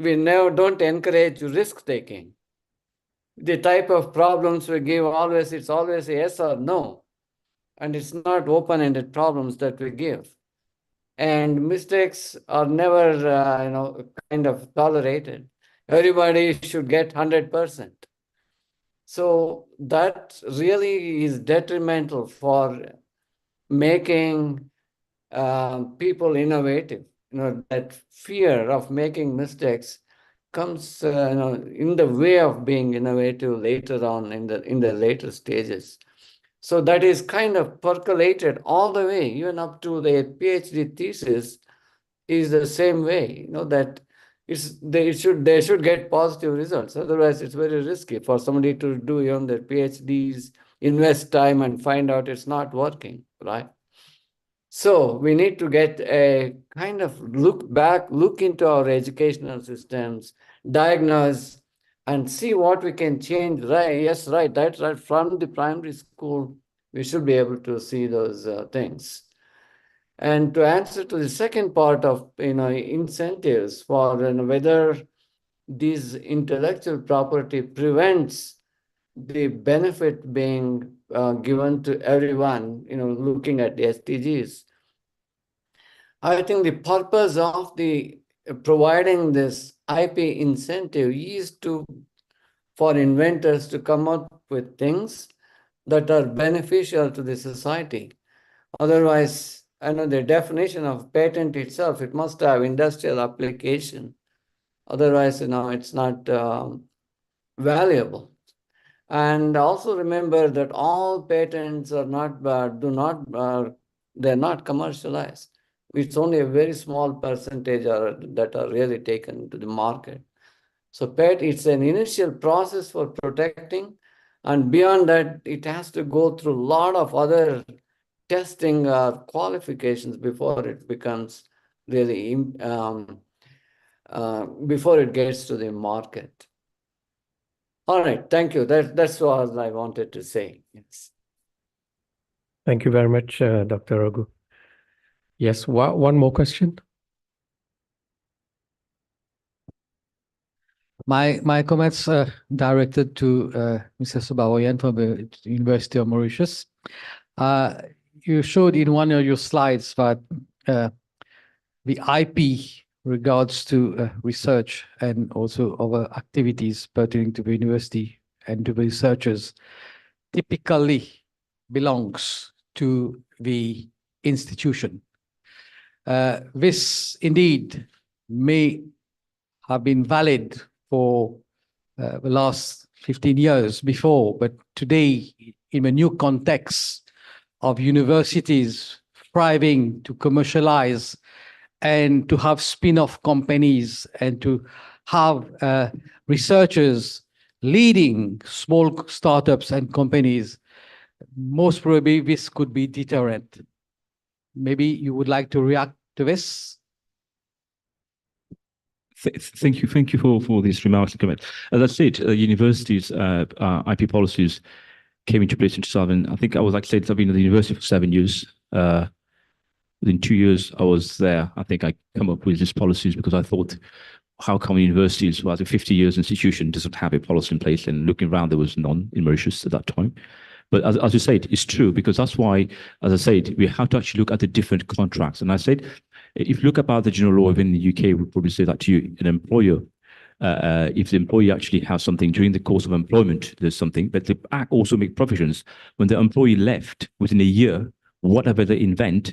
We don't encourage risk-taking. The type of problems we give it's always a yes or no. And it's not open-ended problems that we give. And mistakes are never, kind of tolerated. Everybody should get 100%. So that really is detrimental for making people innovative. That fear of making mistakes comes in the way of being innovative later on in the later stages. So that is kind of percolated all the way, even up to the PhD thesis is the same way, that they should get positive results. Otherwise, it's very risky for somebody to do even their PhDs, invest time and find out it's not working, right? So we need to get a kind of look into our educational systems, diagnose, and see what we can change. Right? Yes, right. That's right. From the primary school, we should be able to see those things. And to answer to the second part of incentives for whether this intellectual property prevents the benefit being given to everyone, looking at the SDGs. I think the purpose of the providing this IP incentive is for inventors to come up with things that are beneficial to the society. Otherwise, the definition of patent itself, it must have industrial application. Otherwise, it's not valuable. And also remember that all patents are they're not commercialized. It's only a very small percentage that are really taken to the market. So it's an initial process for protecting, and beyond that, it has to go through a lot of other testing qualifications before it becomes really, before it gets to the market. All right, thank you. That's all I wanted to say. Yes. Thank you very much, Dr. Raghu. Yes, one more question. My comments are directed to Mr. Subaroyan from the University of Mauritius. You showed in one of your slides that the IP regards to research and also other activities pertaining to the university and to the researchers typically belongs to the institution. This indeed may have been valid for the last 15 years before, but today, in a new context of universities striving to commercialize and to have spin-off companies and to have researchers leading small startups and companies, most probably this could be deterrent. Maybe you would like to react to this? Thank you for these remarks and comments. As I said, universities' IP policies came into place in 2000. I think I was, like I said, I've been at the university for 7 years. Within 2 years, I was there. I think I come up with these policies because I thought, how come universities, who has a 50 years institution, doesn't have a policy in place? And looking around, there was none in Mauritius at that time. But as you said, it's true, because that's why, as I said, we have to actually look at the different contracts. And I said, if you look about the general law within the UK, we'll probably say that to you, an employer, if the employee actually has something during the course of employment, there's something, but the Act also make provisions when the employee left within a year, whatever they invent,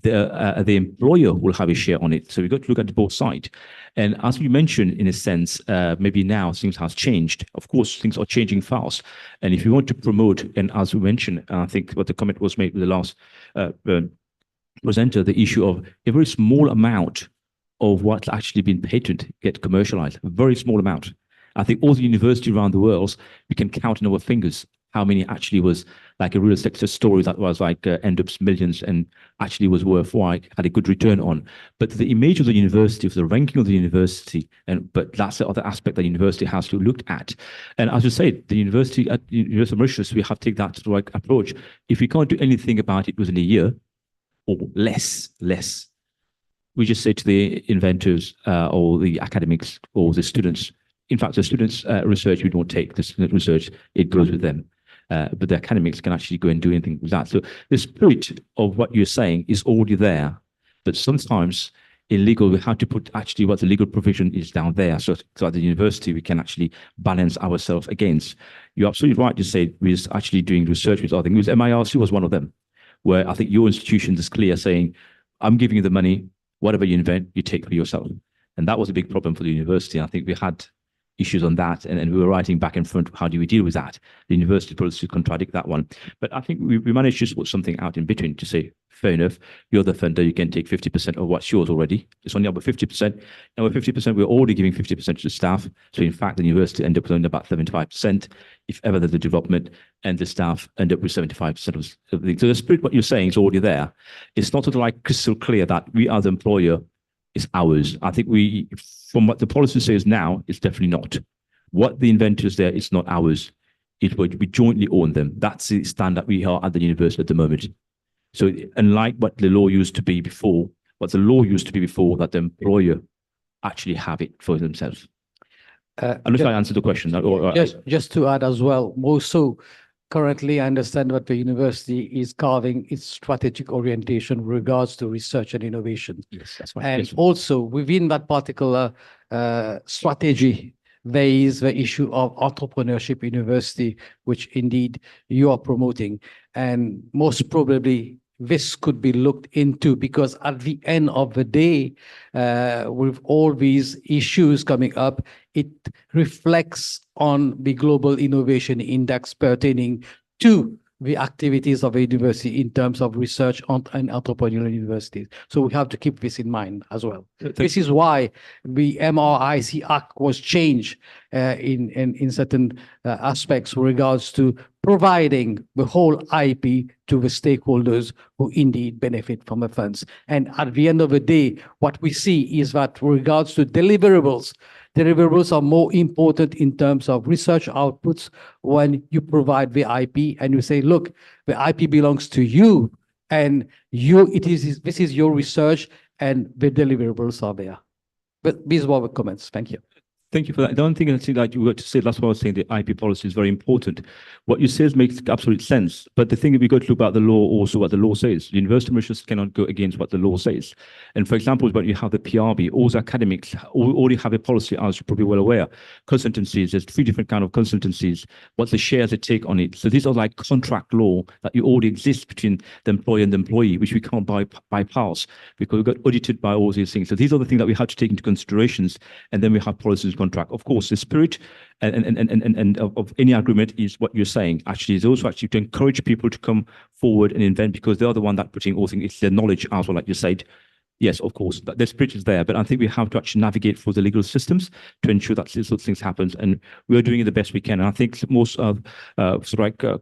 the employer will have a share on it. So we've got to look at both sides. And as you mentioned, in a sense, maybe now things have changed. Of course, things are changing fast. And if you want to promote, and as we mentioned, I think what the comment was made with the last presenter, the issue of a very small amount of what's actually been patented get commercialized, a very small amount. I think all the universities around the world, we can count on our fingers how many actually was like a real success story that was like end up millions and actually was worthwhile, had a good return on. But the image of the university, of the ranking of the university, but that's the other aspect that the university has to look at. And as you said, the university at the University of Mauritius, we have to take that right approach. If we can't do anything about it within a year or less, we just say to the inventors or the academics or the students, in fact, the students' research we don't take, the student research, it goes with them. But the academics can actually go and do anything with that. So the spirit of what you're saying is already there, but sometimes in legal, we have to put actually what the legal provision is down there. So at the university, we can actually balance ourselves against. You're absolutely right to say we're actually doing research with other things. MIRC was one of them, where I think your institution is clear saying, I'm giving you the money, whatever you invent, you take for yourself. And that was a big problem for the university. I think we had issues on that, and we were writing back and front, how do we deal with that? The university policy contradict that one. But I think we managed to put something out in between to say, fair enough, you're the funder, you can take 50% of what's yours already. It's only about 50%. And with 50%, we're already giving 50% to the staff. So in fact, the university end up with about 75%, if ever there's a development, and the staff end up with 75% of the thing. So the spirit, what you're saying is already there. It's not sort of like crystal clear that we are the employer, is ours. I think we, from what the policy says now, it's definitely not. What the inventors there, it's not ours. It would we jointly own them. That's the stand that we are at the university at the moment. So unlike what the law used to be before, that the employer actually have it for themselves. I don't know if I answered the question. Just to add as well, also currently, I understand that the university is carving its strategic orientation with regards to research and innovation. Yes, that's right. And Yes. also within that particular strategy, there is the issue of entrepreneurship university, which indeed you are promoting. And most probably this could be looked into, because at the end of the day, with all these issues coming up, it reflects on the Global Innovation Index pertaining to the activities of a university in terms of research and entrepreneurial universities. So we have to keep this in mind as well. This is why the MRIC Act was changed in certain aspects with regards to providing the whole IP to the stakeholders who indeed benefit from the funds. And at the end of the day, what we see is that with regards to deliverables are more important in terms of research outputs when you provide the IP and you say, look, the IP belongs to you, and this is your research, and the deliverables are there. But these were the comments. Thank you. Thank you for that. The only thing I think that you were to say, that's why I was saying the IP policy is very important. What you say makes absolute sense. But the thing is, we got to look at the law, also what the law says. The University of Mauritius cannot go against what the law says. And for example, when you have the PRB, all the academics already have a policy, as you're probably well aware. Consultancies, there's 3 different kinds of consultancies, what the shares they take on it. So these are like contract law that you already exist between the employer and the employee, which we can't bypass because we got audited by all these things. So these are the things that we have to take into considerations, and then we have policies contract. Of course, the spirit and of any agreement is what you're saying. Actually, is also actually to encourage people to come forward and invent, because they're the one that putting all things. It's their knowledge as well, like you said. Yes, of course, the spirit is there, but I think we have to actually navigate through the legal systems to ensure that these sort of things happen, and we are doing it the best we can. And I think most of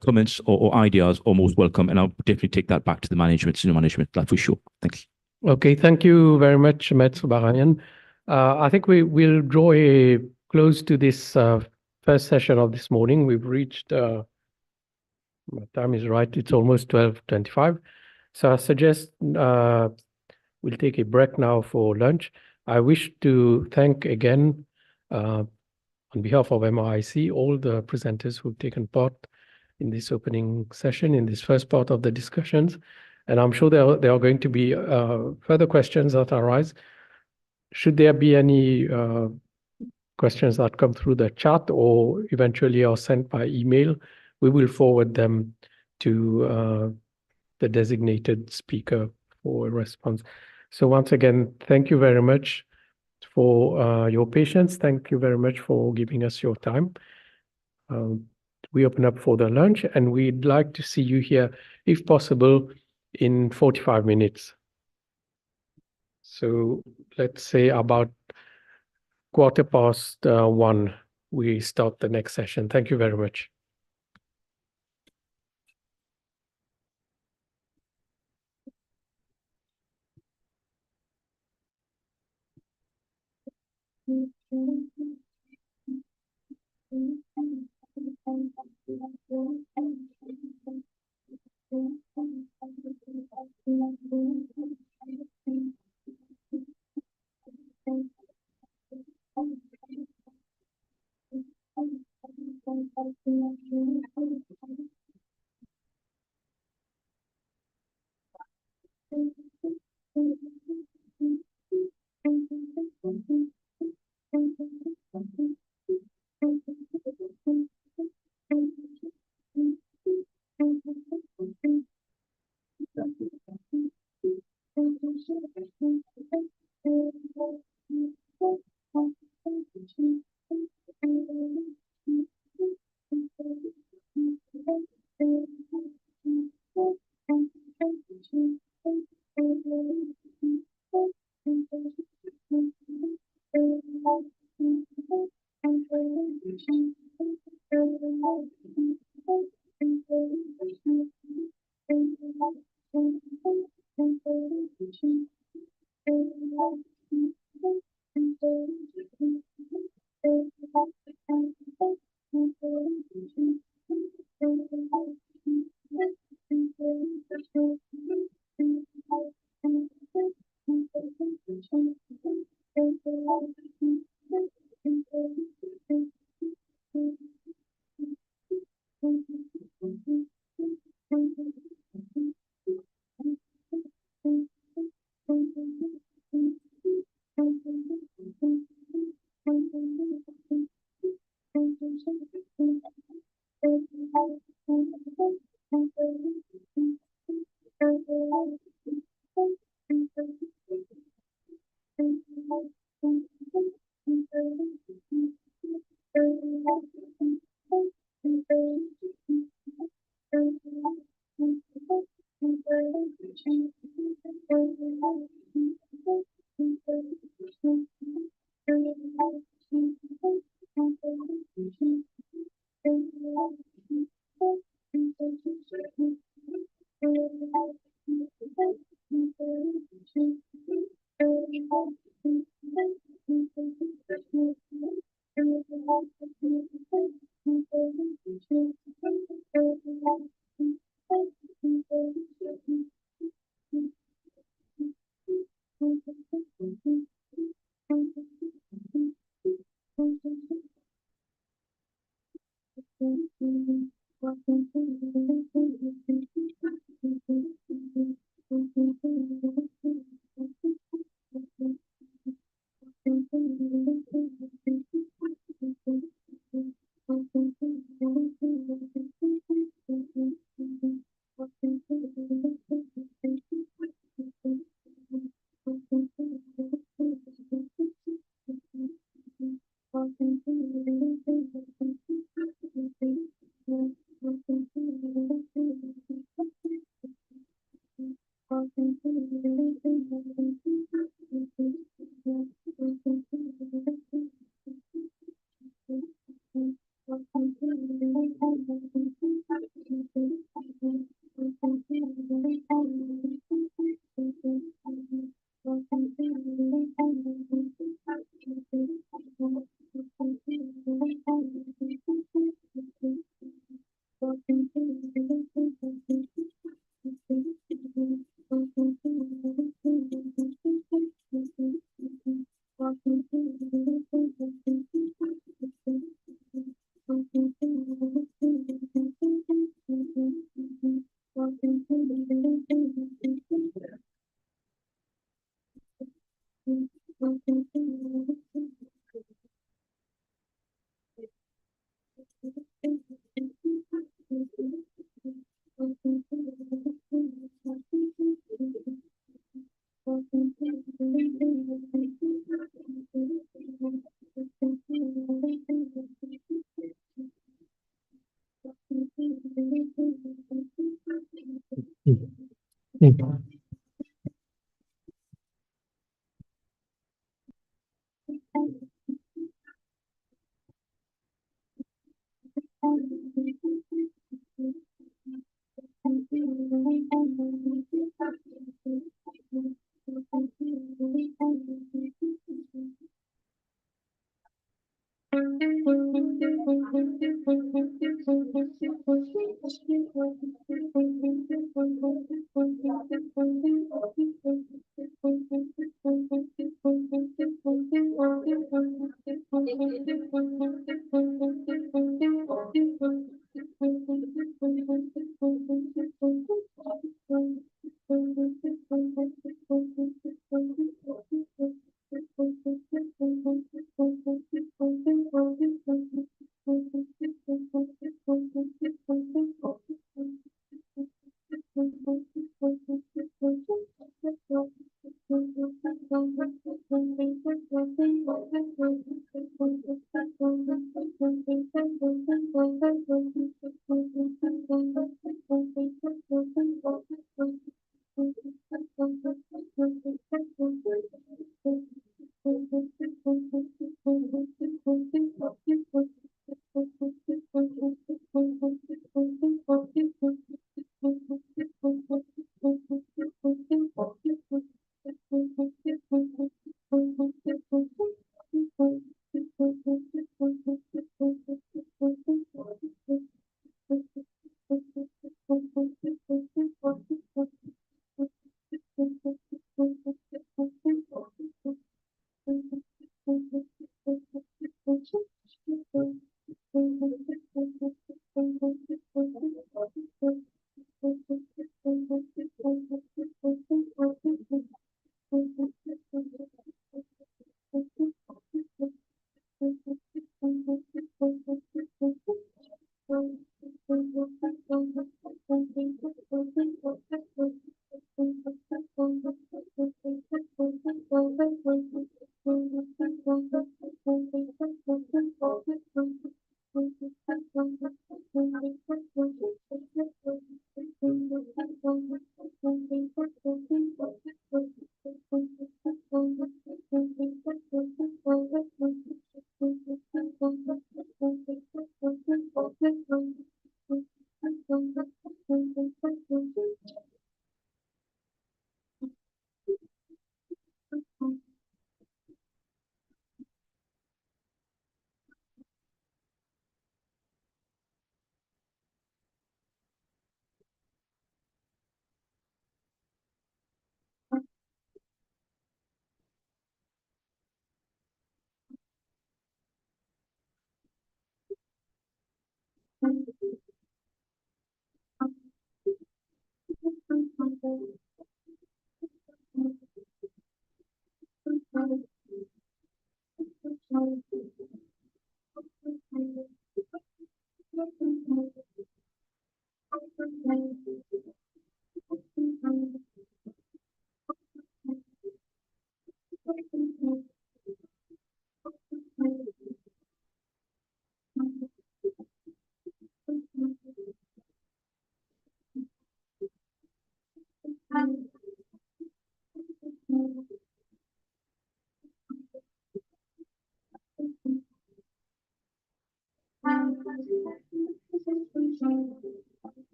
comments or ideas are most welcome, and I'll definitely take that back to the management, senior management, that for sure. Thanks. Okay, thank you very much, Met Subarayan. I think we will draw a close to this first session of this morning. We've reached, my time is right, it's almost 12:25. So I suggest we'll take a break now for lunch. I wish to thank again, on behalf of MRIC, all the presenters who've taken part in this opening session, in this first part of the discussions. And I'm sure there are going to be further questions that arise. Should there be any questions that come through the chat or eventually are sent by email, we will forward them to the designated speaker for a response. So once again, thank you very much for your patience. Thank you very much for giving us your time. We open up for the lunch, and we'd like to see you here, if possible, in 45 minutes. So let's say about 1:15, we start the next session. Thank you very much.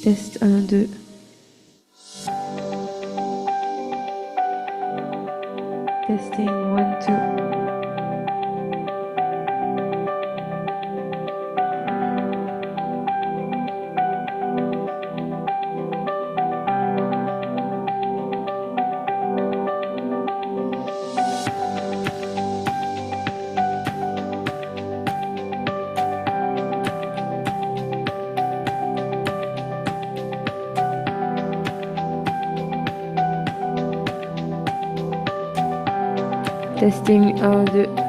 Test 1, 2. Testing 1, 2. Testing 1, 2.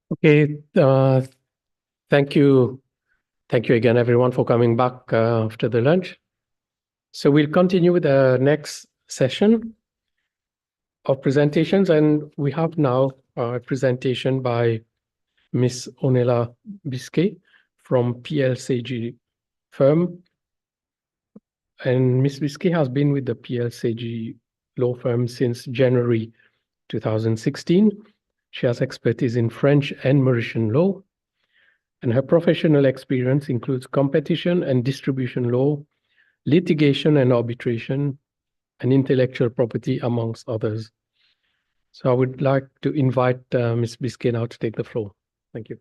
Okay, thank you. Thank you again, everyone, for coming back after the lunch. So we'll continue with the next session of presentations, and we have now a presentation by Ms. Onela Bisquet from PLCG firm. And Ms. Bisquet has been with the PLCG law firm since January 2016. She has expertise in French and Mauritian law, and her professional experience includes competition and distribution law, litigation and arbitration, and intellectual property, amongst others. So I would like to invite Ms. Bisquet now to take the floor. Thank you.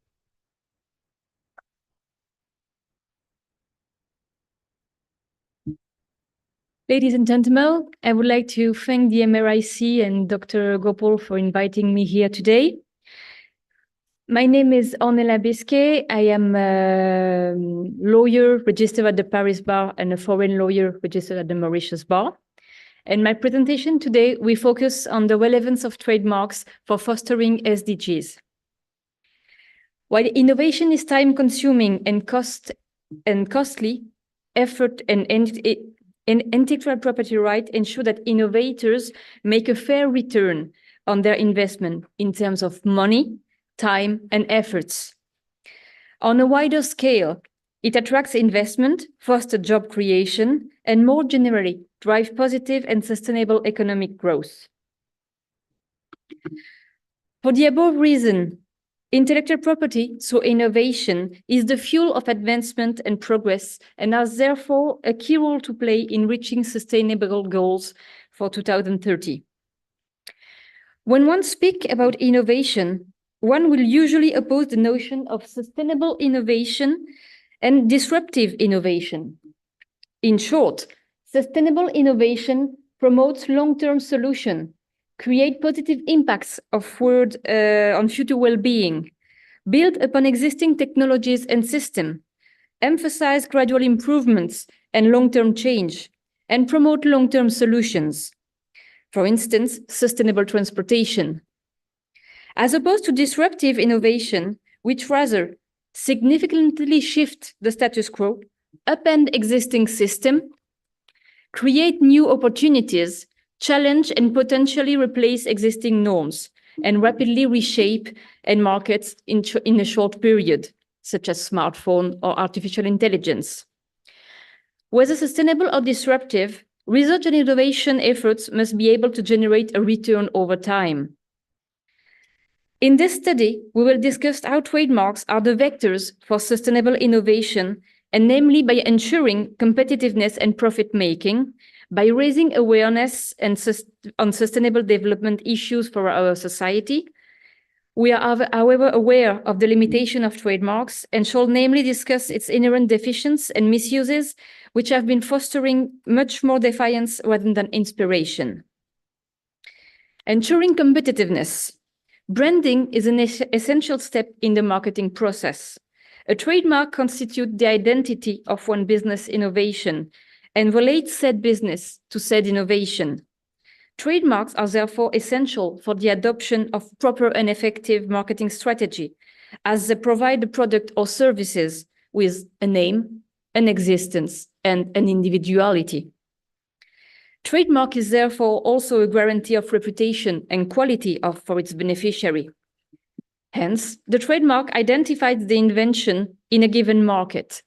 Ladies and gentlemen, I would like to thank the MRIC and Dr. Gopal for inviting me here today. My name is Onela Bisquet. I am a lawyer registered at the Paris Bar and a foreign lawyer registered at the Mauritius Bar. In my presentation today, we focus on the relevance of trademarks for fostering SDGs. While innovation is time-consuming and costly, effort and intellectual property rights ensure that innovators make a fair return on their investment in terms of money, time, and efforts. On a wider scale, it attracts investment, fosters job creation, and more generally, drives positive and sustainable economic growth. For the above reason, intellectual property, so innovation, is the fuel of advancement and progress and has therefore a key role to play in reaching sustainable goals for 2030. When one speaks about innovation, one will usually oppose the notion of sustainable innovation and disruptive innovation. In short, sustainable innovation promotes long-term solutions, create positive impacts on future well-being, build upon existing technologies and systems, emphasize gradual improvements and long-term change, and promote long-term solutions. For instance, sustainable transportation. As opposed to disruptive innovation, which rather significantly shift the status quo, upend existing systems, create new opportunities, challenge and potentially replace existing norms, and rapidly reshape end markets in a short period, such as smartphone or artificial intelligence. Whether sustainable or disruptive, research and innovation efforts must be able to generate a return over time. In this study, we will discuss how trademarks are the vectors for sustainable innovation, and namely by ensuring competitiveness and profit-making, by raising awareness on sustainable development issues for our society. We are, however, aware of the limitation of trademarks and shall namely discuss its inherent deficiencies and misuses, which have been fostering much more defiance rather than inspiration. Ensuring competitiveness. Branding is an essential step in the marketing process. A trademark constitutes the identity of one business innovation and relates said business to said innovation. Trademarks are therefore essential for the adoption of proper and effective marketing strategy, as they provide the product or services with a name, an existence, and an individuality. Trademark is therefore also a guarantee of reputation and quality for its beneficiary. Hence, the trademark identifies the invention in a given market,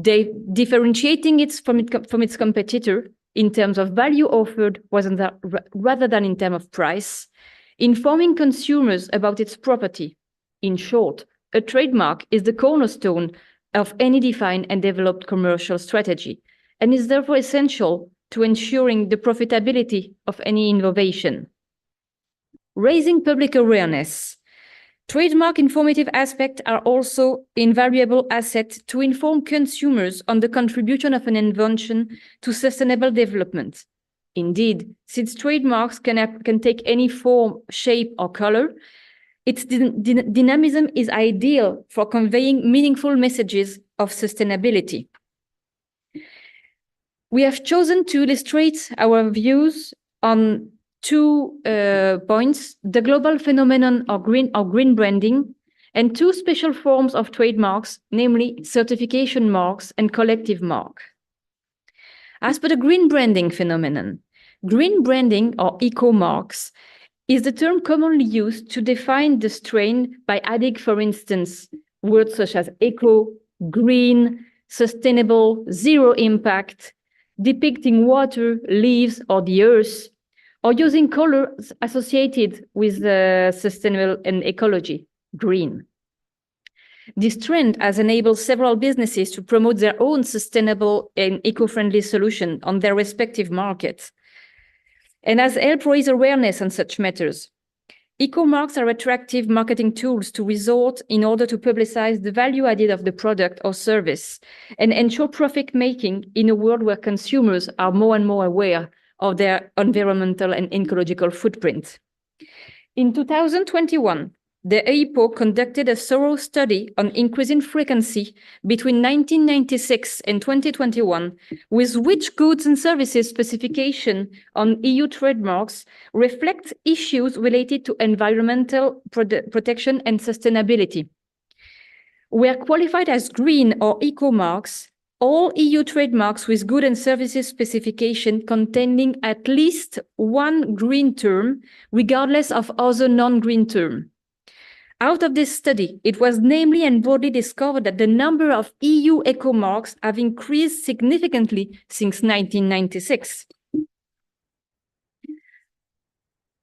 differentiating it from its competitor in terms of value offered rather than in terms of price, informing consumers about its property. In short, a trademark is the cornerstone of any defined and developed commercial strategy, and is therefore essential to ensuring the profitability of any innovation. Raising public awareness. Trademark informative aspects are also invaluable assets to inform consumers on the contribution of an invention to sustainable development. Indeed, since trademarks can take any form, shape, or color, its dynamism is ideal for conveying meaningful messages of sustainability. We have chosen to illustrate our views on 2 points: the global phenomenon of green branding, and 2 special forms of trademarks, namely certification marks and collective mark. As per the green branding phenomenon, green branding or eco-marks is the term commonly used to define the strain by adding, for instance, words such as eco, green, sustainable, zero impact, depicting water, leaves, or the earth, or using colors associated with sustainable and ecology, green. This trend has enabled several businesses to promote their own sustainable and eco-friendly solution on their respective markets, and has helped raise awareness on such matters. Eco-marks are attractive marketing tools to resort in order to publicize the value added of the product or service and ensure profit-making in a world where consumers are more and more aware of their environmental and ecological footprint. In 2021, the EIPO conducted a thorough study on increasing frequency between 1996 and 2021, with which goods and services specification on EU trademarks reflect issues related to environmental protection and sustainability. Where qualified as green or eco marks, all EU trademarks with goods and services specification containing at least one green term, regardless of other non-green term. Out of this study, it was namely and broadly discovered that the number of EU eco marks have increased significantly since 1996.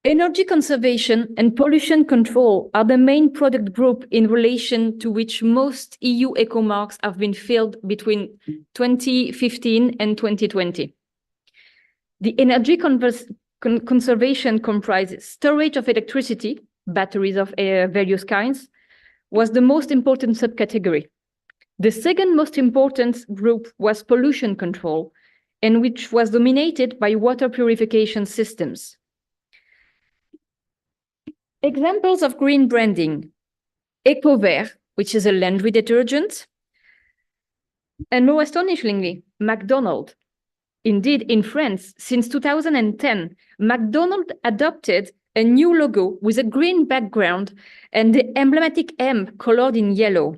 Energy conservation and pollution control are the main product group in relation to which most EU eco marks have been filled between 2015 and 2020. The energy conservation comprises storage of electricity, batteries of various kinds, was the most important subcategory. The second most important group was pollution control, and which was dominated by water purification systems. Examples of green branding: EcoVert, which is a laundry detergent, and more astonishingly, McDonald's. Indeed, in France, since 2010, McDonald's adopted a new logo with a green background and the emblematic M colored in yellow.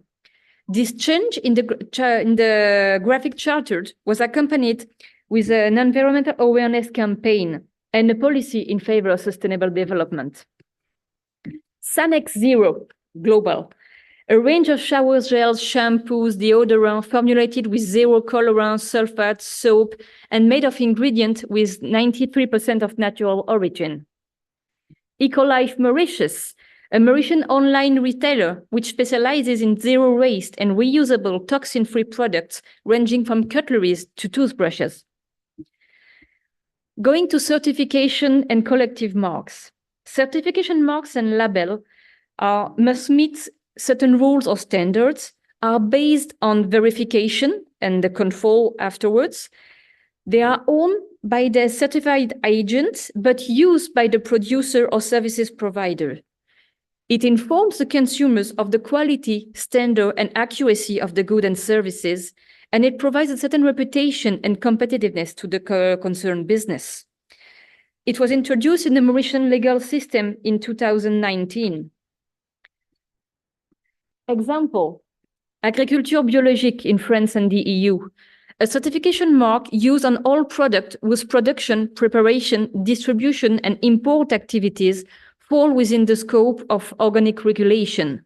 This change in the graphic charter was accompanied with an environmental awareness campaign and a policy in favor of sustainable development. Sanex Zero Global, a range of shower gels, shampoos, deodorant formulated with zero colorants, sulfates, soap, and made of ingredients with 93% of natural origin. Ecolife Mauritius, a Mauritian online retailer which specializes in zero waste and reusable toxin-free products ranging from cutleries to toothbrushes. Going to certification and collective marks. Certification marks and labels must meet certain rules or standards, are based on verification and the control afterwards. They are owned by the certified agent, but used by the producer or services provider. It informs the consumers of the quality, standard, and accuracy of the goods and services, and it provides a certain reputation and competitiveness to the concerned business. It was introduced in the Mauritian legal system in 2019. Example, agriculture biologique in France and the EU, a certification mark used on all products whose production, preparation, distribution, and import activities fall within the scope of organic regulation.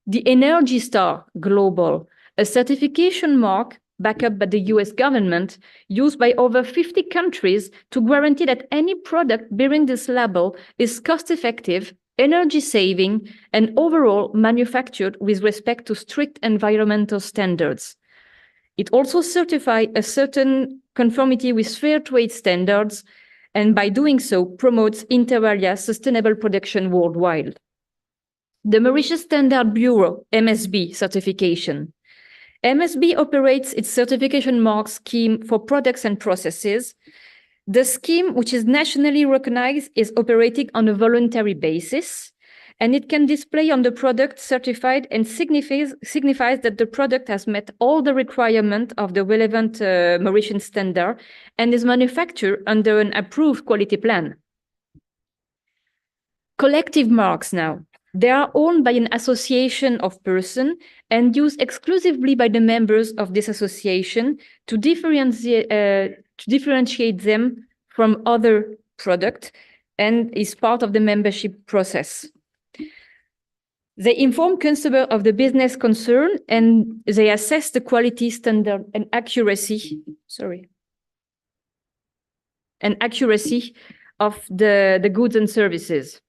The Energy Star Global, a certification mark backed up by the US government, used by over 50 countries to guarantee that any product bearing this label is cost-effective, energy-saving, and overall manufactured with respect to strict environmental standards. It also certifies a certain conformity with fair trade standards, and by doing so, promotes inter alia sustainable production worldwide. The Mauritius Standard Bureau, MSB certification. MSB operates its certification mark scheme for products and processes. The scheme, which is nationally recognized, is operating on a voluntary basis, and it can display on the product certified and signifies that the product has met all the requirements of the relevant Mauritian standard and is manufactured under an approved quality plan. Collective marks now. They are owned by an association of persons and used exclusively by the members of this association to differentiate them from other products and is part of the membership process. They inform consumers of the business concern and they assess the quality standard and accuracy, of the goods and services.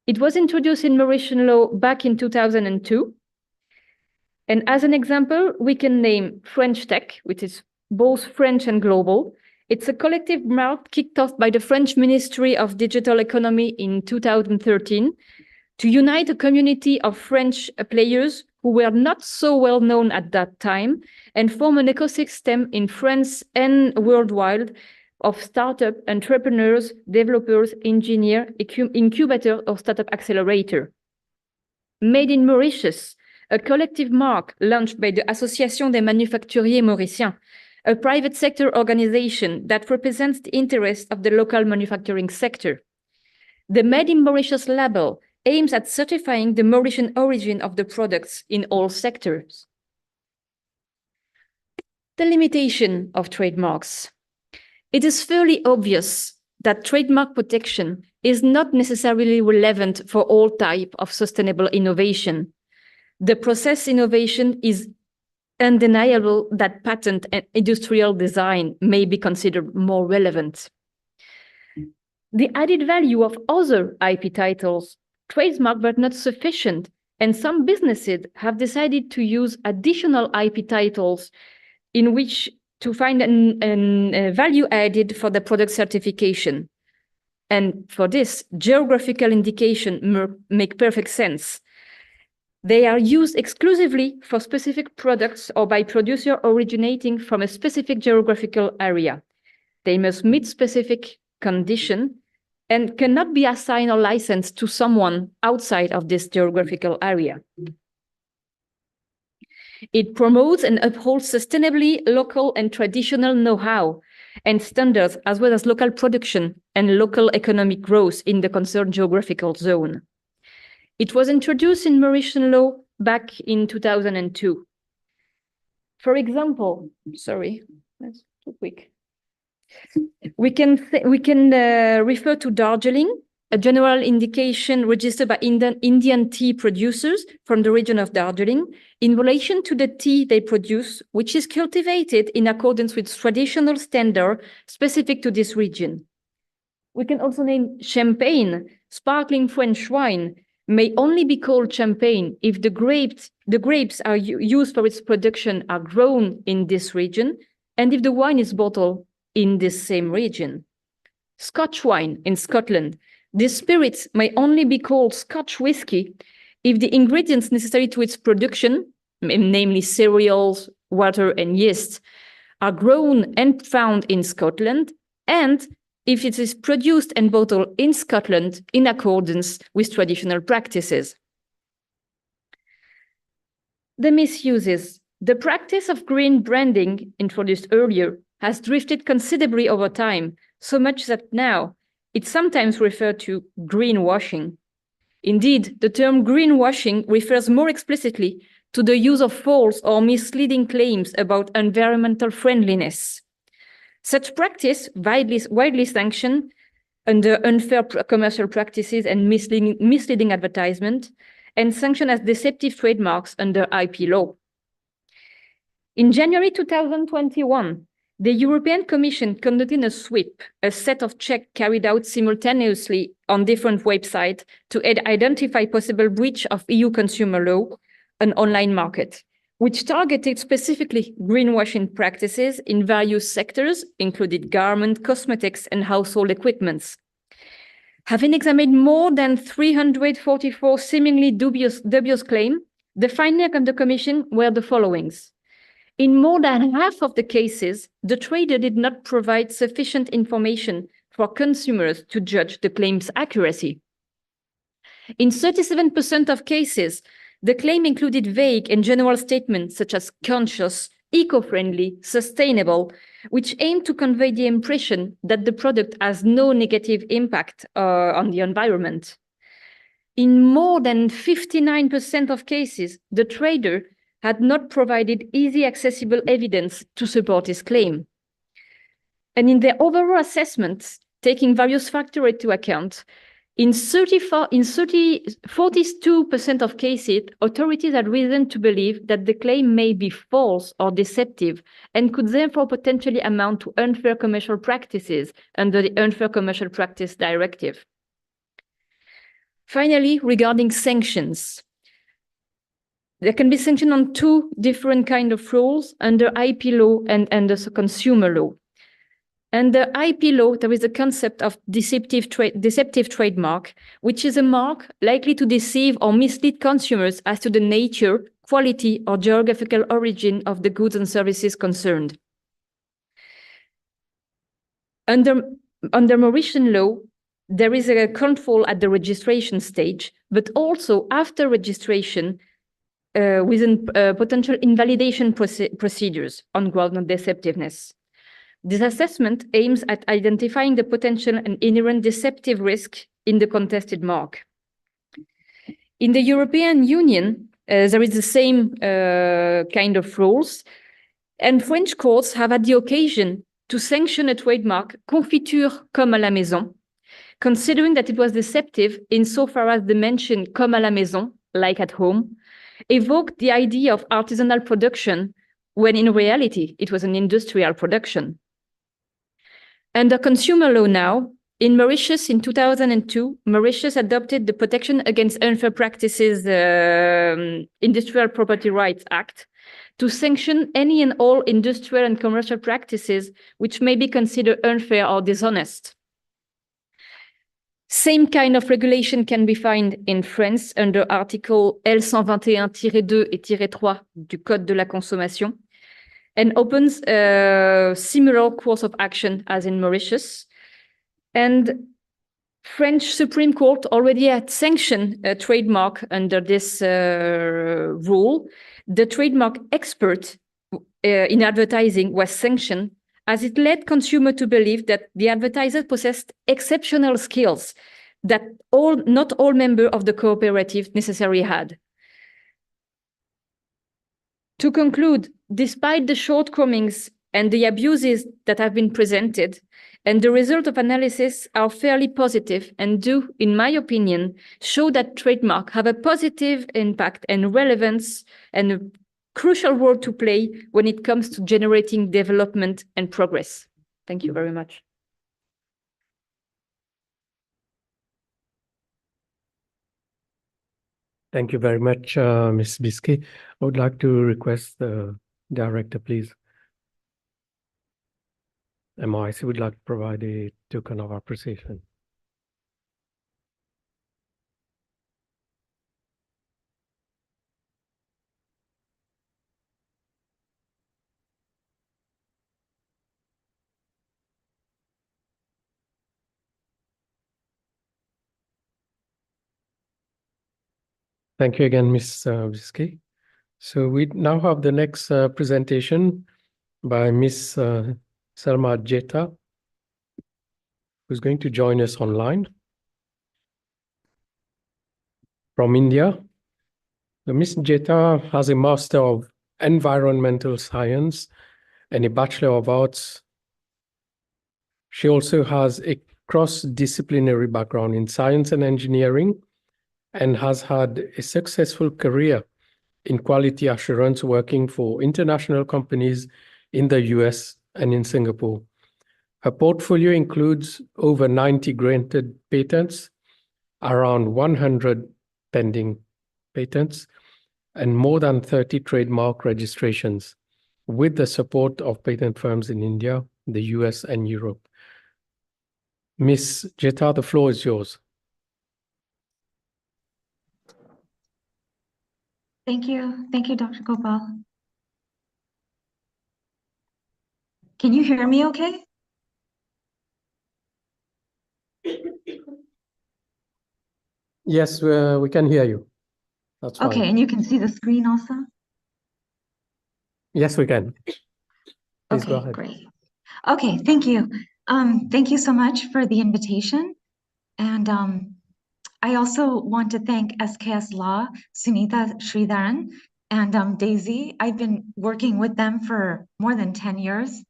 It was introduced in Mauritian law back in 2002. And as an example, we can name French Tech, which is both French and global. It's a collective mark kicked off by the French Ministry of Digital Economy in 2013 to unite a community of French players who were not so well known at that time and form an ecosystem in France and worldwide of startup entrepreneurs, developers, engineers, incubator or startup accelerator. Made in Mauritius, a collective mark launched by the Association des Manufacturiers Mauriciens, a private sector organization that represents the interests of the local manufacturing sector. The Made in Mauritius label aims at certifying the Mauritian origin of the products in all sectors. The limitation of trademarks. It is fairly obvious that trademark protection is not necessarily relevant for all types of sustainable innovation. The process innovation is undeniable that patent and industrial design may be considered more relevant. The added value of other IP titles, trademark but not sufficient, and some businesses have decided to use additional IP titles in which to find a value added for the product certification. And for this, geographical indication make perfect sense. They are used exclusively for specific products or by producer originating from a specific geographical area. They must meet specific conditions and cannot be assigned or licensed to someone outside of this geographical area. It promotes and upholds sustainably local and traditional know-how and standards, as well as local production and local economic growth in the concerned geographical zone. It was introduced in Mauritian law back in 2002. For example, sorry, that's too quick. We can refer to Darjeeling, a general indication registered by Indian tea producers from the region of Darjeeling in relation to the tea they produce, which is cultivated in accordance with traditional standards specific to this region. We can also name Champagne, sparkling French wine, may only be called champagne if the grapes are used for its production are grown in this region, and if the wine is bottled in this same region. Scotch wine in Scotland. These spirits may only be called Scotch whisky if the ingredients necessary to its production, namely cereals, water, and yeast, are grown and found in Scotland, and if it is produced and bottled in Scotland in accordance with traditional practices. The misuses. The practice of green branding, introduced earlier, has drifted considerably over time, so much that now it's sometimes referred to greenwashing. Indeed, the term greenwashing refers more explicitly to the use of false or misleading claims about environmental friendliness. Such practice, widely sanctioned under unfair commercial practices and misleading advertisement, and sanctioned as deceptive trademarks under IP law. In January 2021, the European Commission conducted a sweep, a set of checks carried out simultaneously on different websites to identify possible breach of EU consumer law and online market, which targeted specifically greenwashing practices in various sectors, including garment, cosmetics, and household equipments. Having examined more than 344 seemingly dubious claims, the findings of the Commission were the following. In more than half of the cases, the trader did not provide sufficient information for consumers to judge the claim's accuracy. In 37% of cases, the claim included vague and general statements such as conscious, eco-friendly, sustainable, which aim to convey the impression that the product has no negative impact on the environment. In more than 59% of cases, the trader had not provided easy accessible evidence to support his claim. And in their overall assessments, taking various factors into account, in 42% of cases, authorities had reason to believe that the claim may be false or deceptive and could therefore potentially amount to unfair commercial practices under the Unfair Commercial Practice Directive. Finally, regarding sanctions, there can be sanctioned on two different kinds of rules under IP law and under consumer law. Under IP law, there is a concept of deceptive trademark, which is a mark likely to deceive or mislead consumers as to the nature, quality, or geographical origin of the goods and services concerned. Under Mauritian law, there is a control at the registration stage, but also after registration within potential invalidation procedures on ground of deceptiveness. This assessment aims at identifying the potential and inherent deceptive risk in the contested mark. In the European Union, there is the same kind of rules, and French courts have had the occasion to sanction a trademark confiture comme à la maison, considering that it was deceptive insofar as the mention comme à la maison, like at home, evoked the idea of artisanal production when in reality it was an industrial production. Under consumer law now, in Mauritius in 2002, Mauritius adopted the Protection Against Unfair Practices Industrial Property Rights Act to sanction any and all industrial and commercial practices which may be considered unfair or dishonest. Same kind of regulation can be found in France under Article L121-2 et -3 du Code de la Consommation, and opens a similar course of action as in Mauritius. And French Supreme Court already had sanctioned a trademark under this rule. The trademark expert in advertising was sanctioned as it led consumers to believe that the advertiser possessed exceptional skills that not all members of the cooperative necessarily had. To conclude, despite the shortcomings and the abuses that have been presented, and the result of analysis are fairly positive and do, in my opinion, show that trademarks have a positive impact and relevance and a crucial role to play when it comes to generating development and progress. Thank you very much. Thank you very much, Ms. Bisquet. I would like to request the director, please. MIC would like to provide a token of appreciation. Thank you again, Ms. Bisquet. So we now have the next presentation by Ms. Selma Jetta, who's going to join us online from India. So Ms. Jetta has a Master of Environmental Science and a Bachelor of Arts. She also has a cross-disciplinary background in science and engineering and has had a successful career in quality assurance working for international companies in the US and in Singapore. Her portfolio includes over 90 granted patents, around 100 pending patents, and more than 30 trademark registrations, with the support of patent firms in India, the US, and Europe. Ms. Jetta, the floor is yours. Thank you. Thank you, Dr. Gopal. Can you hear me okay? Yes, we can hear you. That's fine. Okay, and you can see the screen also? Yes, we can. Please go Okay, ahead. great. Okay, thank you. Thank you so much for the invitation. And I also want to thank SKS Law, Sunita Sridharan, and Daisy. I've been working with them for more than 10 years,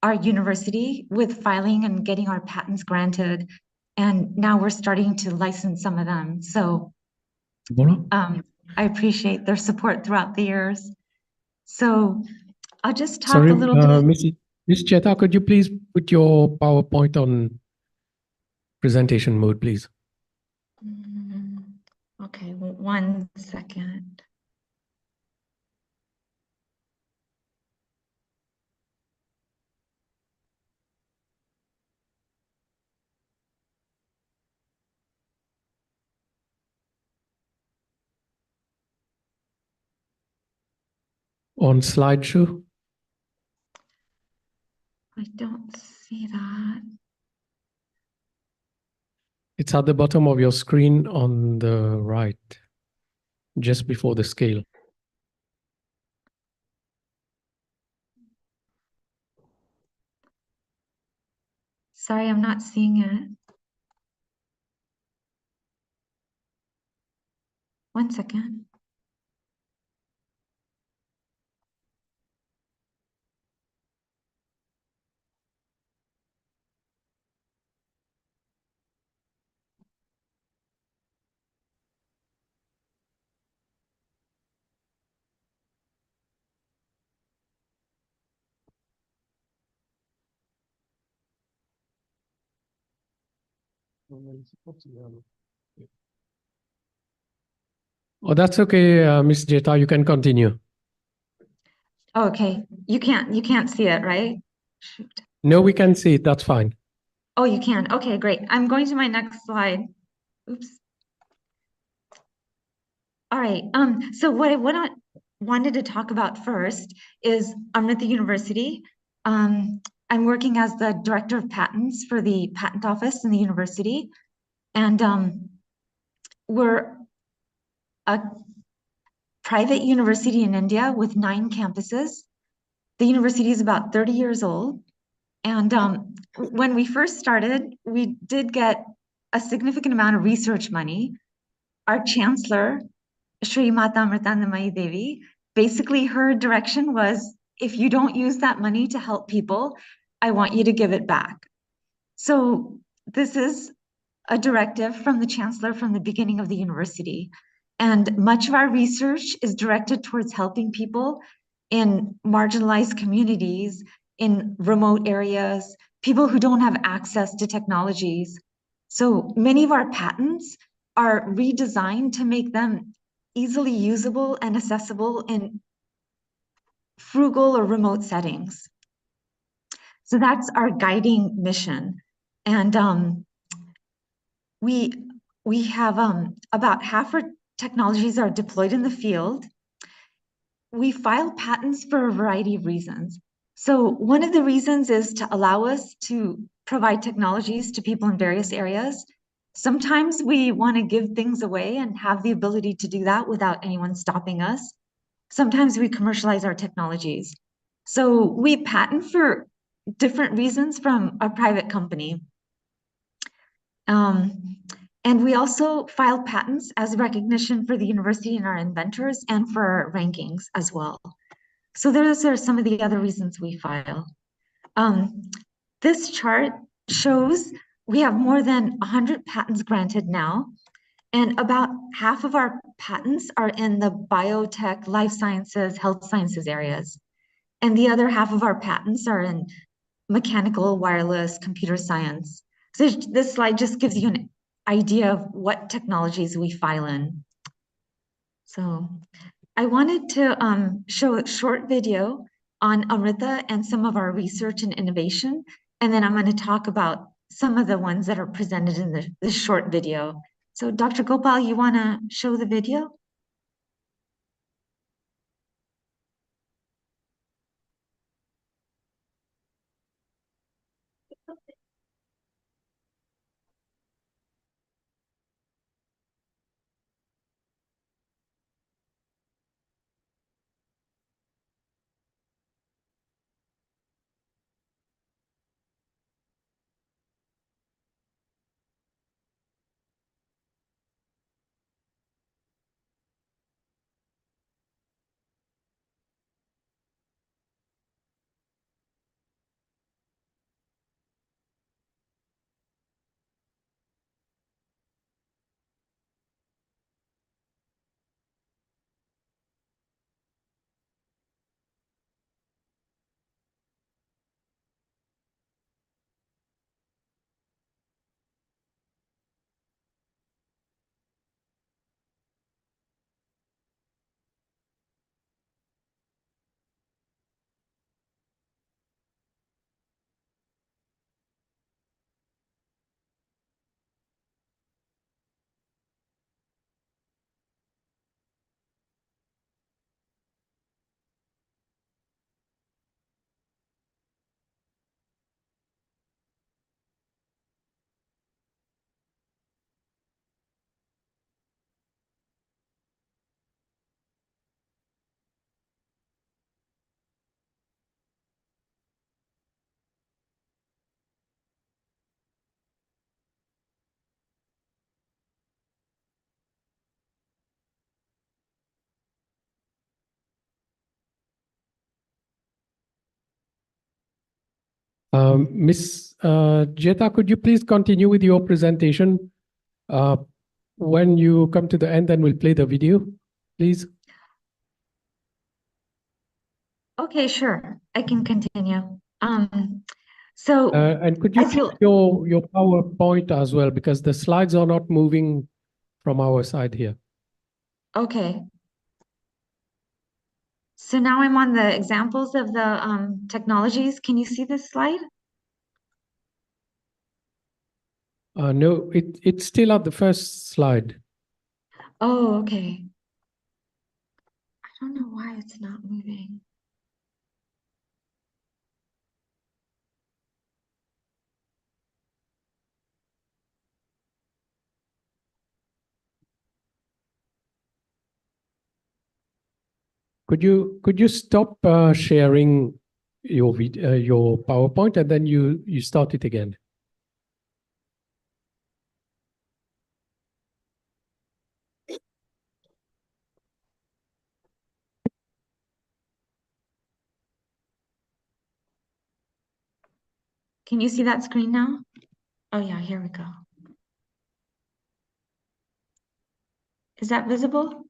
our university, with filing and getting our patents granted. And now we're starting to license some of them. So I appreciate their support throughout the years. So I'll just talk a little bit. Ms. Jetta, could you please put your PowerPoint on presentation mode, please? Okay, 1 second. On slideshow? I don't see that. It's at the bottom of your screen on the right, just before the scale. Sorry, I'm not seeing it. One second. Oh, that's okay, Ms. Jeta, you can continue. Okay, you can't see it, right? Shoot. No, we can see it, that's fine. Oh, you can. Okay, great. I'm going to my next slide. Oops. All right. So what I wanted to talk about first is Amrita University. I'm working as the director of patents for the patent office in the university, and we're a private university in India with 9 campuses. The university is about 30 years old. And when we first started, we did get a significant amount of research money. Our chancellor, Shri Mata Amritandamayi Devi, basically her direction was, if you don't use that money to help people, I want you to give it back. So this is a directive from the chancellor from the beginning of the university. And much of our research is directed towards helping people in marginalized communities, in remote areas, people who don't have access to technologies. So many of our patents are redesigned to make them easily usable and accessible in frugal or remote settings. So that's our guiding mission. And we have about half our technologies are deployed in the field. We file patents for a variety of reasons. So one of the reasons is to allow us to provide technologies to people in various areas. Sometimes we want to give things away and have the ability to do that without anyone stopping us. Sometimes we commercialize our technologies. So we patent for different reasons from a private company. And we also file patents as recognition for the university and our inventors and for our rankings as well. So those are some of the other reasons we file. This chart shows we have more than 100 patents granted now, and about half of our patents are in the biotech, life sciences, health sciences areas. And the other half of our patents are in mechanical, wireless, computer science. So this slide just gives you an idea of what technologies we file in. So I wanted to show a short video on Amrita and some of our research and innovation. And then I'm going to talk about some of the ones that are presented in this short video. So Dr. Gopal, you want to show the video? Ms. Jeta, could you please continue with your presentation? When you come to the end, then we'll play the video, please. Okay, sure. I can continue. So And could you as you check your PowerPoint as well, because the slides are not moving from our side here. okay. So now I'm on the examples of the technologies. Can you see this slide? No, it's still at the first slide. Oh, okay. I don't know why it's not moving. Could you stop sharing your PowerPoint, and then you start it again? Can you see that screen now? Oh yeah, here we go. Is that visible?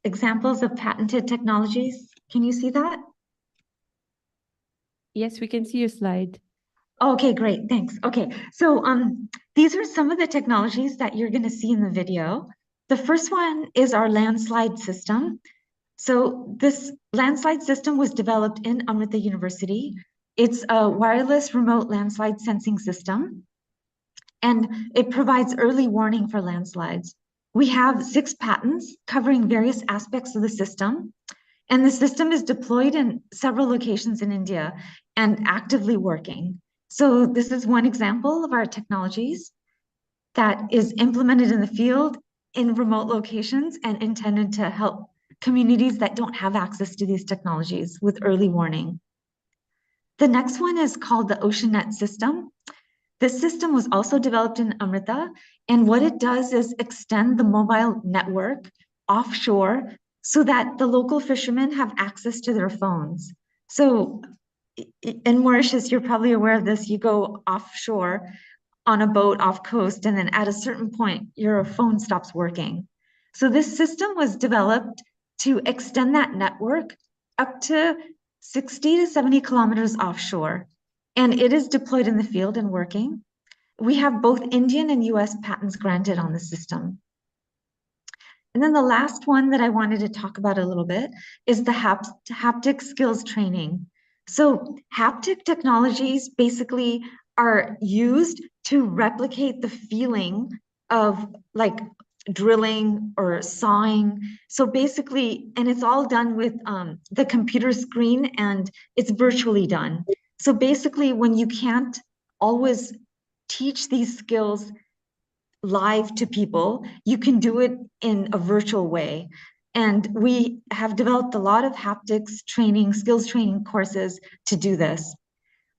Examples of patented technologies. Can you see that? Yes, we can see your slide. Okay, great, thanks. Okay, so these are some of the technologies that you're going to see in the video. The first one is our landslide system. So this landslide system was developed in Amrita University. It's a wireless remote landslide sensing system, and it provides early warning for landslides. We have 6 patents covering various aspects of the system, and the system is deployed in several locations in India and actively working. So this is one example of our technologies that is implemented in the field in remote locations and intended to help communities that don't have access to these technologies with early warning. The next one is called the OceanNet system. This system was also developed in Amrita, and what it does is extend the mobile network offshore so that the local fishermen have access to their phones. So in Mauritius, you're probably aware of this, you go offshore on a boat off coast, and then at a certain point, your phone stops working. So this system was developed to extend that network up to 60 to 70 kilometers offshore, and it is deployed in the field and working. We have both Indian and US patents granted on the system. And then the last one that I wanted to talk about a little bit is the haptic skills training. So haptic technologies basically are used to replicate the feeling of like drilling or sawing. So basically, and it's all done with the computer screen, and it's virtually done. So basically, when you can't always teach these skills live to people, you can do it in a virtual way. And we have developed a lot of haptics training, skills training courses to do this.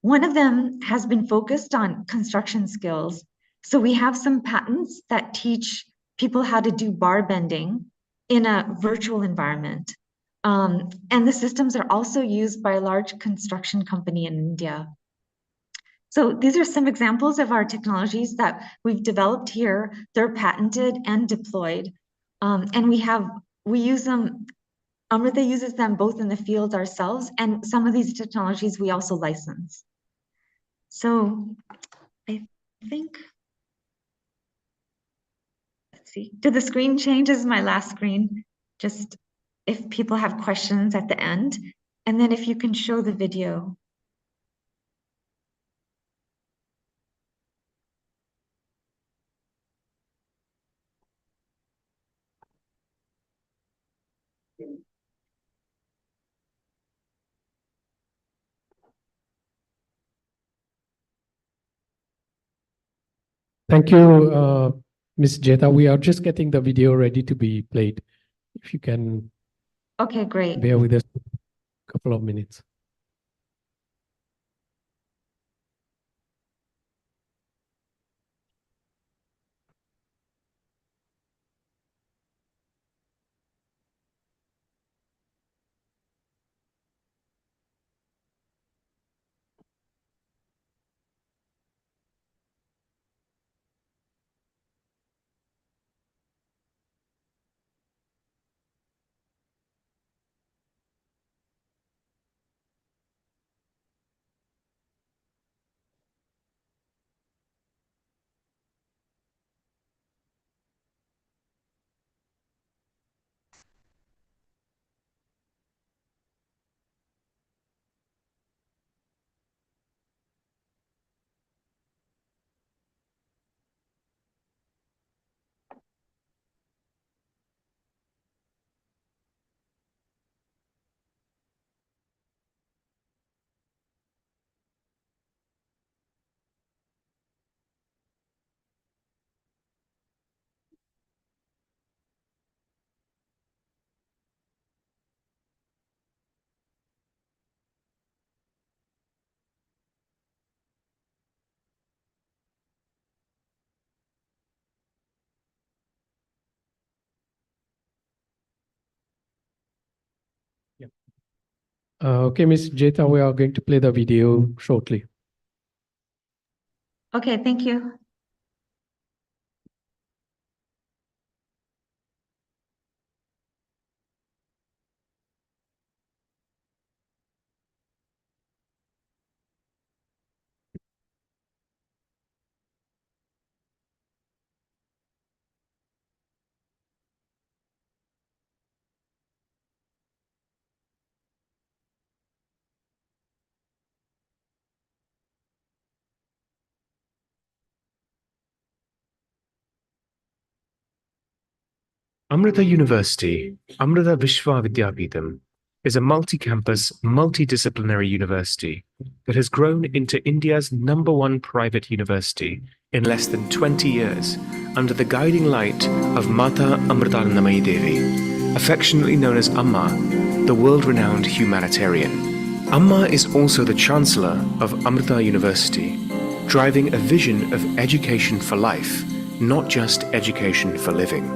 One of them has been focused on construction skills. So we have some patents that teach people how to do bar bending in a virtual environment. And the systems are also used by a large construction company in India. So these are some examples of our technologies that we've developed here. They're patented and deployed. And we use them, Amrita uses them both in the field ourselves, and some of these technologies we also license. So I think, let's see, did the screen change? This is my last screen, just if people have questions at the end. And then if you can show the video. Thank you, Ms. Jeta. We are just getting the video ready to be played. If you can Okay, great. bear with us a couple of minutes. Okay, Ms. Jeta, we are going to play the video shortly. Okay, thank you. Amrita University, Amrita Vishwa Vidyapitham, is a multi-campus, multidisciplinary university that has grown into India's #1 private university in less than 20 years under the guiding light of Mata Amritanandamayi Devi, affectionately known as Amma, the world-renowned humanitarian. Amma is also the Chancellor of Amrita University, driving a vision of education for life, not just education for living.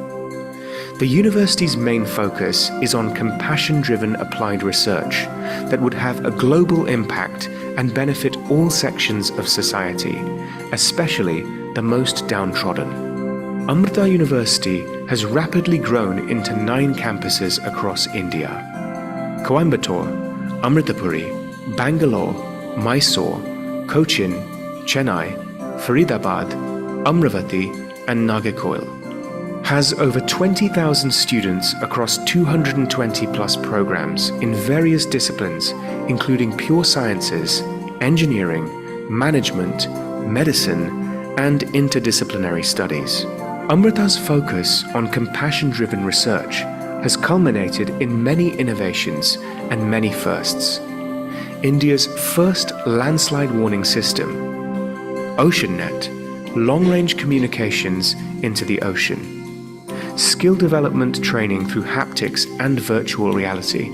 The university's main focus is on compassion-driven applied research that would have a global impact and benefit all sections of society, especially the most downtrodden. Amrita University has rapidly grown into 9 campuses across India: Coimbatore, Amritapuri, Bangalore, Mysore, Cochin, Chennai, Faridabad, Amravati, and Nagercoil. Has over 20,000 students across 220 plus programs in various disciplines, including pure sciences, engineering, management, medicine, and interdisciplinary studies. Amrita's focus on compassion-driven research has culminated in many innovations and many firsts. India's first landslide warning system, OceanNet, long-range communications into the ocean, skill development training through haptics and virtual reality,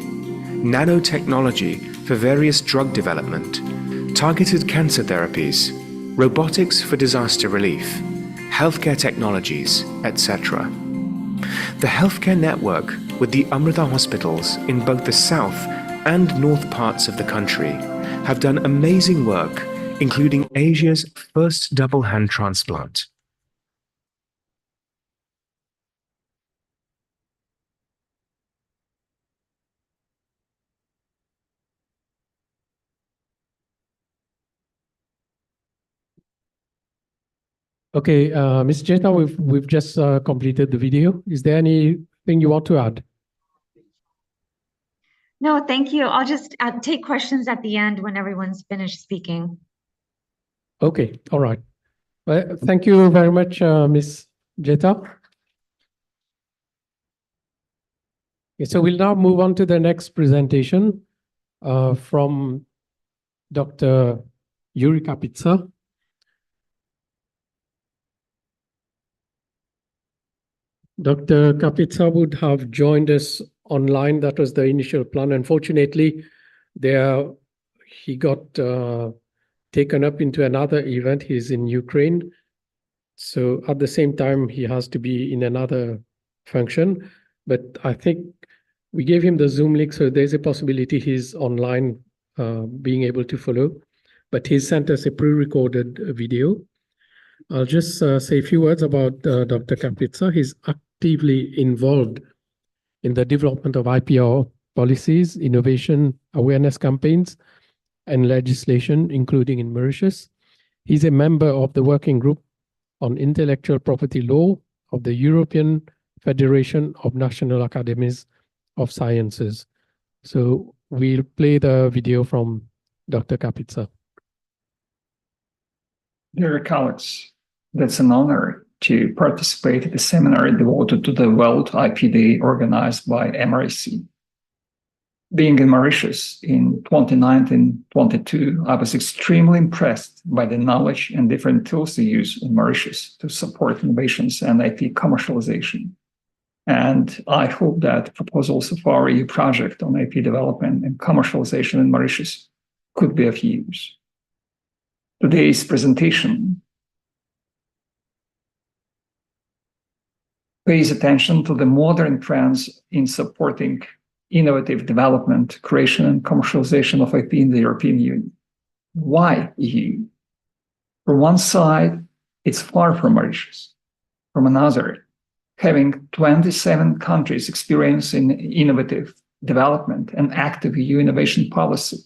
nanotechnology for various drug development, targeted cancer therapies, robotics for disaster relief, healthcare technologies, etc. The healthcare network with the Amrita hospitals in both the south and north parts of the country have done amazing work, including Asia's first double hand transplant. Okay, Ms. Jeta, we've just completed the video. Is there anything you want to add? No, thank you. I'll just take questions at the end when everyone's finished speaking. Okay, all right. Well, thank you very much, Ms. Jeta. Okay, so we'll now move on to the next presentation from Dr. Yuri Kapitsa. Dr. Kapitsa would have joined us online. That was the initial plan. Unfortunately, he got taken up into another event. He's in Ukraine. So at the same time, he has to be in another function. But I think we gave him the Zoom link, so there's a possibility he's online being able to follow. But he sent us a pre-recorded video. I'll just say a few words about Dr. Kapitsa. He's actively involved in the development of IPR policies, innovation, awareness campaigns, and legislation, including in Mauritius. He's a member of the working group on intellectual property law of the European Federation of National Academies of Sciences. So we'll play the video from Dr. Kapitsa. Dear colleagues, that's an honor to participate in the seminar devoted to the World IP Day organized by MRC. Being in Mauritius in 2019-22, I was extremely impressed by the knowledge and different tools they use in Mauritius to support innovations and IP commercialization. And I hope that proposals of our EU project on IP development and commercialization in Mauritius could be of use. Today's presentation pays attention to the modern trends in supporting innovative development, creation, and commercialization of IP in the European Union. Why EU? From one side, it's far from Mauritius. From another, having 27 countries experiencing innovative development and active EU innovation policy,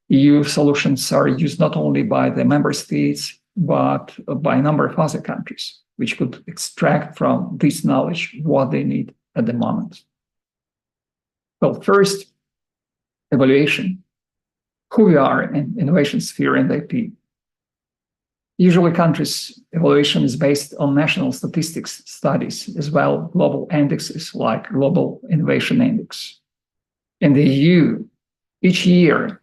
EU solutions are used not only by the member states, but by a number of other countries, which could extract from this knowledge what they need at the moment. Well, first, evaluation. Who we are in innovation sphere and IP. Usually countries' evaluation is based on national statistics studies, as well global indexes like Global Innovation Index. In the EU, each year,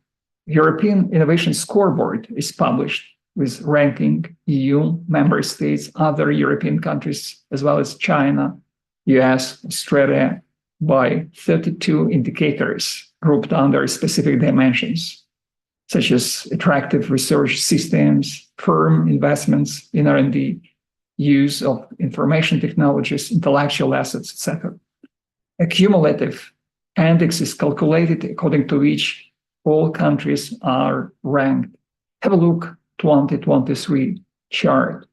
European Innovation Scoreboard is published with ranking EU, member states, other European countries, as well as China, US, Australia, by 32 indicators grouped under specific dimensions, such as attractive research systems, firm investments in R&D, use of information technologies, intellectual assets, etc. A cumulative index is calculated according to which all countries are ranked. Have a look 2023 chart.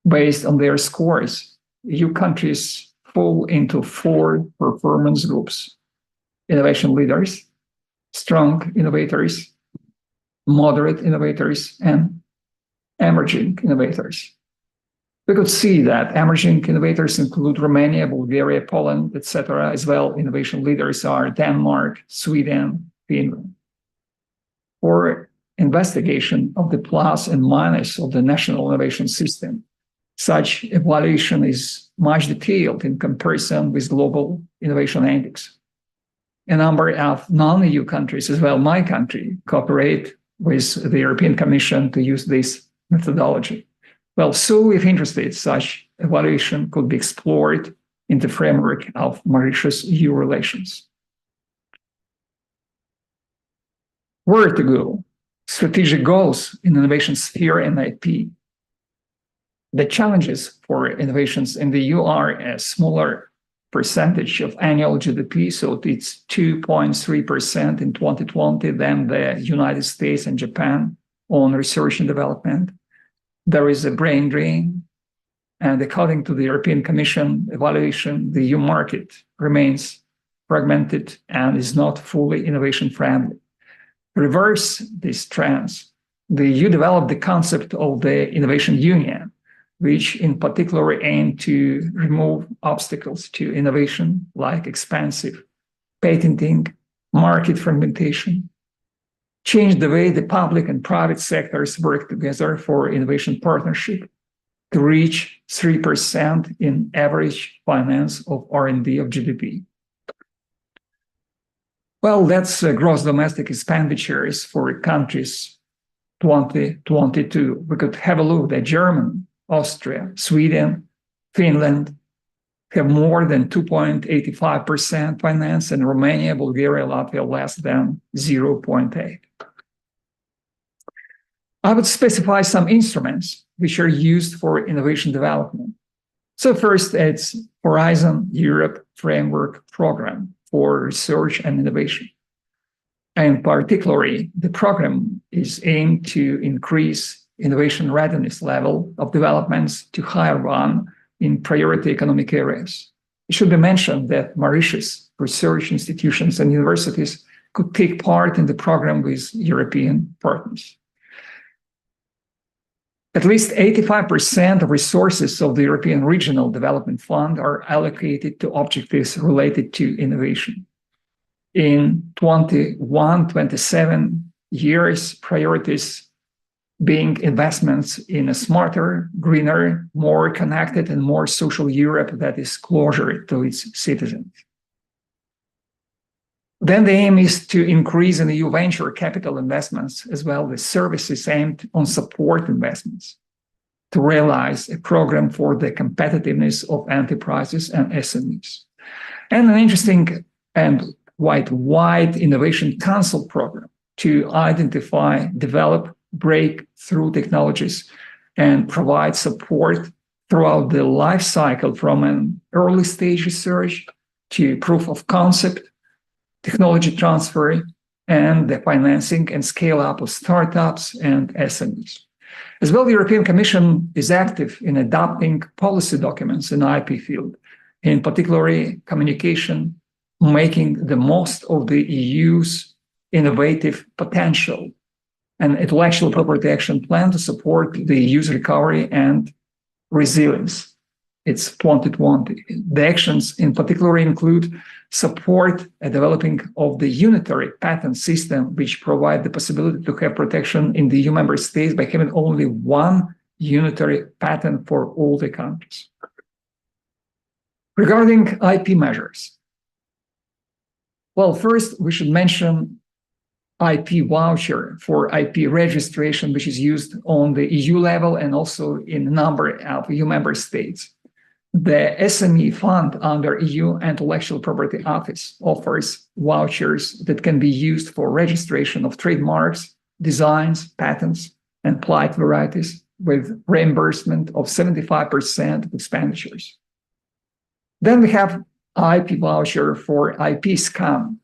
Based on their scores, EU countries fall into 4 performance groups: innovation leaders, strong innovators, moderate innovators, and emerging innovators. We could see that emerging innovators include Romania, Bulgaria, Poland, etc. As well, innovation leaders are Denmark, Sweden, Finland. For investigation of the plus and minus of the national innovation system, such evaluation is much detailed in comparison with Global Innovation Index. A number of non-EU countries, as well my country, cooperate with the European Commission to use this methodology. Well, so if interested, such evaluation could be explored in the framework of Mauritius-EU relations. Where to go? Strategic goals in innovation sphere and IP. The challenges for innovations in the EU are a smaller percentage of annual GDP, so it's 2.3% in 2020 than the United States and Japan on research and development. There is a brain drain, and according to the European Commission evaluation, the EU market remains fragmented and is not fully innovation friendly. To reverse these trends, the EU developed the concept of the Innovation Union, which in particular aim to remove obstacles to innovation like expensive patenting, market fragmentation, change the way the public and private sectors work together for innovation partnership to reach 3% in average finance of R&D of GDP. Well, that's gross domestic expenditures for countries 2022. We could have a look at Germany, Austria, Sweden, Finland have more than 2.85% finance, and Romania, Bulgaria, Latvia less than 0.8. I would specify some instruments which are used for innovation development. So first, it's Horizon Europe Framework Program for Research and Innovation. And particularly, the program is aimed to increase innovation readiness level of developments to higher one in priority economic areas. It should be mentioned that Mauritius research institutions and universities could take part in the program with European partners. At least 85% of resources of the European Regional Development Fund are allocated to objectives related to innovation. In 21-27 years, priorities being investments in a smarter, greener, more connected, and more social Europe that is closer to its citizens. Then the aim is to increase in EU venture capital investments, as well as services aimed on support investments, to realize a program for the competitiveness of enterprises and SMEs. And an interesting and quite wide innovation council program to identify, develop, breakthrough technologies and provide support throughout the life cycle from an early stage research to proof of concept technology transfer, and the financing and scale up of startups and SMEs. As well, the European Commission is active in adopting policy documents in the IP field, in particular communication, making the most of the EU's innovative potential, an intellectual property action plan to support the EU's recovery and resilience. It's 2020. The actions in particular include support a developing of the unitary patent system, which provide the possibility to have protection in the EU member states by having only one unitary patent for all the countries. Regarding IP measures, well, first we should mention IP voucher for IP registration, which is used on the EU level and also in a number of EU member states. The SME fund under EU Intellectual Property Office offers vouchers that can be used for registration of trademarks, designs, patents, and plant varieties with reimbursement of 75% of expenditures. Then we have IP voucher for IP scan.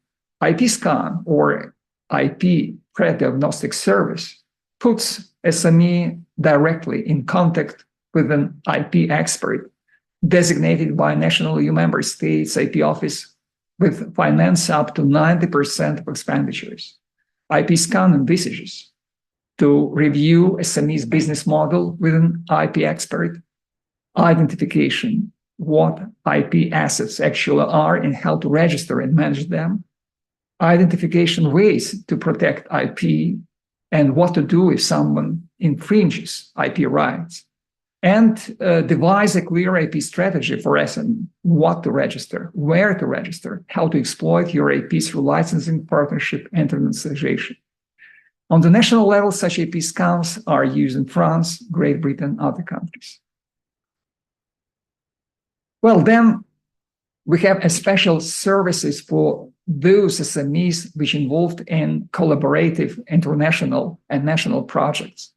IP scan, or IP pre-diagnostic service, puts SME directly in contact with an IP expert designated by national EU member states IP office with finance up to 90% of expenditures. IP scan envisages to review SME's business model with an IP expert, identification, what IP assets actually are and how to register and manage them, identification ways to protect IP, and what to do if someone infringes IP rights, and devise a clear IP strategy for SME, what to register, where to register, how to exploit your IP through licensing, partnership, and internationalization. On the national level, such IP scans are used in France, Great Britain, and other countries. Well, then we have a special services for those SMEs which involved in collaborative international and national projects.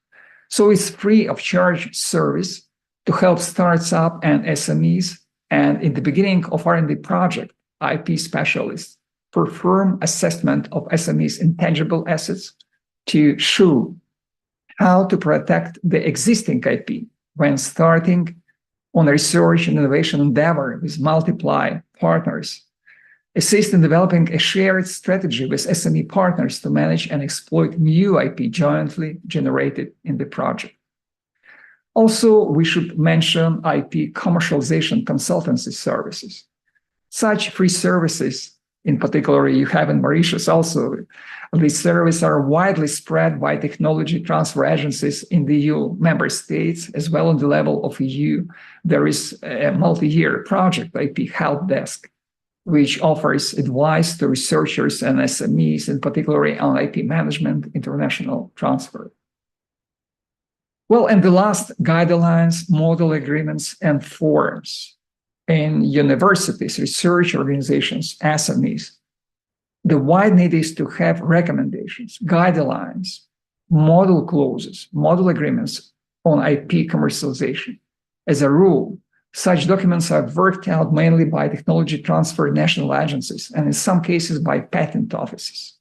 So it's free of charge service to help startups and SMEs. And in the beginning of R&D project, IP specialists perform assessment of SMEs' intangible assets to show how to protect the existing IP when starting on a research and innovation endeavor with multiple partners, assist in developing a shared strategy with SME partners to manage and exploit new IP jointly generated in the project. Also, we should mention IP commercialization consultancy services. Such free services, in particular you have in Mauritius also, these services are widely spread by technology transfer agencies in the EU member states, as well on the level of EU. There is a multi-year project, IP Help Desk, which offers advice to researchers and SMEs, in particular on IP management, international transfer. Well, and the last, guidelines, model agreements, and forums. In universities, research organizations, SMEs, the wide need is to have recommendations, guidelines, model clauses, model agreements on IP commercialization. As a rule, such documents are worked out mainly by technology transfer national agencies and in some cases by patent offices.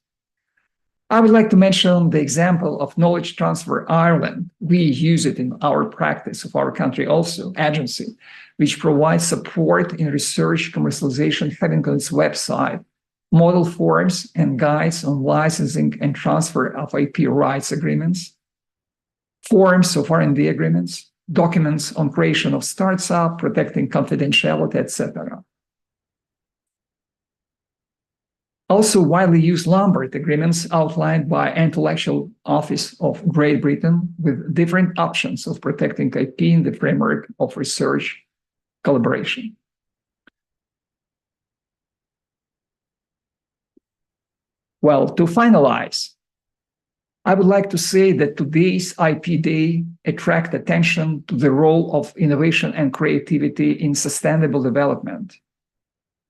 I would like to mention the example of Knowledge Transfer Ireland. We use it in our practice of our country also, agency, which provides support in research commercialization, having on its website model forms and guides on licensing and transfer of IP rights agreements, forms of R&D agreements, documents on creation of startup, protecting confidentiality, etc. Also widely used Lambert agreements outlined by Intellectual Office of Great Britain with different options of protecting IP in the framework of research collaboration. Well, to finalize, I would like to say that today's IP Day attracts attention to the role of innovation and creativity in sustainable development.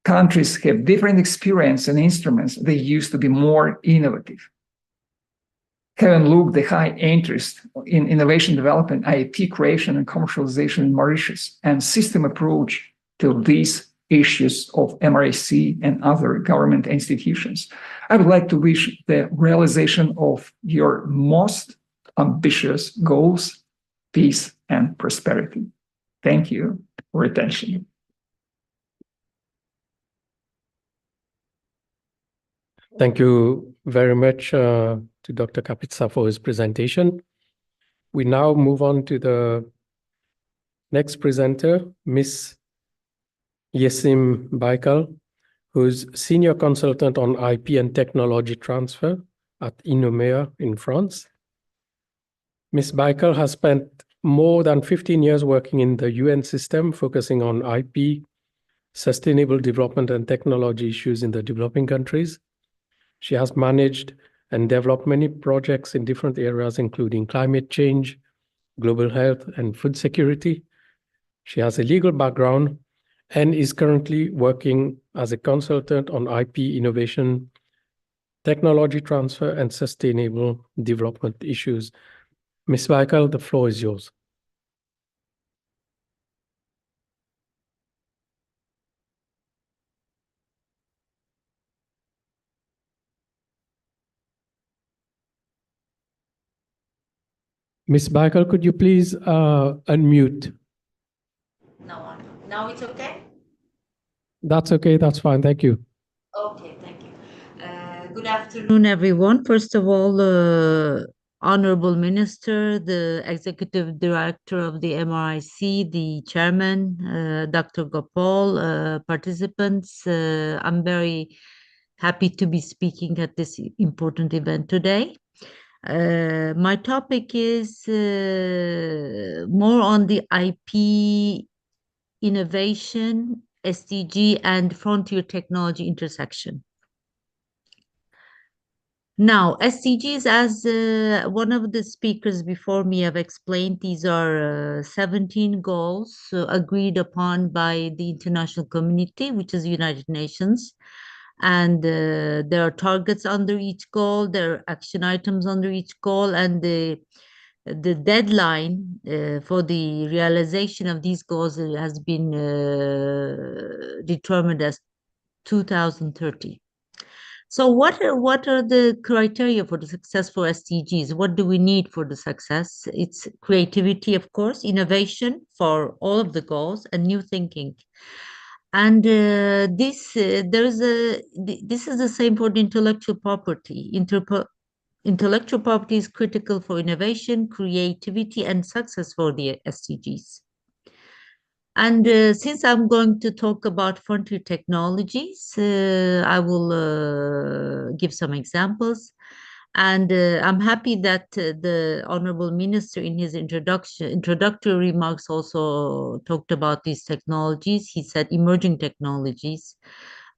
Countries have different experience and instruments they use to be more innovative. Having looked the high interest in innovation development, IP creation and commercialization in Mauritius, and system approach to these issues of MRC and other government institutions. I would like to wish the realization of your most ambitious goals, peace and prosperity. Thank you for attention. Thank you very much to Dr. Kapitsa for his presentation. We now move on to the next presenter, Ms. Yesim Baikal, who's Senior Consultant on IP and Technology Transfer at Inomea in France. Ms. Baikal has spent more than 15 years working in the UN system, focusing on IP, sustainable development and technology issues in the developing countries. She has managed and developed many projects in different areas, including climate change, global health, and food security. She has a legal background and is currently working as a consultant on IP innovation, technology transfer, and sustainable development issues. Ms. Baikal, the floor is yours. Ms. Baikal, could you please unmute? Now it's okay? That's okay, that's fine, thank you. Okay, thank you. Good afternoon, everyone. First of all, Honorable Minister, the Executive Director of the MRIC, the Chairman, Dr. Gopal, participants, I'm very happy to be speaking at this important event today. My topic is more on the IP innovation, SDG, and frontier technology intersection. Now, SDGs, as one of the speakers before me have explained, these are 17 goals agreed upon by the international community, which is the United Nations. And there are targets under each goal, there are action items under each goal, and the deadline for the realization of these goals has been determined as 2030. So what are the criteria for the successful SDGs? What do we need for the success? It's creativity, of course, innovation for all of the goals, and new thinking. And this is the same for the intellectual property. Intellectual property is critical for innovation, creativity, and success for the SDGs. And since I'm going to talk about frontier technologies, I will give some examples. And I'm happy that the Honorable Minister in his introductory remarks also talked about these technologies. He said emerging technologies.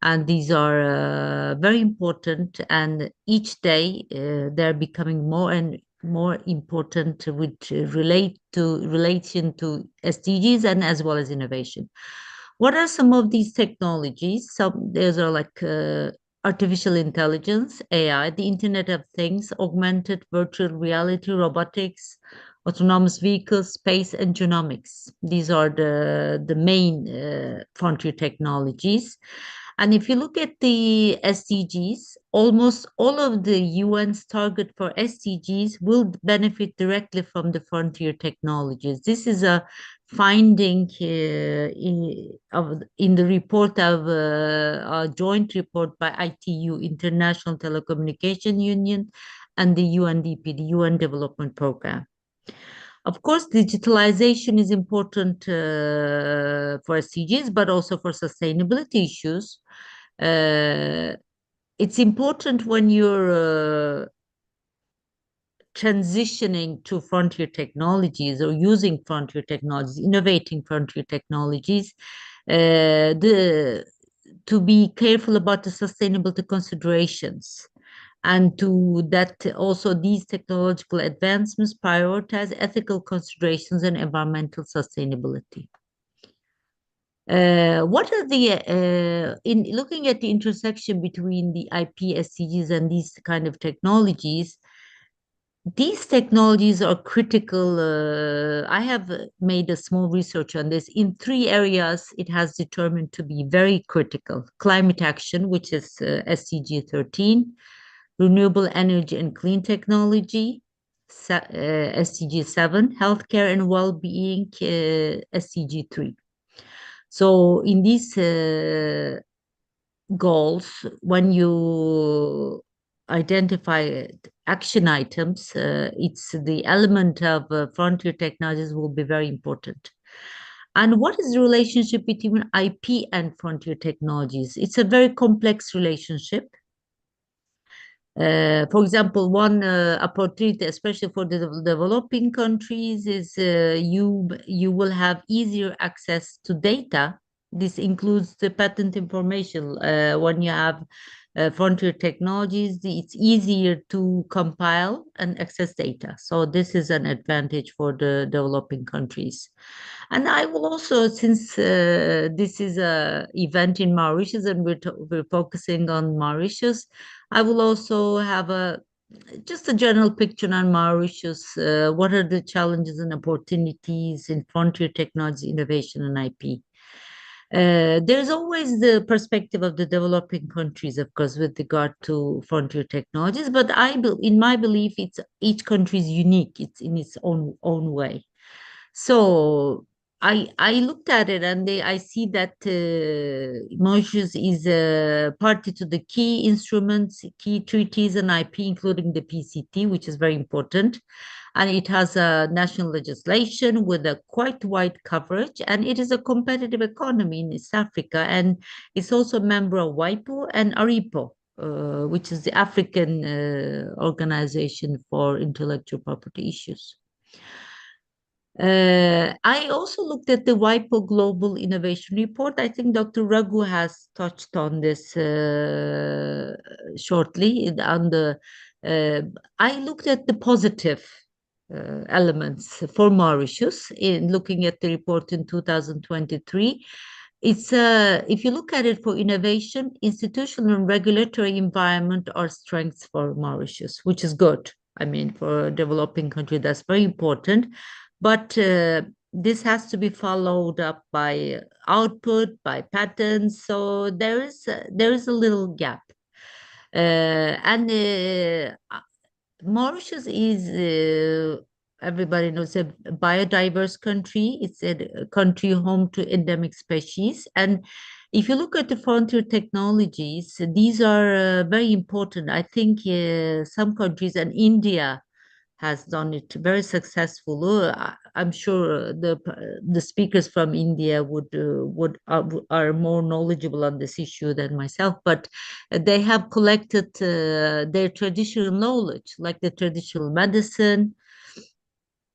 And these are very important. And each day they're becoming more and more important, which relation to SDGs and as well as innovation. What are some of these technologies? Those are like artificial intelligence, AI, the Internet of Things, augmented virtual reality, robotics, autonomous vehicles, space, and genomics. These are the main frontier technologies. And if you look at the SDGs, almost all of the UN's target for SDGs will benefit directly from the frontier technologies. This is a finding in the report of a joint report by ITU, International Telecommunication Union, and the UNDP, the UN Development Program. Of course, digitalization is important for SDGs, but also for sustainability issues. It's important when you're transitioning to frontier technologies or using frontier technologies, innovating frontier technologies, to be careful about the sustainability considerations. And to that also these technological advancements prioritize ethical considerations and environmental sustainability. What are the, in looking at the intersection between the IP, SDGs, and these kind of technologies, these technologies are critical. I have made a small research on this. In 3 areas, it has determined to be very critical. Climate action, which is SDG 13, renewable energy and clean technology, SDG 7, healthcare and well-being, SDG 3. So in these goals, when you identify action items, it's the element of frontier technologies will be very important. And what is the relationship between IP and frontier technologies? It's a very complex relationship. For example, one opportunity, especially for the developing countries, is you will have easier access to data. This includes the patent information. When you have frontier technologies, it's easier to compile and access data. So this is an advantage for the developing countries. And I will also, since this is a event in Mauritius and we're focusing on Mauritius, I will also have just a general picture on Mauritius. What are the challenges and opportunities in frontier technology, innovation, and IP? There's always the perspective of the developing countries, of course, with regard to frontier technologies. But in my belief, it's each country is unique. It's in its own way. So I looked at it and I see that Mauritius is a party to the key instruments, key treaties and IP, including the PCT, which is very important. And it has a national legislation with a quite wide coverage, and it is a competitive economy in East Africa. And it's also a member of WIPO and ARIPO, which is the African Organization for Intellectual Property Issues. I also looked at the WIPO Global Innovation Report. I think Dr. Raghu has touched on this shortly. I looked at the positive elements for Mauritius in looking at the report in 2023. It's if you look at it for innovation, institutional and regulatory environment are strengths for Mauritius, which is good. I mean, for a developing country, that's very important. But this has to be followed up by output, by patents. So there is a little gap. Mauritius is, everybody knows, a biodiverse country. It's a country home to endemic species. And if you look at the frontier technologies, these are very important. I think some countries, and India has done it very successful. I'm sure the speakers from India are more knowledgeable on this issue than myself, but they have collected their traditional knowledge, like the traditional medicine.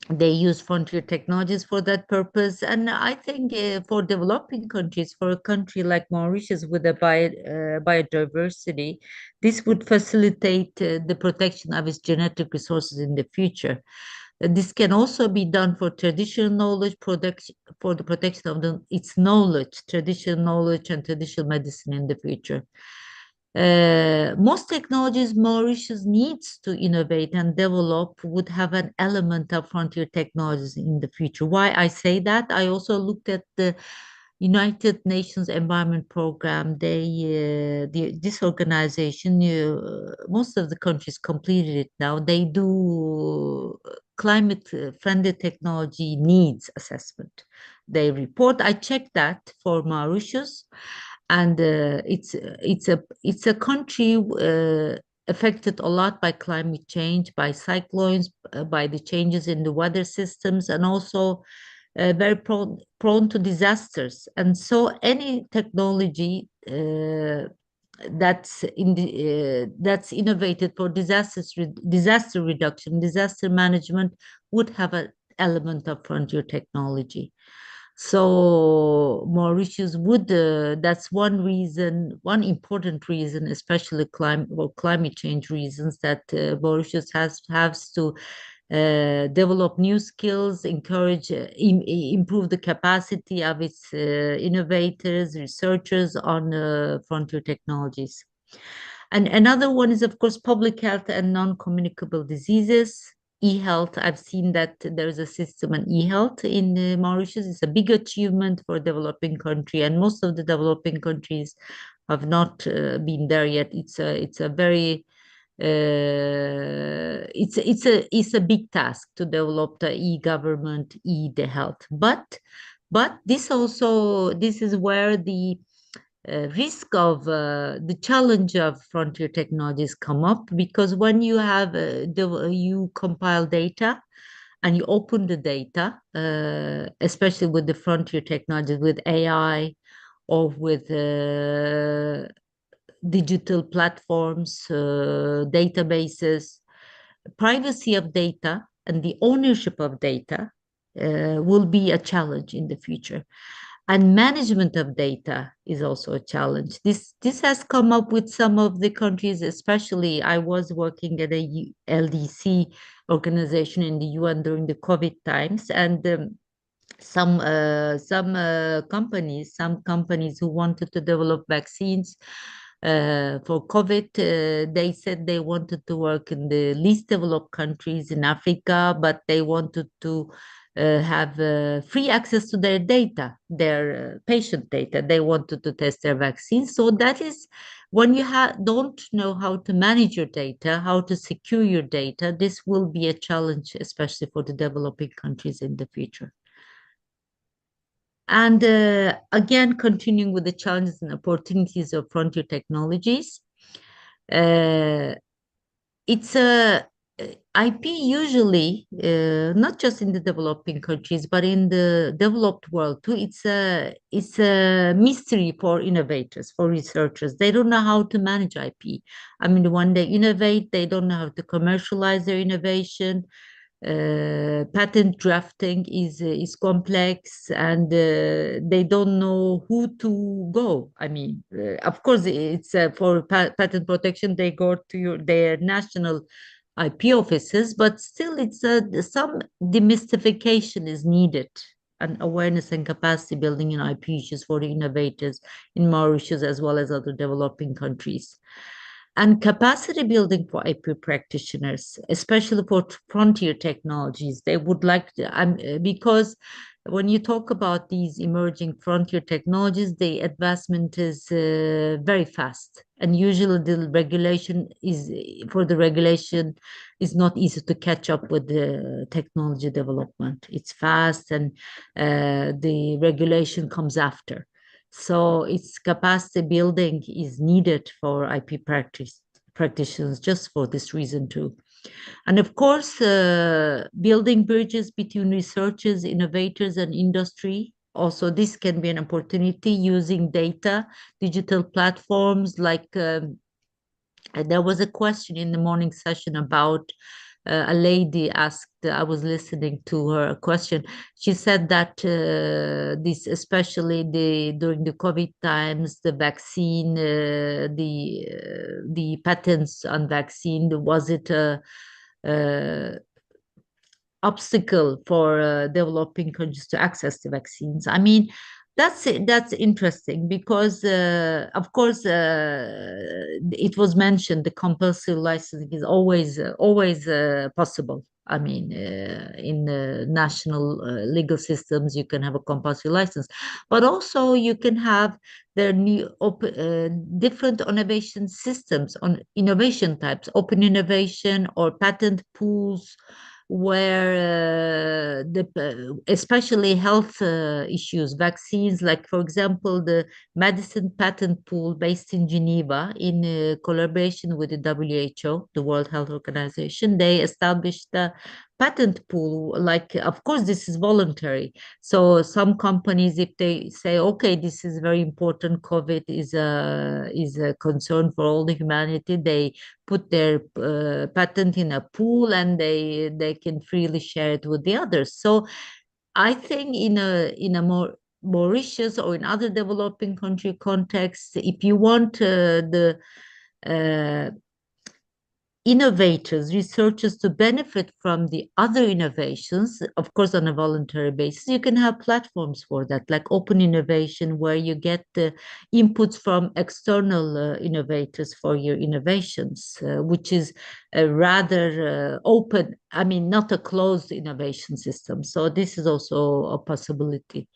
They use frontier technologies for that purpose. And I think for developing countries, for a country like Mauritius with a biodiversity, this would facilitate the protection of its genetic resources in the future. This can also be done for traditional knowledge production, for the protection of its knowledge, traditional knowledge and traditional medicine in the future. Most technologies Mauritius needs to innovate and develop would have an element of frontier technologies in the future. Why I say that? I also looked at the United Nations Environment Program. This organization, most of the countries completed it now. They do climate-friendly technology needs assessment. They report. I checked that for Mauritius. And it's a country affected a lot by climate change, by cyclones, by the changes in the weather systems, and also very prone to disasters. And so any technology that's innovated for disaster reduction, disaster management would have an element of frontier technology. So Mauritius would, that's one reason, one important reason, especially climate change reasons, that Mauritius has to develop new skills, encourage, improve the capacity of its innovators, researchers on frontier technologies. And another one is, of course, public health and non-communicable diseases. e-health. I've seen that there is a system on e-health in Mauritius. It's a big achievement for a developing country, and most of the developing countries have not been there yet. It's a very it's a big task to develop the e-government, e-health. But this is where the risk of the challenge of frontier technologies come up, because when you have you compile data and you open the data, especially with the frontier technologies, with AI or with digital platforms, databases, privacy of data and the ownership of data will be a challenge in the future. And management of data is also a challenge. This has come up with some of the countries, especially I was working at a LDC organization in the UN during the COVID times, and some companies who wanted to develop vaccines for COVID, they said they wanted to work in the least developed countries in Africa, but they wanted to have free access to their data, their patient data. They wanted to test their vaccines. So that is when you don't know how to manage your data, how to secure your data, this will be a challenge, especially for the developing countries in the future. And again, continuing with the challenges and opportunities of frontier technologies, it's a IP usually, not just in the developing countries, but in the developed world too. It's a mystery for innovators, for researchers. They don't know how to manage IP. I mean, when they innovate, they don't know how to commercialize their innovation. Patent drafting is complex, and they don't know who to go. I mean, of course, it's for patent protection, they go to their national IP offices, but still it's some demystification is needed, and awareness and capacity building in IP issues for the innovators in Mauritius as well as other developing countries. And capacity building for IP practitioners, especially for frontier technologies. They would like to, because when you talk about these emerging frontier technologies, the advancement is very fast. And usually the regulation is not easy to catch up with the technology development. It's fast, and the regulation comes after. So its capacity building is needed for IP practitioners just for this reason too. And of course, building bridges between researchers, innovators, and industry. Also, this can be an opportunity using data, digital platforms like there was a question in the morning session about a lady asked, I was listening to her question. She said that this, especially during the COVID times, the vaccine, the patents on vaccine, was it a obstacle for developing countries to access the vaccines? I mean, that's interesting because, of course, it was mentioned the compulsory licensing is always possible. I mean, in national legal systems, you can have a compulsory license, but also you can have their new different innovation systems on innovation types, open innovation or patent pools, where especially health issues, vaccines, like for example, the medicine patent pool based in Geneva in collaboration with the WHO, the World Health Organization, they established the patent pool. Like, of course, this is voluntary. So some companies, if they say, okay, this is very important, COVID is a concern for all the humanity, they put their patent in a pool and they can freely share it with the others. So I think in a more Mauritius or in other developing country contexts, if you want innovators, researchers to benefit from the other innovations, of course, on a voluntary basis, you can have platforms for that, like open innovation, where you get the inputs from external innovators for your innovations, which is a rather open, I mean, not a closed innovation system. So this is also a possibility.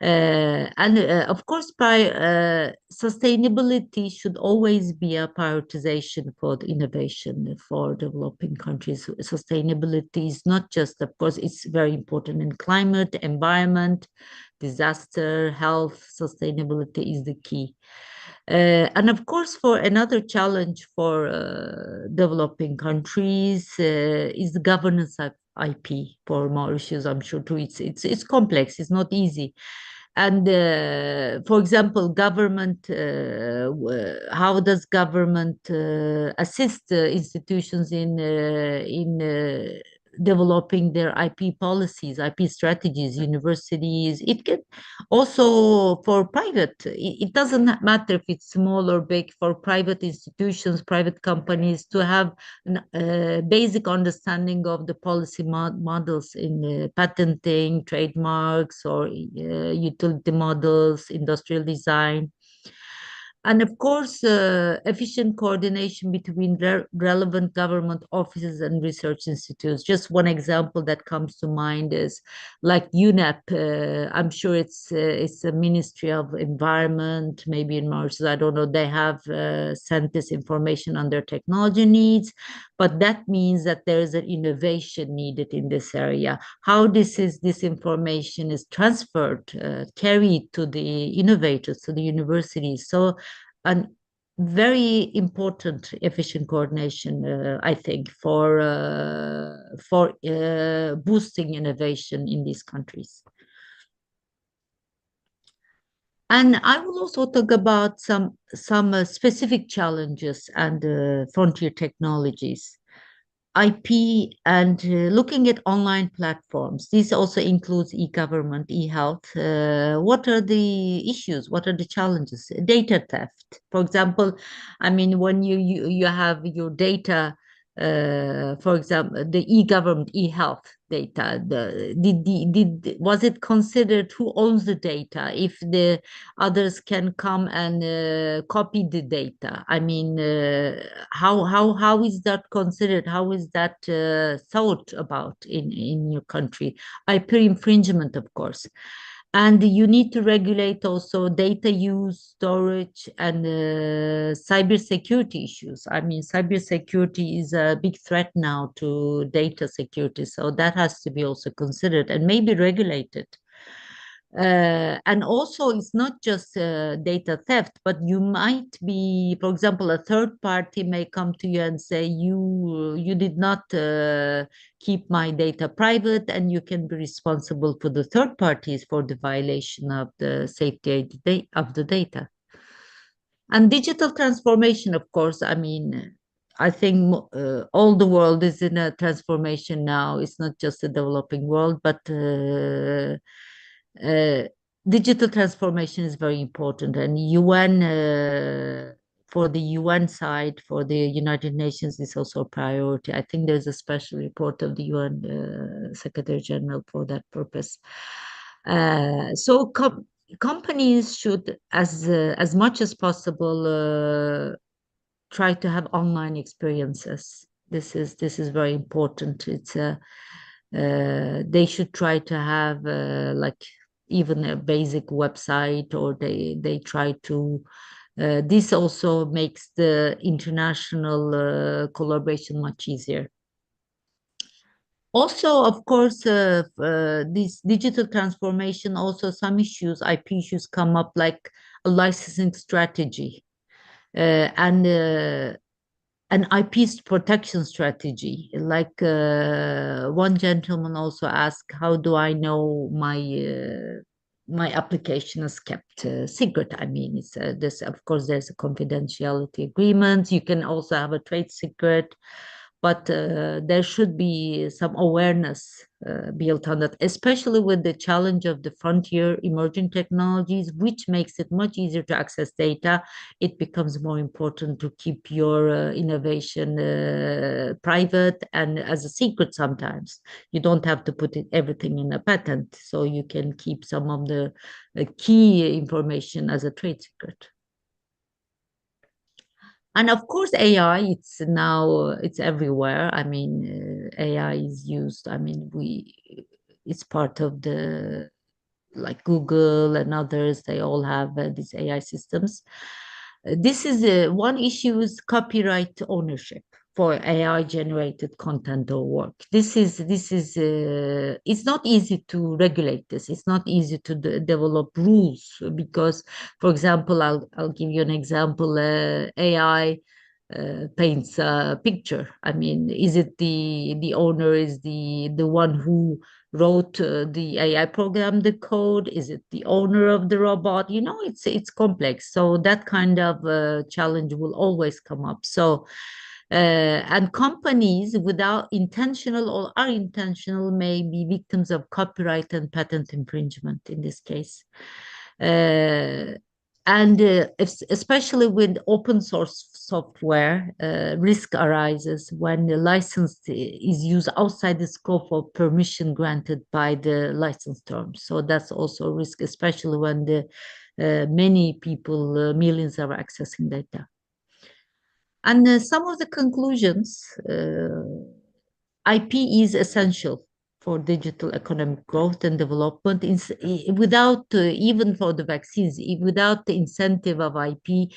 And of course, sustainability should always be a prioritization for the innovation for developing countries. Sustainability is not just, of course, it's very important in climate, environment, disaster, health. Sustainability is the key. And of course, for another challenge for developing countries is the governance of IP for Mauritius. I'm sure too. It's complex. It's not easy. And for example, government, how does government assist institutions in developing their IP policies, IP strategies, universities? It can also for private, it doesn't matter if it's small or big, for private institutions, private companies to have a basic understanding of the policy models in patenting, trademarks, or utility models, industrial design. And of course, efficient coordination between relevant government offices and research institutes. Just one example that comes to mind is like UNEP. I'm sure it's a Ministry of Environment, maybe in Mauritius, I don't know. They have sent this information on their technology needs, but that means that there is an innovation needed in this area. How this information is transferred, carried to the innovators, to the universities. So, a very important efficient coordination, I think, for boosting innovation in these countries. And I will also talk about some specific challenges and frontier technologies. IP and looking at online platforms. This also includes e-government, e-health. What are the issues? What are the challenges? Data theft. For example, I mean, when you have your data, for example, the e-government, e-health data, was it considered who owns the data? If the others can come and copy the data, I mean, how is that considered? How is that thought about in your country? IP infringement, of course. And you need to regulate also data use, storage, and cybersecurity issues. I mean, cybersecurity is a big threat now to data security. So that has to be also considered and maybe regulated. And also, it's not just data theft, but you might be, for example, a third party may come to you and say, you did not keep my data private, and you can be responsible for the third parties for the violation of the safety of the data. And digital transformation, of course, I mean, I think all the world is in a transformation now. It's not just the developing world, but digital transformation is very important, and UN, for the UN side, for the United Nations, is also a priority. I think there's a special report of the UN Secretary General for that purpose. So companies should, as much as possible, try to have online experiences. This is very important. It's they should try to have like even a basic website, or they try to. This also makes the international collaboration much easier. Also, of course, this digital transformation, also some issues, IP issues come up, like a licensing strategy and an IP protection strategy. Like one gentleman also asked, how do I know my application is kept secret? I mean, it's this. Of course, there's a confidentiality agreement. You can also have a trade secret. but there should be some awareness built on that, especially with the challenge of the frontier emerging technologies, which makes it much easier to access data. It becomes more important to keep your innovation private and as a secret sometimes. You don't have to put everything in a patent, so you can keep some of the key information as a trade secret. And of course, AI, it's everywhere. I mean, AI is used. I mean, it's part of like Google and others, they all have these AI systems. This is one issue is copyright ownership for AI generated content or work. It's not easy to regulate this. It's not easy to develop rules because, for example, I'll give you an example. AI paints a picture. I mean, is it the owner is the one who wrote the AI program, the code? Is it the owner of the robot? You know, it's complex. So that kind of challenge will always come up. So, and companies without intentional or unintentional may be victims of copyright and patent infringement in this case. And especially with open source software, risk arises when the license is used outside the scope of permission granted by the license terms. So that's also a risk, especially when many people, millions are accessing data. And some of the conclusions, IP is essential for digital economic growth and development. Without, even for the vaccines, without the incentive of IP,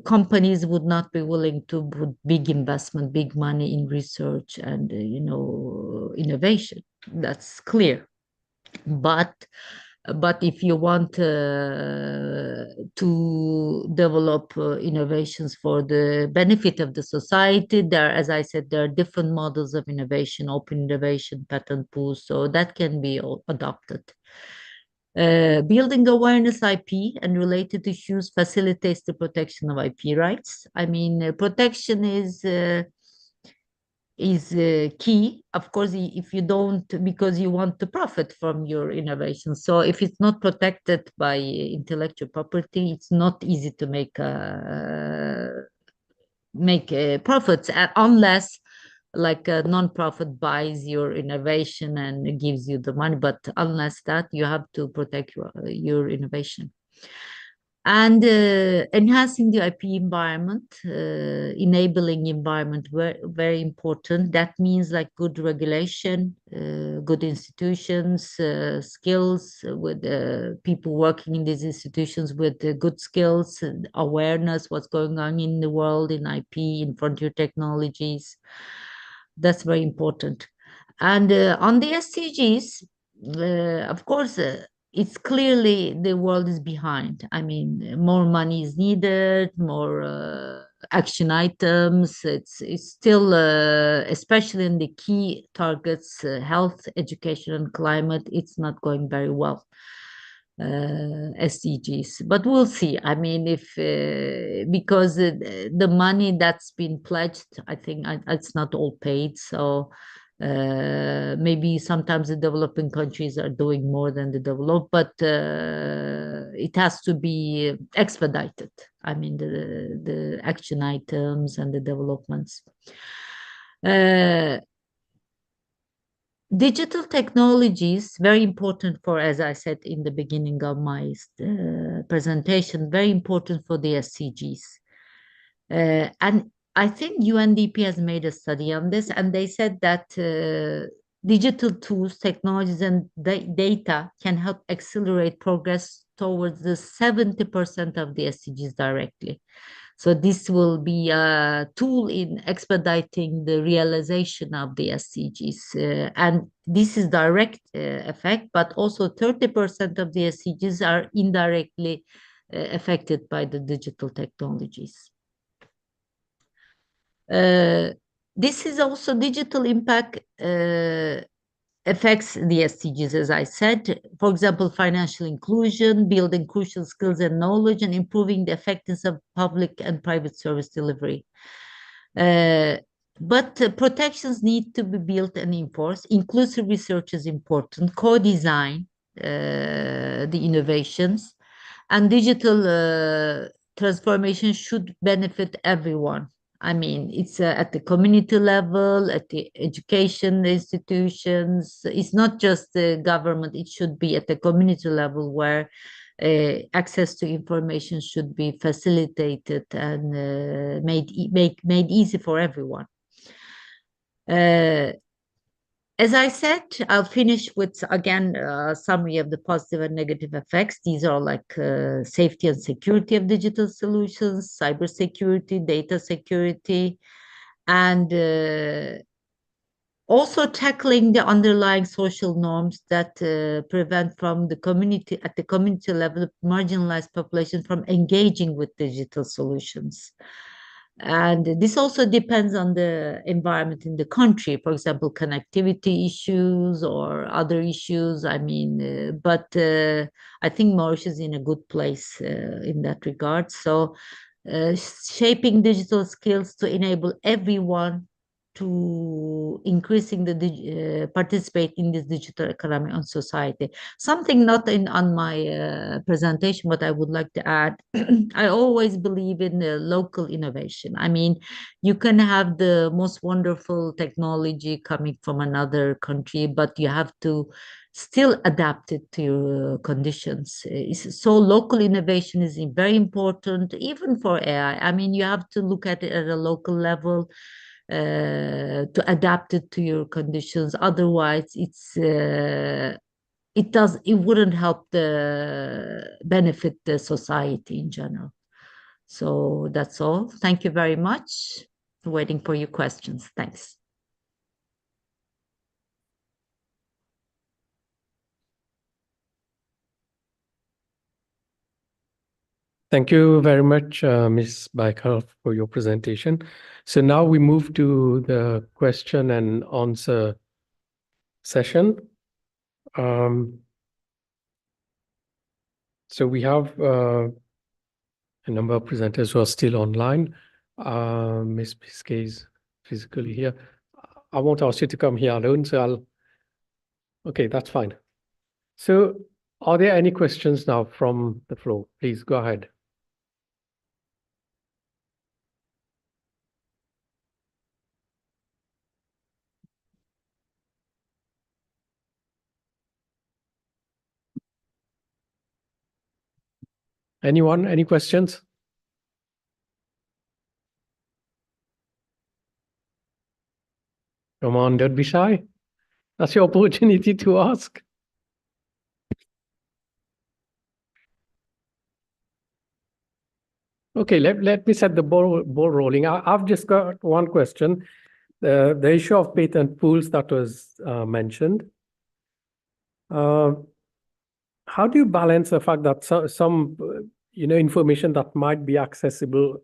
companies would not be willing to put big investment, big money in research and, innovation. That's clear. But if you want to develop innovations for the benefit of the society, as I said, there are different models of innovation, open innovation, patent pools, so that can be adopted. Building awareness IP and related issues facilitates the protection of IP rights. I mean, protection is key, of course, if you don't, because you want to profit from your innovation. So if it's not protected by intellectual property, it's not easy to make profits unless like a non-profit buys your innovation and gives you the money. But unless that, you have to protect your innovation. And enhancing the IP environment, enabling environment, very important. That means like good regulation, good institutions, skills with people working in these institutions with good skills, awareness, what's going on in the world, in IP, in frontier technologies. That's very important. And on the SDGs, of course, it's clearly the world is behind. I mean, more money is needed, more action items. It's still, especially in the key targets, health, education, and climate, it's not going very well. SDGs, but we'll see. I mean, if because the money that's been pledged, I think it's not all paid. So maybe sometimes the developing countries are doing more than the developed, but it has to be expedited. I mean, the action items and the developments. Digital technologies, very important for, as I said in the beginning of my presentation, very important for the SDGs. And I think UNDP has made a study on this, and they said that digital tools, technologies, and data can help accelerate progress towards the 70% of the SDGs directly. So this will be a tool in expediting the realization of the SDGs. And this is direct effect, but also 30% of the SDGs are indirectly affected by the digital technologies. This is also digital impact affects the SDGs, as I said. For example, financial inclusion, building crucial skills and knowledge, and improving the effectiveness of public and private service delivery. But protections need to be built and enforced. Inclusive research is important. Co-design the innovations, and digital transformation should benefit everyone. I mean, it's at the community level, at the education institutions. It's not just the government. It should be at the community level where access to information should be facilitated and made easy for everyone. As I said, I'll finish with, again, a summary of the positive and negative effects. These are like safety and security of digital solutions, cybersecurity, data security, and also tackling the underlying social norms that prevent from the community, at the community level, marginalized populations from engaging with digital solutions. And this also depends on the environment in the country, for example, connectivity issues or other issues. I mean, but I think Mauritius is in a good place in that regard. So shaping digital skills to enable everyone to increasing the participate in this digital economy and society. Something not on my presentation, but I would like to add. I always believe in local innovation. I mean, you can have the most wonderful technology coming from another country, but you have to still adapt it to your conditions. So local innovation is very important, even for AI. I mean, you have to look at it at a local level to adapt it to your conditions. Otherwise, it wouldn't help the benefit the society in general. So that's all. Thank you very much. Waiting for your questions. Thanks. Thank you very much, Ms. Baikal, for your presentation. So now we move to the question and answer session. So we have a number of presenters who are still online. Ms. Biscay is physically here. I won't ask you to come here alone, so okay, that's fine. So are there any questions now from the floor? Please go ahead. Anyone? Any questions? Come on, don't be shy. That's your opportunity to ask. Okay, let me set the ball rolling. I've just got one question. The issue of patent pools that was mentioned. How do you balance the fact that some information that might be accessible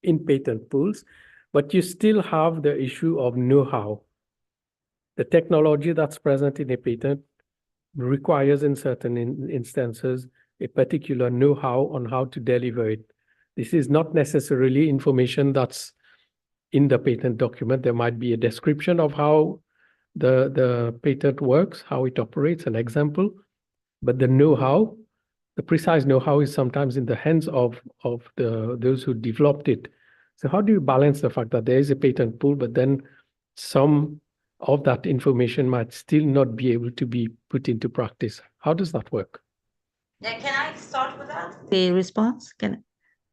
in patent pools, but you still have the issue of know-how? The technology that's present in a patent requires in certain instances a particular know-how on how to deliver it. This is not necessarily information that's in the patent document. There might be a description of how the patent works, how it operates, an example, but the know-how, the precise know-how is sometimes in the hands of those who developed it. So how do you balance the fact that there is a patent pool, but then some of that information might still not be able to be put into practice? How does that work? Yeah, can I start with that? The response?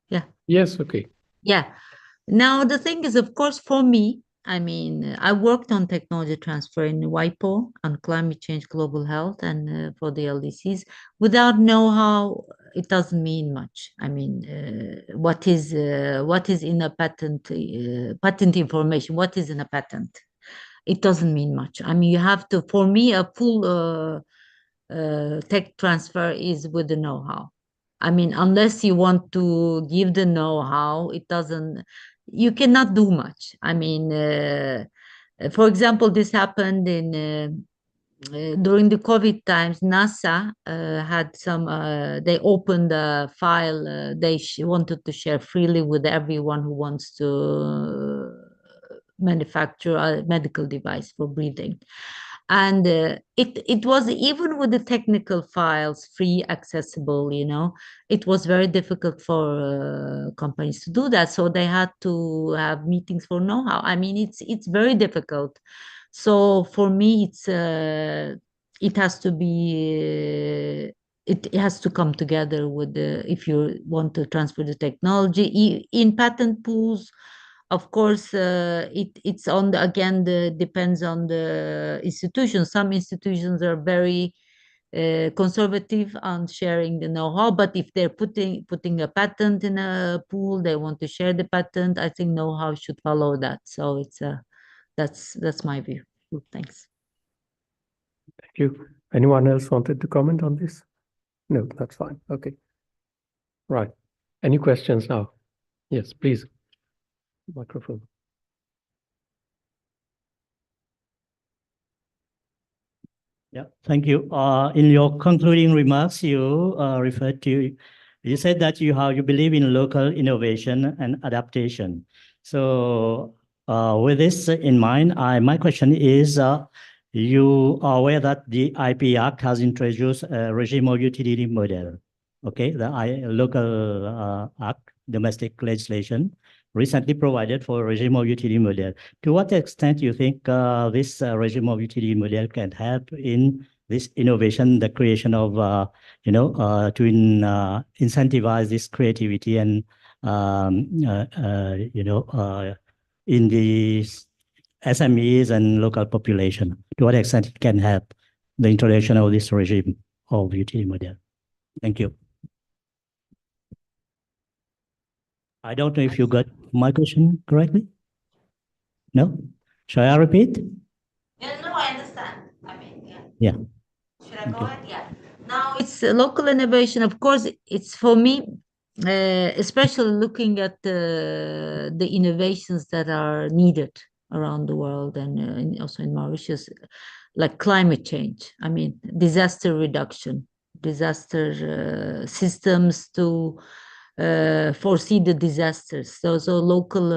Yeah. Yes, okay. Yeah. Now, the thing is, of course, for me, I mean, I worked on technology transfer in WIPO on climate change, global health, and for the LDCs. Without know-how, it doesn't mean much. I mean, what is in a patent, patent information? What is in a patent? It doesn't mean much. I mean, you have to. For me, a full tech transfer is with the know-how. I mean, unless you want to give the know-how, it doesn't. You cannot do much. I mean, for example, this happened in during the COVID times. NASA had some. They opened a file they wanted to share freely with everyone who wants to manufacture a medical device for breathing. And it was, even with the technical files, free, accessible, it was very difficult for companies to do that. So they had to have meetings for know-how. I mean, it's very difficult. So for me, it has to be, it has to come together with if you want to transfer the technology in patent pools. Of course, it's on the, again, depends on the institution. Some institutions are very conservative on sharing the know-how, but if they're putting a patent in a pool, they want to share the patent. I think know-how should follow that. So that's my view. Thanks. Thank you. Anyone else wanted to comment on this? No, that's fine. Okay. Right. Any questions now? Yes, please. Microphone. Yeah, thank you. In your concluding remarks, you you said that you believe in local innovation and adaptation. So with this in mind, my question is, you are aware that the IP Act has introduced a regime of utility model, okay? The local act, domestic legislation, recently provided for a regime of utility model. To what extent do you think this regime of utility model can help in this innovation, the creation of, to incentivize this creativity and, in the SMEs and local population? To what extent it can help the introduction of this regime of utility model? Thank you. I don't know if you got my question correctly. No? Shall I repeat? Yeah, no, I understand. I mean, yeah. Yeah. Should I go ahead? Yeah. Now it's local innovation. Of course, it's for me, especially looking at the innovations that are needed around the world and also in Mauritius, like climate change. I mean, disaster reduction, disaster systems to foresee the disasters. So local,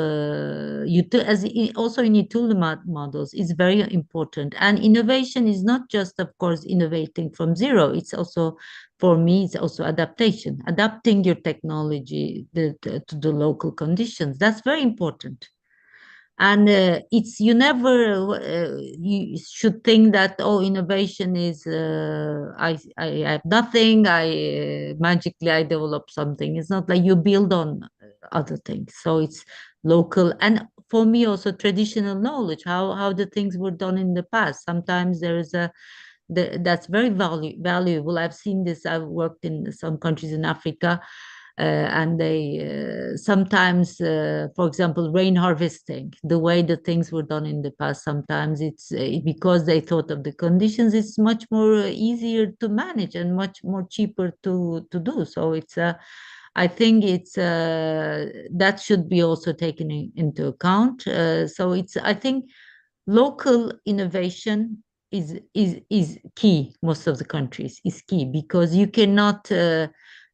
also in utility models is very important. And innovation is not just, of course, innovating from zero. It's also, for me, it's also adaptation, adapting your technology to the local conditions. That's very important. And you never you should think that, oh, innovation is I have nothing, magically I develop something. It's not like you build on other things. So it's local, and for me also traditional knowledge, how the things were done in the past. Sometimes there is that's very valuable. I've seen this. I've worked in some countries in Africa, and they sometimes, for example, rain harvesting, the way the things were done in the past, sometimes it's because they thought of the conditions, it's much more easier to manage and much more cheaper to do. So it's I think it's that should be also taken into account. So I think local innovation is key. Most of the countries is key, because you cannot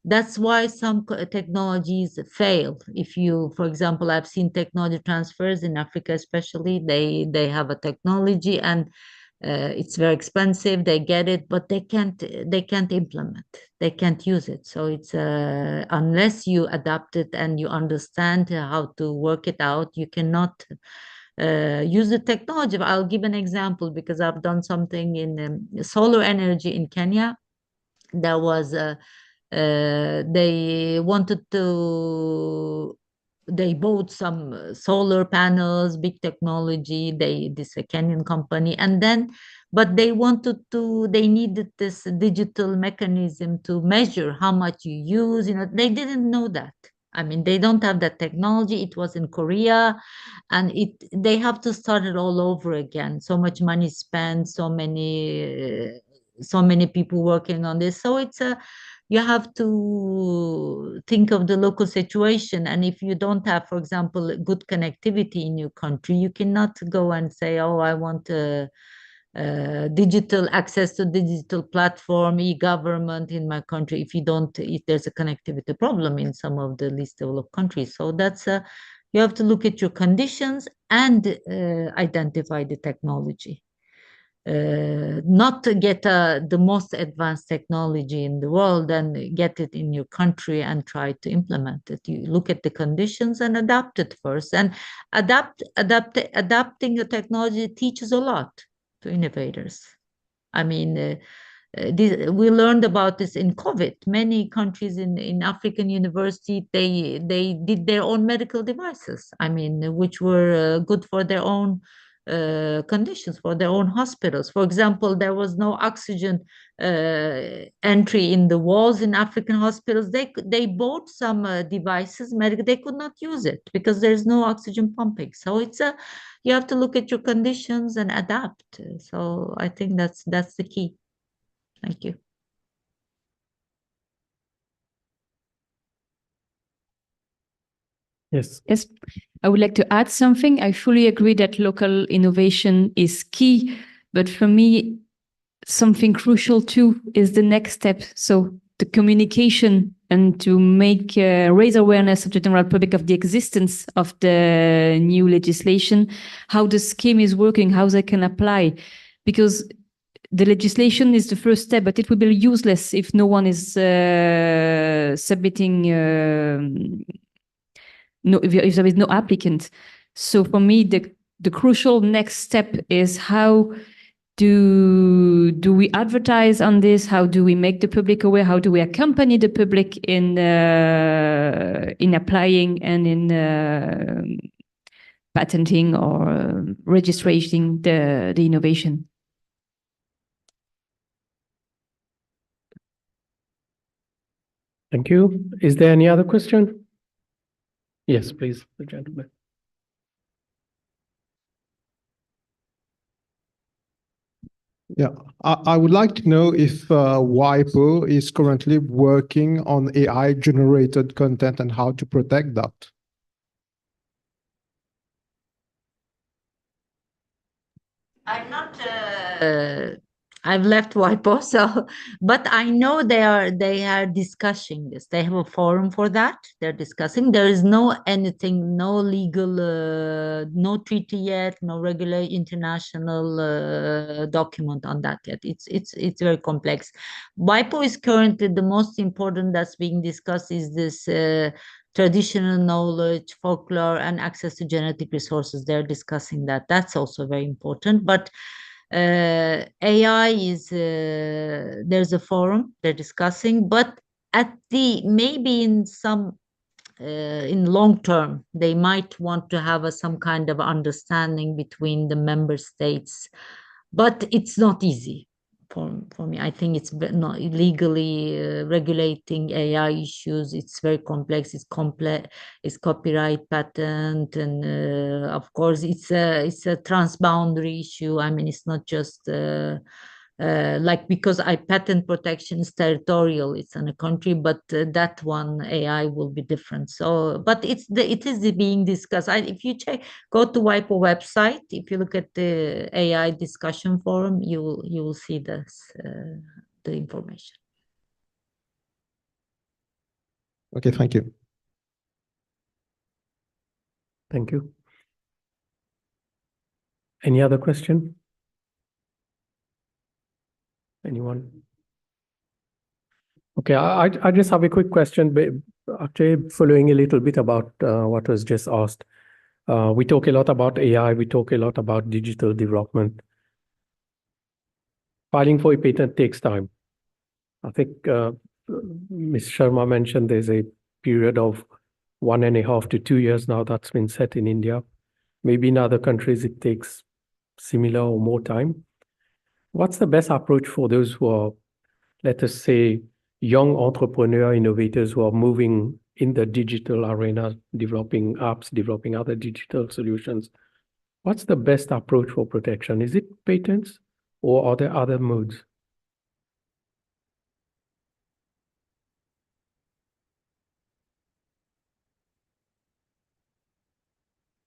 that's why some technologies fail. If you, for example, I've seen technology transfers in Africa, especially, they have a technology and it's very expensive. They get it, but they can't implement. They can't use it. So it's unless you adapt it and you understand how to work it out, you cannot use the technology. I'll give an example because I've done something in solar energy in Kenya. There was they wanted to, they bought some solar panels, big technology, this a Kenyan company, and then, but they needed this digital mechanism to measure how much you use, they didn't know that. I mean, they don't have that technology. It was in Korea, and they have to start it all over again. So much money spent, so many people working on this. So it's you have to think of the local situation. And if you don't have, for example, good connectivity in your country, you cannot go and say, oh, I want digital access to digital platform, e-government in my country, if there's a connectivity problem in some of the least developed countries. So that's you have to look at your conditions and identify the technology. Not to get the most advanced technology in the world and get it in your country and try to implement it. You look at the conditions and adapt it first. And adapting the technology teaches a lot to innovators. I mean, we learned about this in COVID. Many countries in African university, they did their own medical devices. I mean, which were good for their own conditions, for their own hospitals. For example, there was no oxygen entry in the walls in African hospitals. They bought some devices, medical. They could not use it because there's no oxygen pumping. So you have to look at your conditions and adapt. So I think that's the key. Thank you. Yes. Yes, I would like to add something. I fully agree that local innovation is key, but for me, something crucial too is the next step. So the communication and to make raise awareness of the general public of the existence of the new legislation, how the scheme is working, how they can apply, because the legislation is the first step, but it will be useless if no one is submitting. If there is no applicant. So for me, the crucial next step is how do we advertise on this? How do we make the public aware? How do we accompany the public in applying and in patenting or registering the innovation? Thank you. Is there any other question? Yes, please, the gentleman. Yeah, I would like to know if WIPO is currently working on AI-generated content and how to protect that. I'm not. I've left WIPO, so but I know they are discussing this. They have a forum for that. They're discussing. There is no legal, no treaty yet, no regular international document on that yet. It's very complex. WIPO is currently the most important that's being discussed is this traditional knowledge, folklore, and access to genetic resources. They're discussing that. That's also very important, but. AI is there's a forum they're discussing, but maybe in some in long term they might want to have some kind of understanding between the member states, but it's not easy for me. I think it's not legally regulating AI issues. It's very complex. It's complex. It's copyright, patent, and of course it's a transboundary issue. I mean, it's not just like because patent protection is territorial. It's in a country, but that one AI will be different. So, but it is being discussed. If you go to WIPO website, if you look at the AI discussion forum, you will see this the information. Okay, thank you. Thank you. Any other question? Anyone? Okay, I just have a quick question, actually following a little bit about what was just asked. We talk a lot about AI, we talk a lot about digital development. Filing for a patent takes time. I think Ms. Sharma mentioned there's a period of 1.5 to 2 years now that's been set in India. Maybe in other countries it takes similar or more time. What's the best approach for those who are, let us say, young entrepreneur innovators who are moving in the digital arena, developing apps, developing other digital solutions? What's the best approach for protection? Is it patents or are there other modes?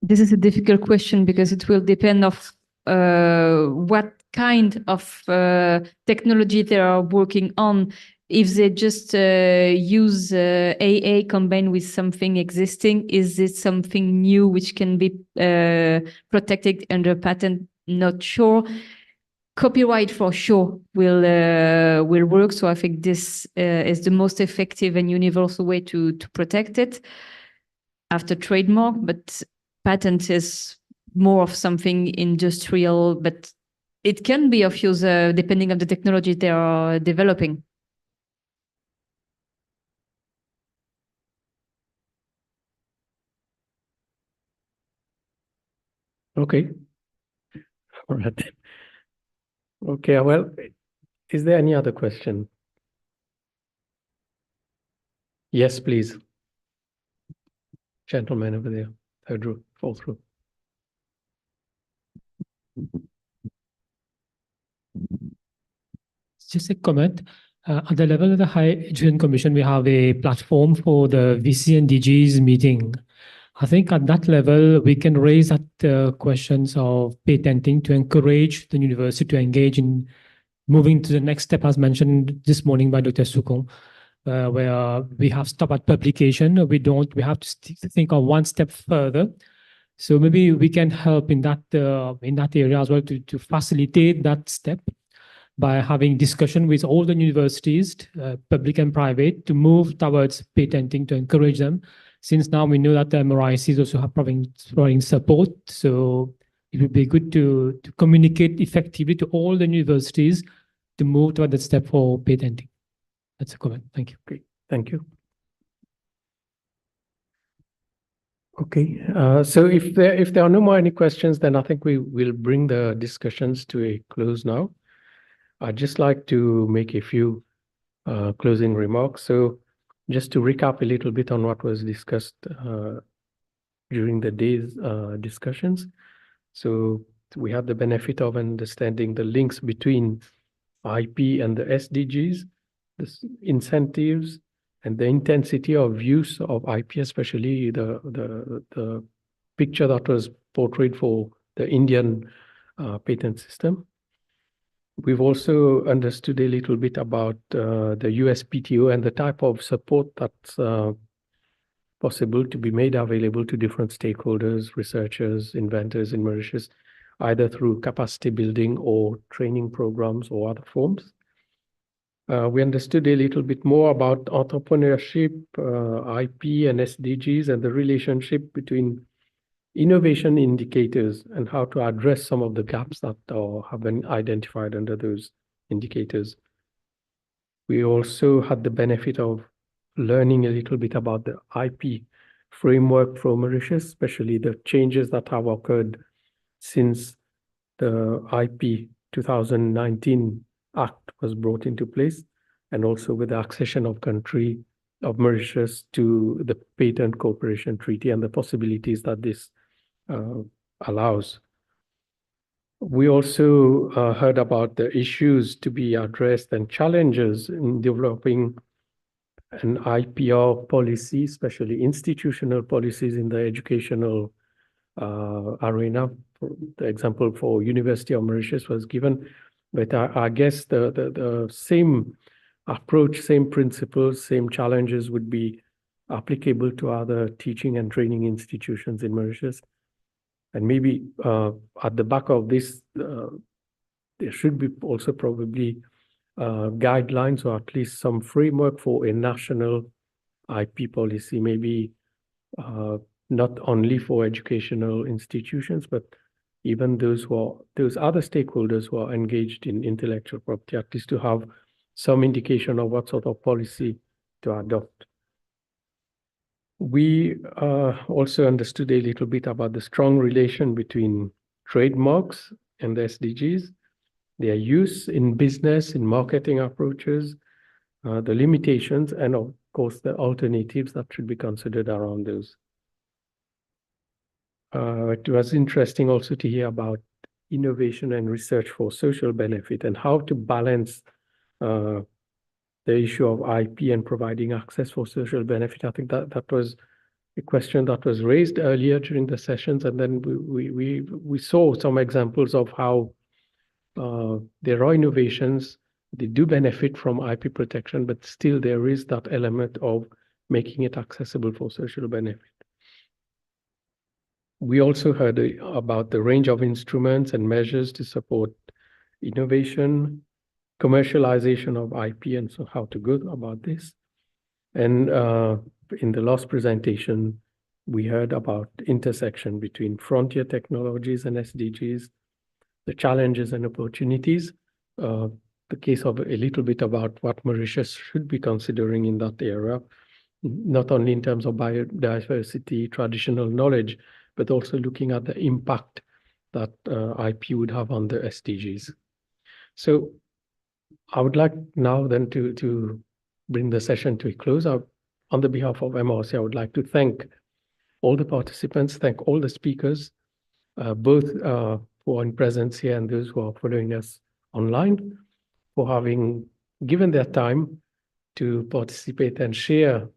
This is a difficult question because it will depend of what kind of technology they are working on. if they just use AA combined with something existing, is it something new which can be protected under patent? Not sure. Copyright for sure will work. So I think this is the most effective and universal way to protect it after trademark, but patent is more of something industrial, but it can be of use depending on the technology they are developing. Okay. All right. Okay, well, is there any other question? Yes, please. Gentleman over there, third row, fourth row. Just a comment. At the level of the Higher Education Commission, we have a platform for the VC and DGs meeting. I think at that level, we can raise that questions of patenting to encourage the university to engage in moving to the next step, as mentioned this morning by Dr. Sukon, where we have stopped at publication. We have to think of one step further. So maybe we can help in that area as well to facilitate that step by having discussion with all the universities, public and private, to move towards patenting to encourage them. Since now we know that the MRICs also have providing support, so it would be good to communicate effectively to all the universities to move toward that step for patenting. That's a comment. Thank you. Great. Thank you. Okay, so if there are no more any questions, then I think we will bring the discussions to a close now. I'd just like to make a few closing remarks. So just to recap a little bit on what was discussed during the day's discussions. So we had the benefit of understanding the links between IP and the SDGs, the incentives, and the intensity of use of IP, especially the picture that was portrayed for the Indian patent system. We've also understood a little bit about the USPTO and the type of support that's possible to be made available to different stakeholders, researchers, inventors in Mauritius, either through capacity building or training programs or other forms. We understood a little bit more about entrepreneurship, IP and SDGs, and the relationship between innovation indicators and how to address some of the gaps that have been identified under those indicators. We also had the benefit of learning a little bit about the IP framework for Mauritius, especially the changes that have occurred since the IP 2019 Act was brought into place, and also with the accession of country of Mauritius to the Patent Cooperation Treaty and the possibilities that this allows. We also heard about the issues to be addressed and challenges in developing an IPR policy, especially institutional policies in the educational arena. The example for University of Mauritius was given, but I guess the same approach, same principles, same challenges would be applicable to other teaching and training institutions in Mauritius. And maybe at the back of this, there should be also probably guidelines or at least some framework for a national IP policy, maybe not only for educational institutions, but even those other stakeholders who are engaged in intellectual property, at least to have some indication of what sort of policy to adopt. We also understood a little bit about the strong relation between trademarks and the SDGs, their use in business, in marketing approaches, the limitations, and of course, the alternatives that should be considered around those. It was interesting also to hear about innovation and research for social benefit and how to balance the issue of IP and providing access for social benefit. I think that was a question that was raised earlier during the sessions, and then we saw some examples of how there are innovations they do benefit from IP protection, but still there is that element of making it accessible for social benefit. We also heard about the range of instruments and measures to support innovation, commercialization of IP, and so how to go about this. And in the last presentation, we heard about intersection between frontier technologies and SDGs, the challenges and opportunities, the case of a little bit about what Mauritius should be considering in that area, not only in terms of biodiversity, traditional knowledge, but also looking at the impact that IP would have on the SDGs. So I would like now then to bring the session to a close. On the behalf of MRC, I would like to thank all the participants, thank all the speakers, both who are in presence here and those who are following us online, for having given their time to participate and share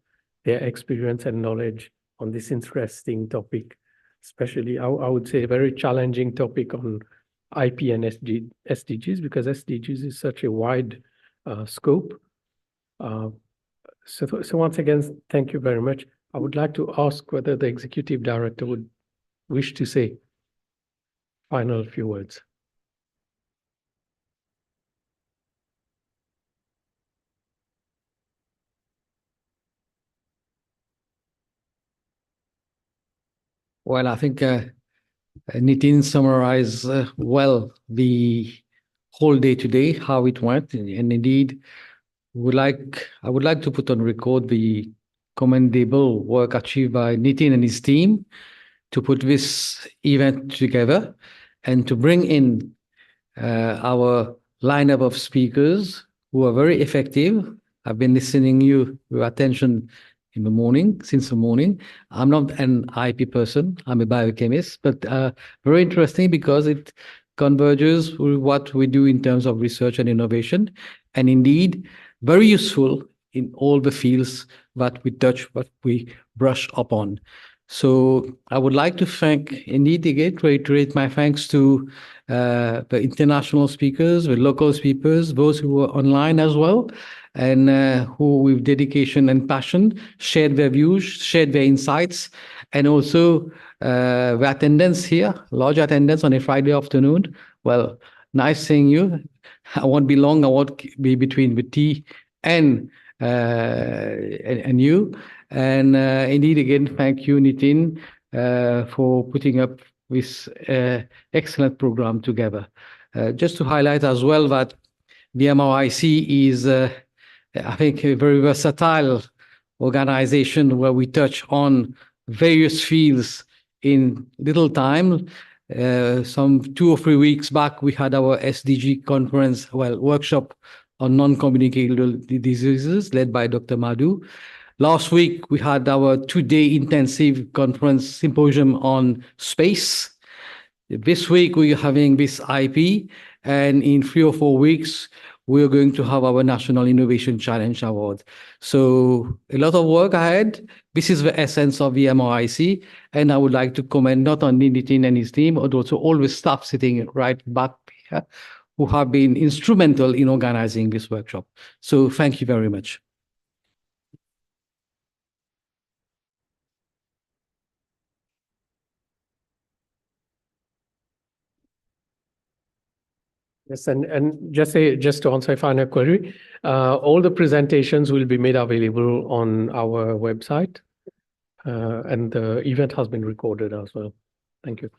their experience and knowledge on this interesting topic, especially, I would say, a very challenging topic on IP and SDGs, because SDGs is such a wide scope. So once again, thank you very much. I would like to ask whether the Executive Director would wish to say final few words. Well, I think Nitin summarized well the whole day today, how it went, and indeed, I would like to put on record the commendable work achieved by Nitin and his team to put this event together and to bring in our lineup of speakers who are very effective. I've been listening you with attention in the morning, since the morning. I'm not an IP person, I'm a biochemist, but very interesting because it converges with what we do in terms of research and innovation, and indeed very useful in all the fields that we touch, what we brush upon. So I would like to thank, indeed, again, reiterate my thanks to the international speakers, the local speakers, those who were online as well, and who with dedication and passion shared their views, shared their insights, and also the attendance here, large attendance on a Friday afternoon. Well, nice seeing you. I won't be long, I won't be between the tea and you. And indeed, again, thank you, Nitin, for putting up this excellent program together. Just to highlight as well that the MRIC is, I think, a very versatile organization where we touch on various fields in little time. Some 2 or 3 weeks back, we had our SDG conference, workshop on non-communicable diseases led by Dr. Madhu. Last week, we had our 2-day intensive conference symposium on space. This week, we're having this IP, and in 3 or 4 weeks, we're going to have our National Innovation Challenge Award. So a lot of work ahead. This is the essence of the MRIC, and I would like to commend not only Nitin and his team, but also all the staff sitting right back here who have been instrumental in organizing this workshop. So thank you very much. Yes, and just to answer a final query, all the presentations will be made available on our website, and the event has been recorded as well. Thank you.